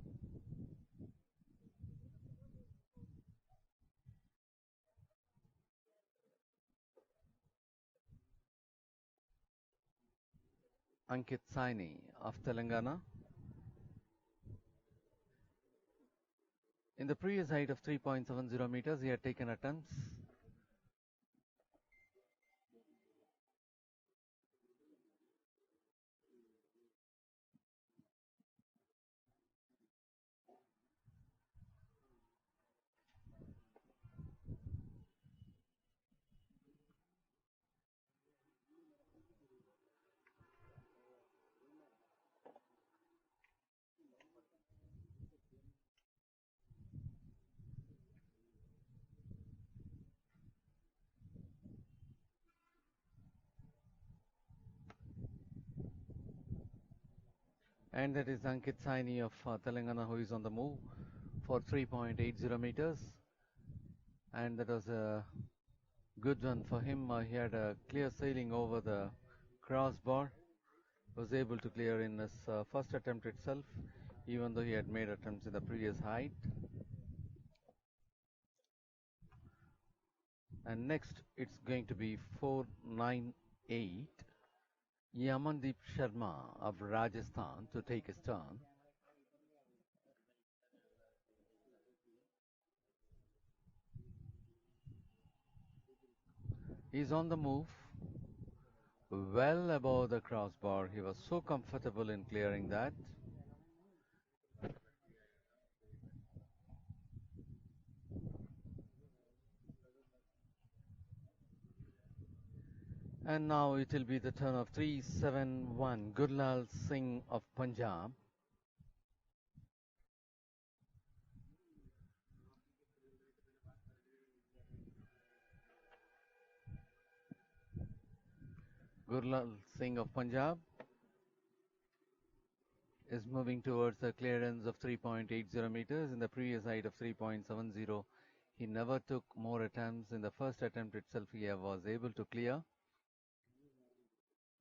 Ankit Saini of Telangana. In the previous height of 3.70 meters, he had taken attempts. And that is Ankit Saini of Telangana, who is on the move for 3.80 meters. And that was a good one for him. He had a clear sailing over the crossbar. Was able to clear in his first attempt itself, even though he had made attempts in the previous height. And next, it's going to be 498. Yamandeep Sharma of Rajasthan to take his turn. He's on the move, well above the crossbar. He was so comfortable in clearing that. And now it will be the turn of 371, Gurlal Singh of Punjab. Gurlal Singh of Punjab. is moving towards a clearance of 3.80 meters. In the previous height of 3.70, he never took more attempts. In the first attempt itself, he was able to clear.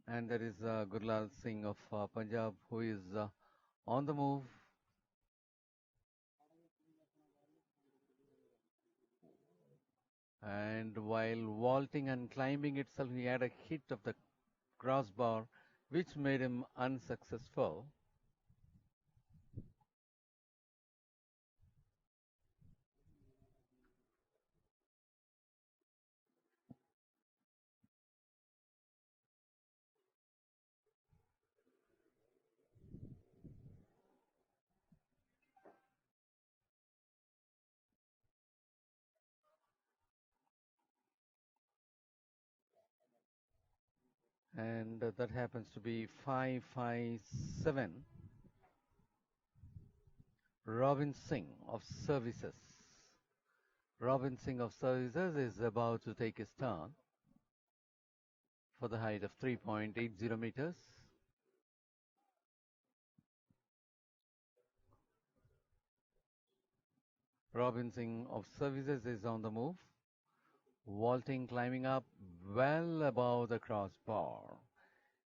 And there is Gurlal Singh of Punjab, who is on the move. And while vaulting and climbing itself, he had a hit of the crossbar, which made him unsuccessful. And that happens to be 557. Robin Singh of Services. Robin Singh of Services is about to take his turn for the height of 3.80 meters. Robin Singh of Services is on the move, vaulting, climbing up well above the crossbar.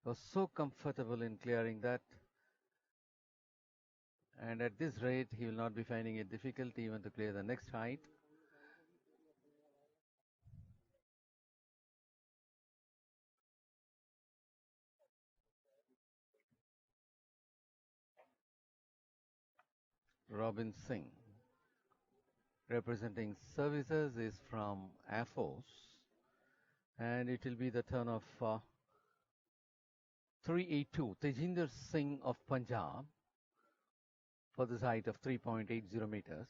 He was so comfortable in clearing that, and at this rate he will not be finding it difficult even to clear the next height. Robin Singh, representing Services, is from Air Force, and it will be the turn of 382 Tejinder Singh of Punjab for this height of 3.80 meters.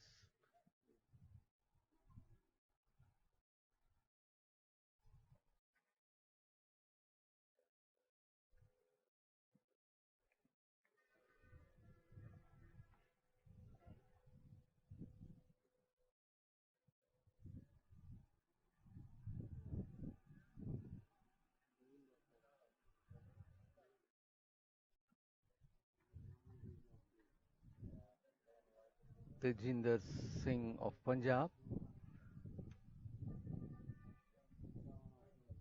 Tejinder Singh of Punjab,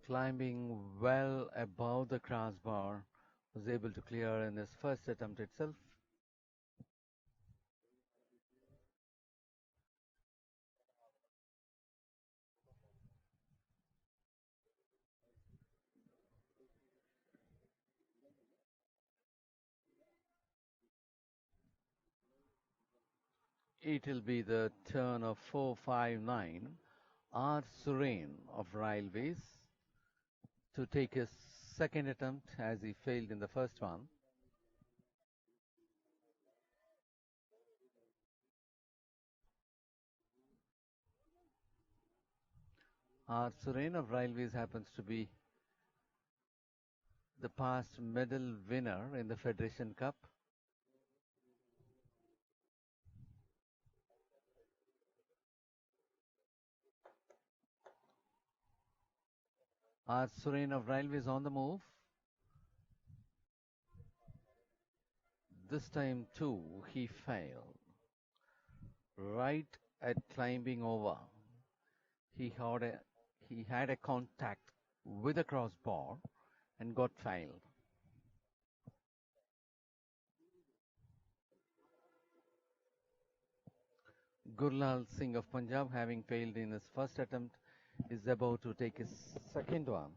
climbing well above the crossbar, was able to clear in his first attempt itself. It will be the turn of 459 R. Suren of Railways to take his second attempt, as he failed in the first one. R. Suren of Railways happens to be the past medal winner in the Federation Cup. R. Suren of Railways on the move. This time too he failed. Right at climbing over, he had a contact with a crossbar and got failed. Gurlal Singh of Punjab, having failed in his first attempt, is about to take his second one.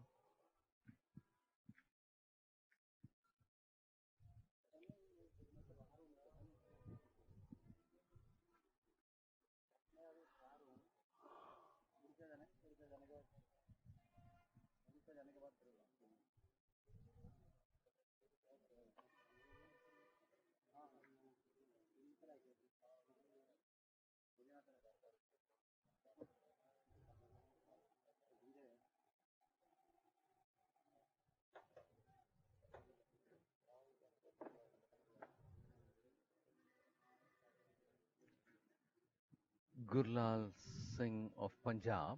Gurlal Singh of Punjab,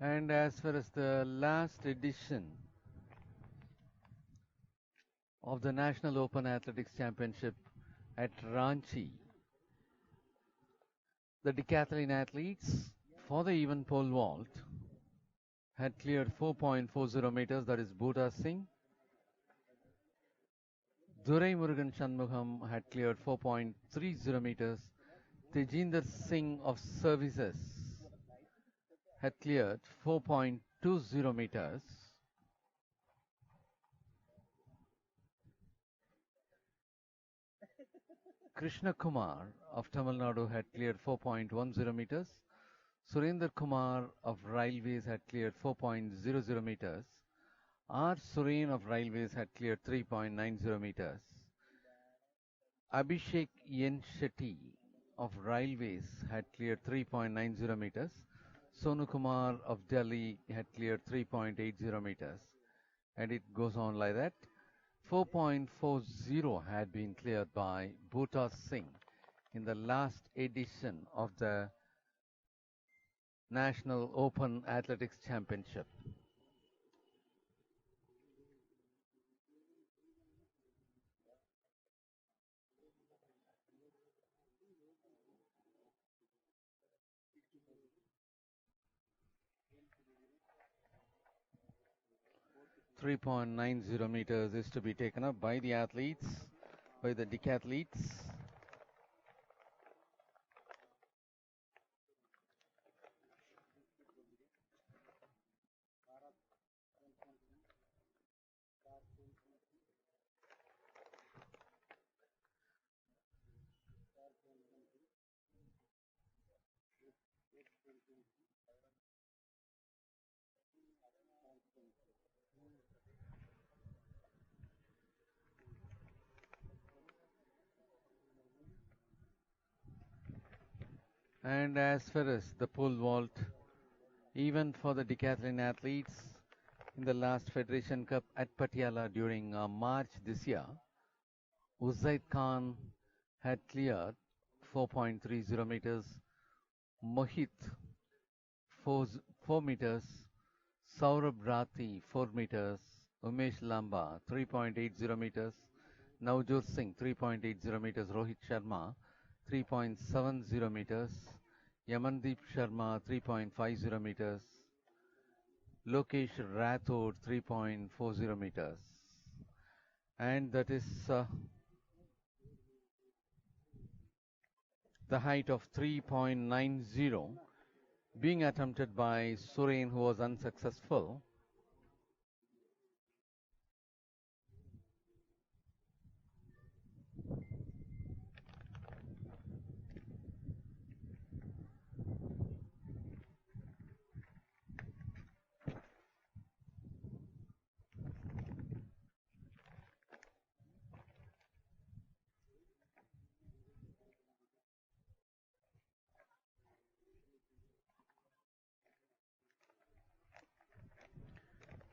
And as far as the last edition of the National Open Athletics Championship at Ranchi, the decathlon athletes for the even pole vault had cleared 4.40 meters, that is Bhuta Singh. Durai Murugan Shanmugam had cleared 4.30 meters. Tejinder Singh of Services had cleared 4.20 meters. Krishna Kumar of Tamil Nadu had cleared 4.10 meters. Surendra Kumar of Railways had cleared 4.00 meters. R. Suren of Railways had cleared 3.90 meters. Abhishek Yen Shetty of Railways had cleared 3.90 meters. Sonu Kumar of Delhi had cleared 3.80 meters. And it goes on like that. 4.40 had been cleared by Bhuta Singh in the last edition of the National Open Athletics Championship. .90 meters is to be taken up by the athletes, by the decathletes. And as far as the pole vault, even for the decathlon athletes in the last Federation Cup at Patiala during March this year, Uzaid Khan had cleared 4.30 meters, Mohit 4 meters, Saurabh Rathi 4 meters, Umesh Lamba 3.80 meters, Navjot Singh 3.80 meters, Rohit Sharma 3.70 meters, Yamandeep Sharma 3.50 meters, Lokesh Rathod 3.40 meters. And that is the height of 3.90 being attempted by Suren, who was unsuccessful.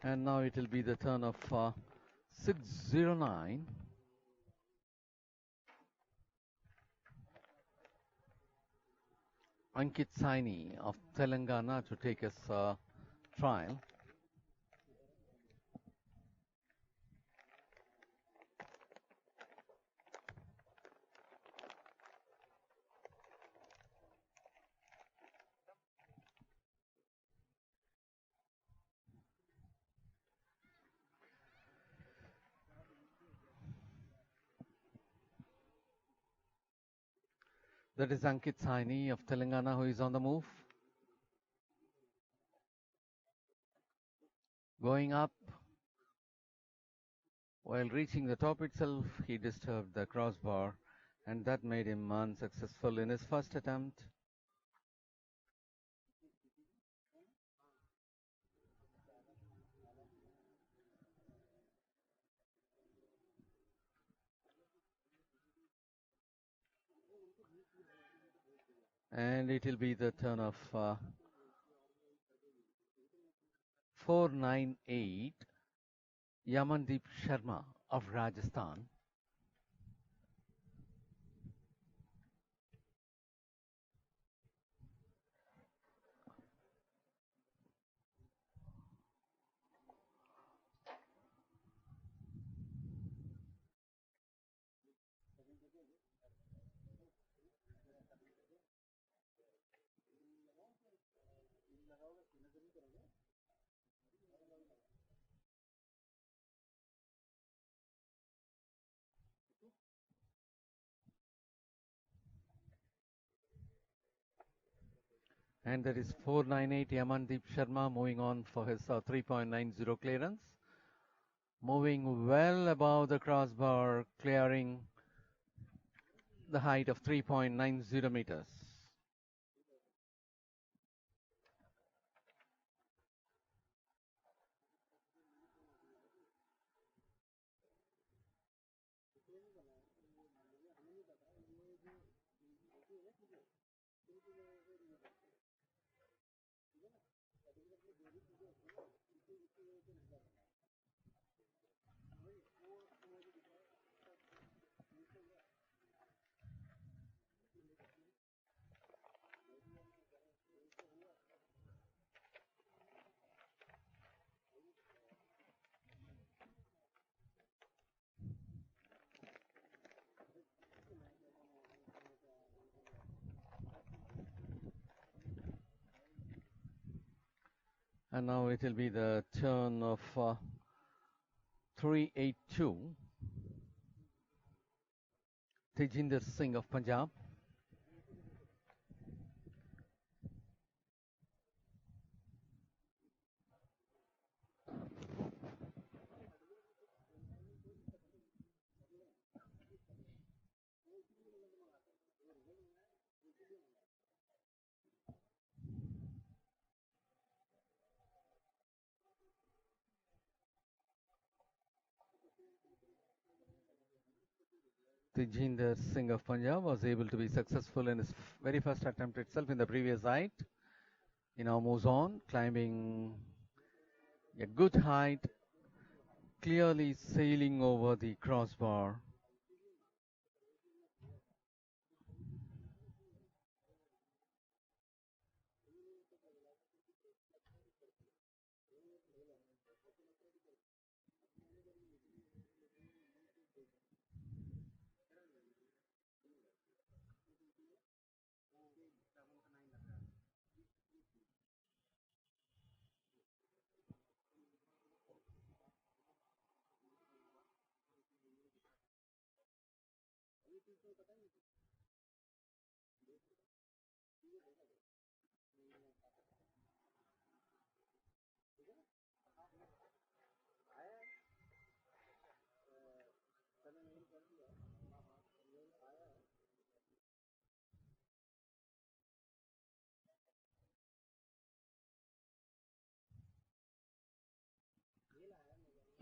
And now it will be the turn of 609. Ankit Saini of Telangana to take his trial. That is Ankit Saini of Telangana, who is on the move. Going up. While reaching the top itself, he disturbed the crossbar, and that made him unsuccessful in his first attempt. And it will be the turn of 498, Yamandeep Sharma of Rajasthan. And there is 498 Yamandeep Sharma moving on for his 3.90 clearance. Moving well above the crossbar, clearing the height of 3.90 meters. And now it will be the turn of 382, Tejinder Singh of Punjab. Tejinder Singh of Punjab was able to be successful in his very first attempt itself in the previous height. He now moves on, climbing a good height, clearly sailing over the crossbar.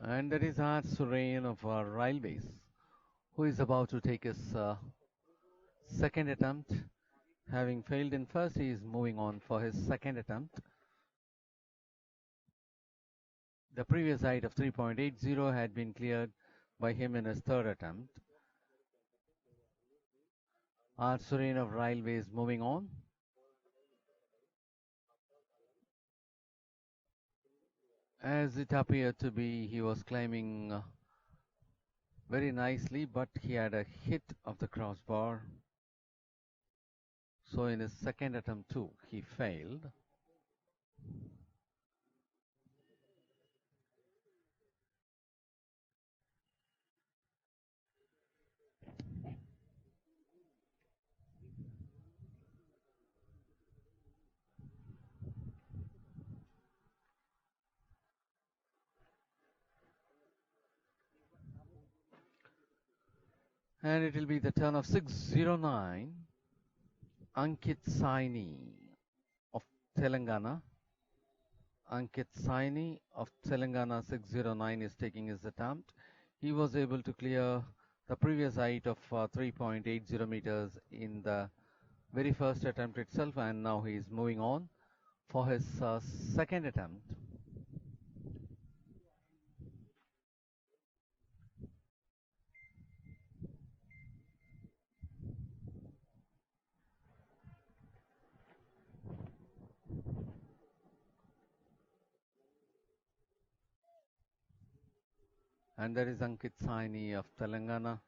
And that is Art Surain of Railways, who is about to take his second attempt. Having failed in first, he is moving on for his second attempt. The previous height of 3.80 had been cleared by him in his third attempt. Art Surain of Railways moving on. As it appeared to be, he was climbing very nicely, but he had a hit of the crossbar. So in his second attempt too, he failed. And it will be the turn of 609, Ankit Saini of Telangana. Ankit Saini of Telangana 609 is taking his attempt. He was able to clear the previous height of 3.80 meters in the very first attempt itself, and now he is moving on for his second attempt. And there is Ankit Saini of Telangana.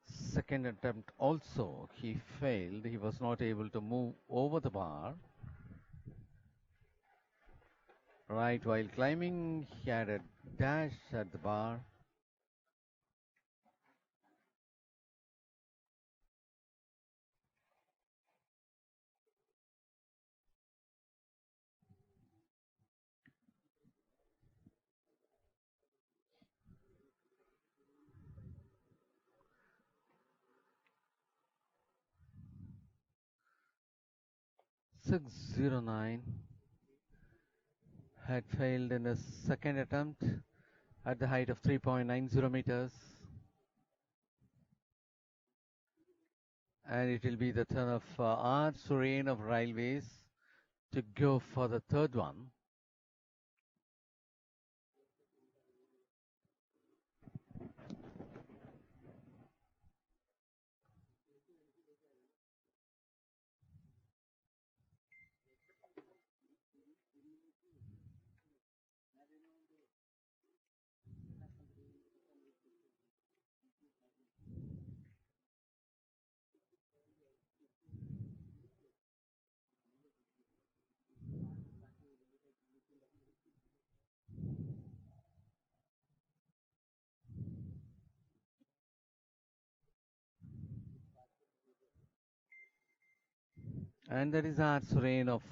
Second attempt also, he failed. He was not able to move over the bar. Right, while climbing, he had a dash at the bar. 609 had failed in his second attempt at the height of 3.90 meters. And it will be the turn of R. Surain of Railways to go for the third one. And that is R. Surain of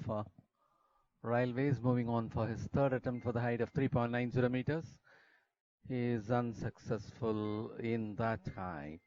Railways moving on for his third attempt for the height of 3.90 meters. He is unsuccessful in that height.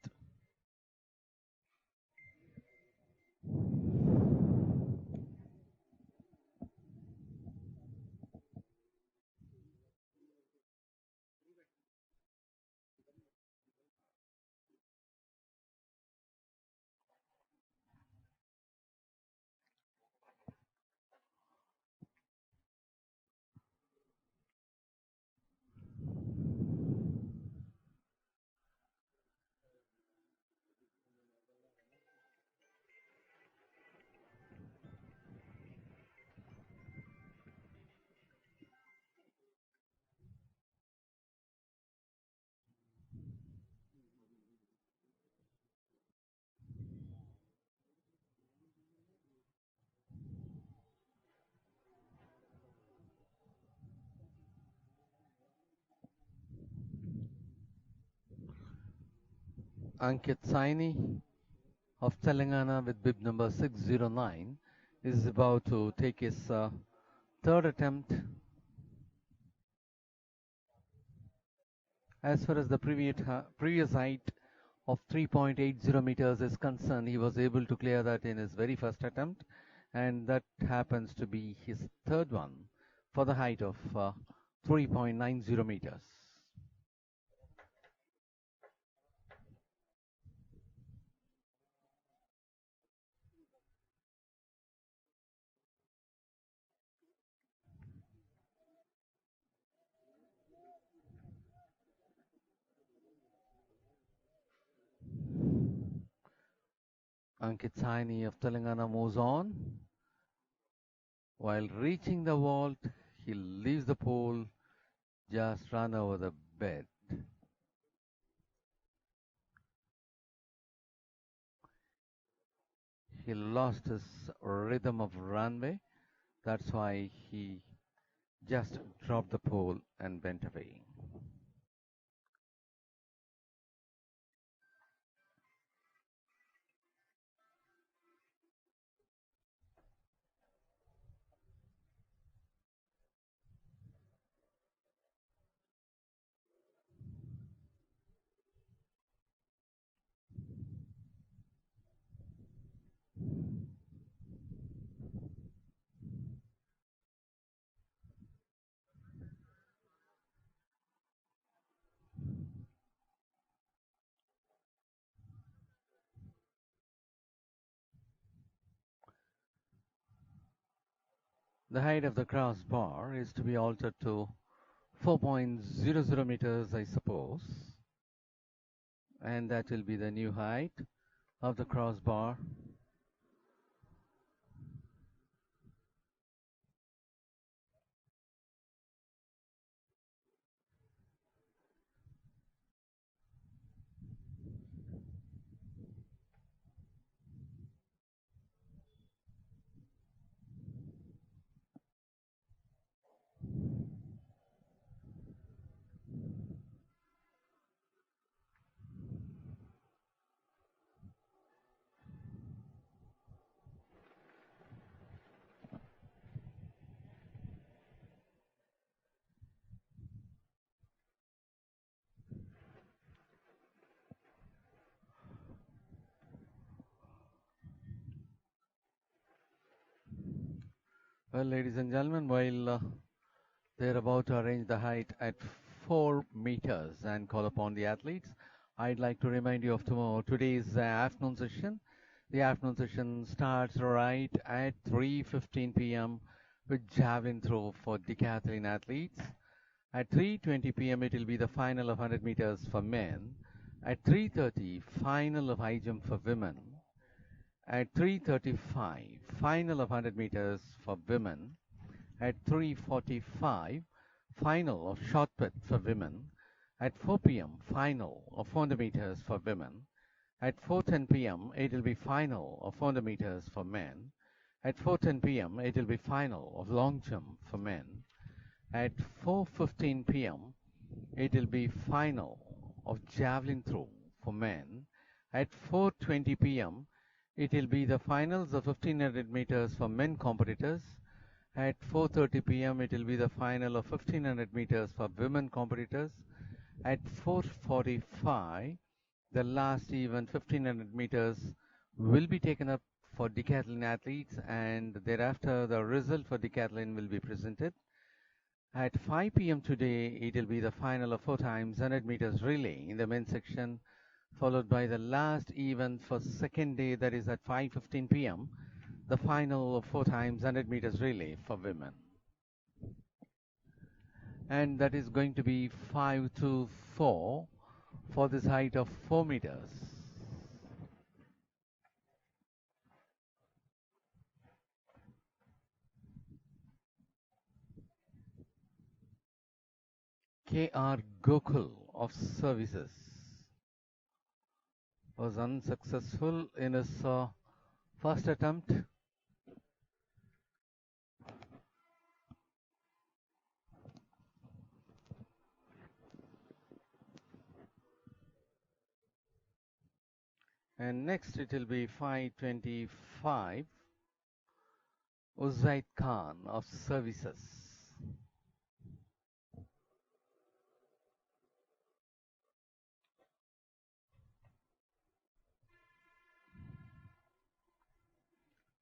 Ankit Saini of Telangana with bib number 609 is about to take his third attempt. As far as the previous height of 3.80 meters is concerned, he was able to clear that in his very first attempt, and that happens to be his third one for the height of 3.90 meters. Ankit Saini of Telangana moves on. While reaching the vault, he leaves the pole, just run over the bed. He lost his rhythm of runway. That's why he just dropped the pole and went away. The height of the crossbar is to be altered to 4.00 meters, I suppose. And that will be the new height of the crossbar. Well, ladies and gentlemen, while they're about to arrange the height at 4 meters and call upon the athletes, I'd like to remind you of today's afternoon session. The afternoon session starts right at 3:15 p.m. with javelin throw for decathlon athletes. At 3:20 p.m. it will be the final of 100 meters for men. At 3:30, final of high jump for women. At 3:35, final of 100 meters for women. At 3:45, final of shot put for women. At 4 p.m., final of 400 meters for women. At 4:10 p.m., it will be final of 400 meters for men. At 4:10 p.m., it will be final of long jump for men. At 4:15 p.m., it will be final of javelin throw for men. At 4:20 p.m., it will be the finals of 1500 meters for men competitors. At 4:30 p.m., it will be the final of 1500 meters for women competitors. At 4:45, the last event, 1500 meters, will be taken up for decathlon athletes, and thereafter the result for decathlon will be presented. At 5 p.m. today, it will be the final of 4 times 100 meters relay in the men's section, followed by the last event for second day, that is at 5:15 p.m., the final of 4 times 100 meters relay for women. And that is going to be 5:24 for this height of 4 meters. K.R. Gokul of Services was unsuccessful in his first attempt. And next it will be 5:25, Uzaid Khan of Services.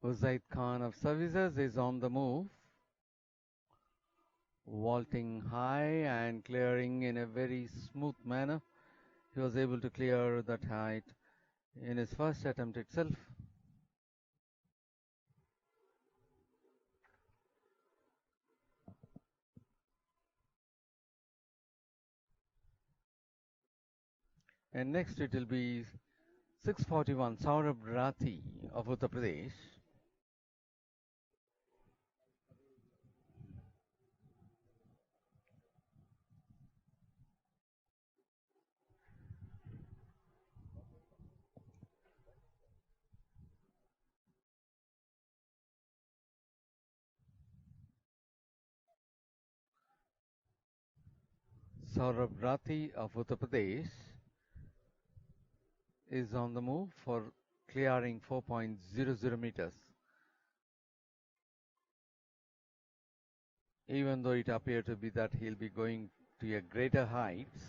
Uzaid Khan of Services is on the move, vaulting high and clearing in a very smooth manner. He was able to clear that height in his first attempt itself. And next it will be 6:41, Saurabh Rathi of Uttar Pradesh. Saurabh Rathi of Uttar Pradesh is on the move for clearing 4.00 meters. Even though it appeared to be that he'll be going to a greater heights,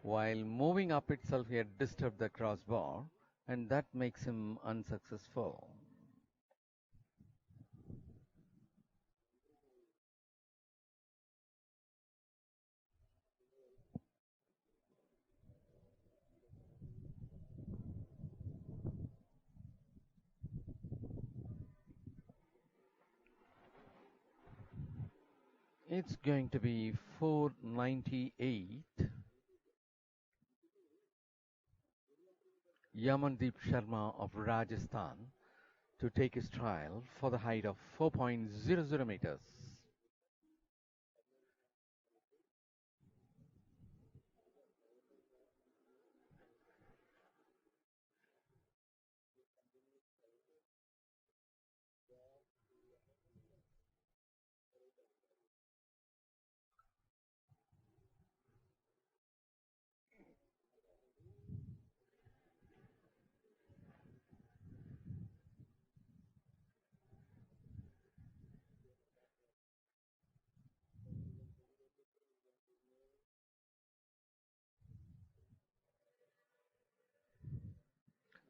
while moving up itself he had disturbed the crossbar, and that makes him unsuccessful. It's going to be 498. Yamandeep Sharma of Rajasthan to take his trial for the height of 4.00 meters.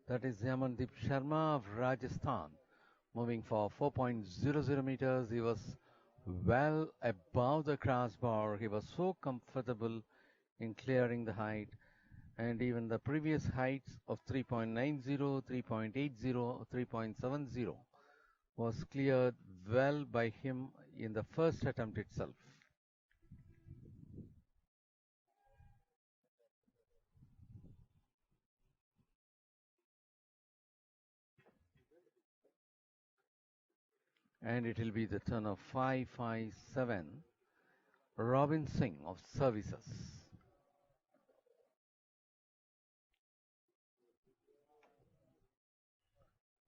That is Yamandeep Sharma of Rajasthan, moving for 4.00 meters. He was well above the crossbar. He was so comfortable in clearing the height, and even the previous heights of 3.90, 3.80, 3.70 was cleared well by him in the first attempt itself. And it will be the turn of 557, Robin Singh of Services.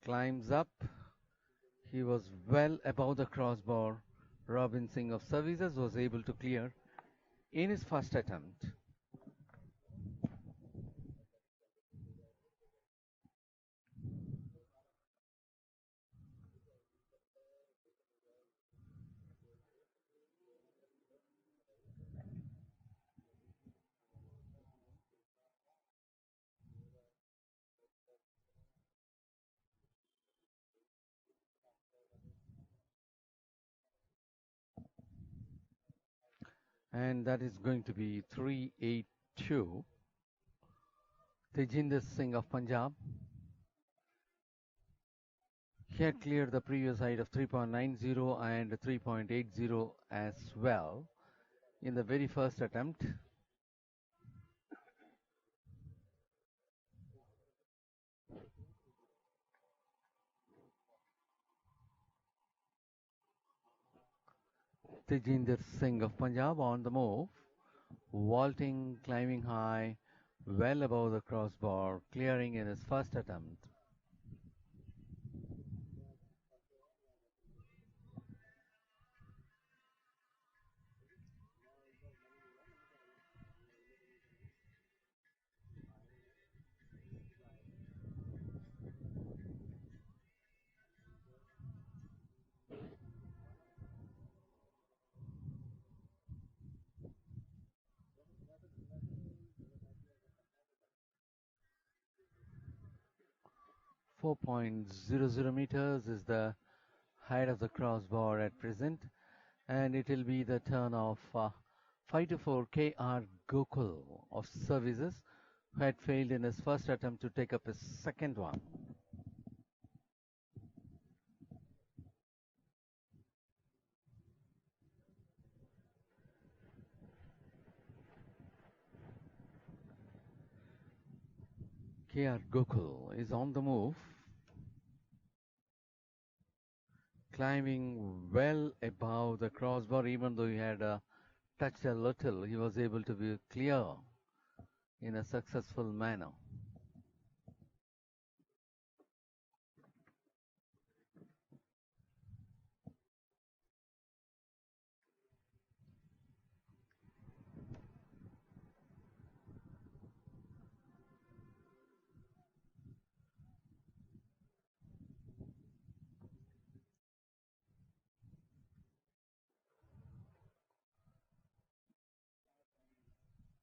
Climbs up. He was well above the crossbar. Robin Singh of Services was able to clear in his first attempt. And that is going to be 382. Tejinder Singh of Punjab. He had cleared the previous height of 3.90 and 3.80 as well in the very first attempt. Tejinder Singh of Punjab on the move, vaulting, climbing high, well above the crossbar, clearing in his first attempt. .00 meters is the height of the crossbar at present, and it will be the turn of 524 K.R. Gokul of Services, who had failed in his first attempt to take up his second one. K.R. Gokul is on the move, climbing well above the crossbar. Even though he had touched a little, he was able to be clear in a successful manner.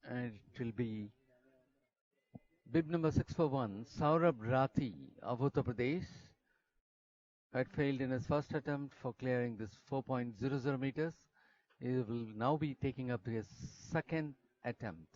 And it will be bib number 641, Saurabh Rathi of Uttar Pradesh, had failed in his first attempt for clearing this 4.00 meters. He will now be taking up his second attempt.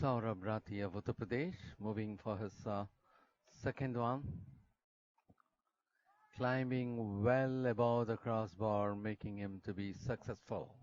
Saurabh Rathi of Uttar Pradesh, moving for his second one, climbing well above the crossbar, making him to be successful.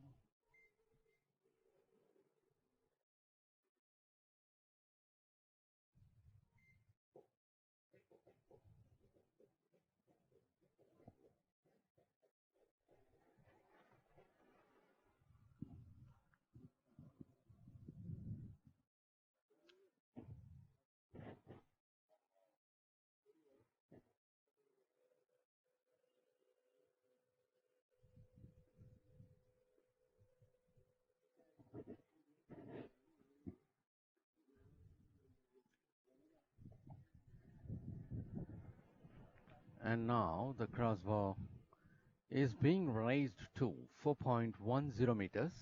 And now the crossbar is being raised to 4.10 meters.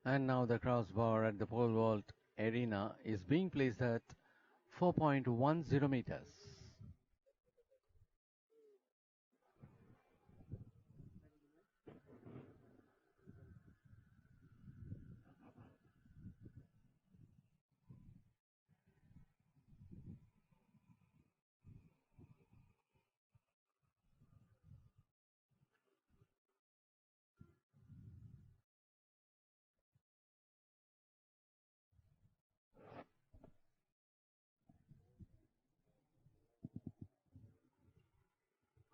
And now the crossbar at the pole vault arena is being placed at 4.10 meters.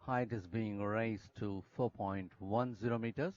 Height is being raised to 4.10 meters.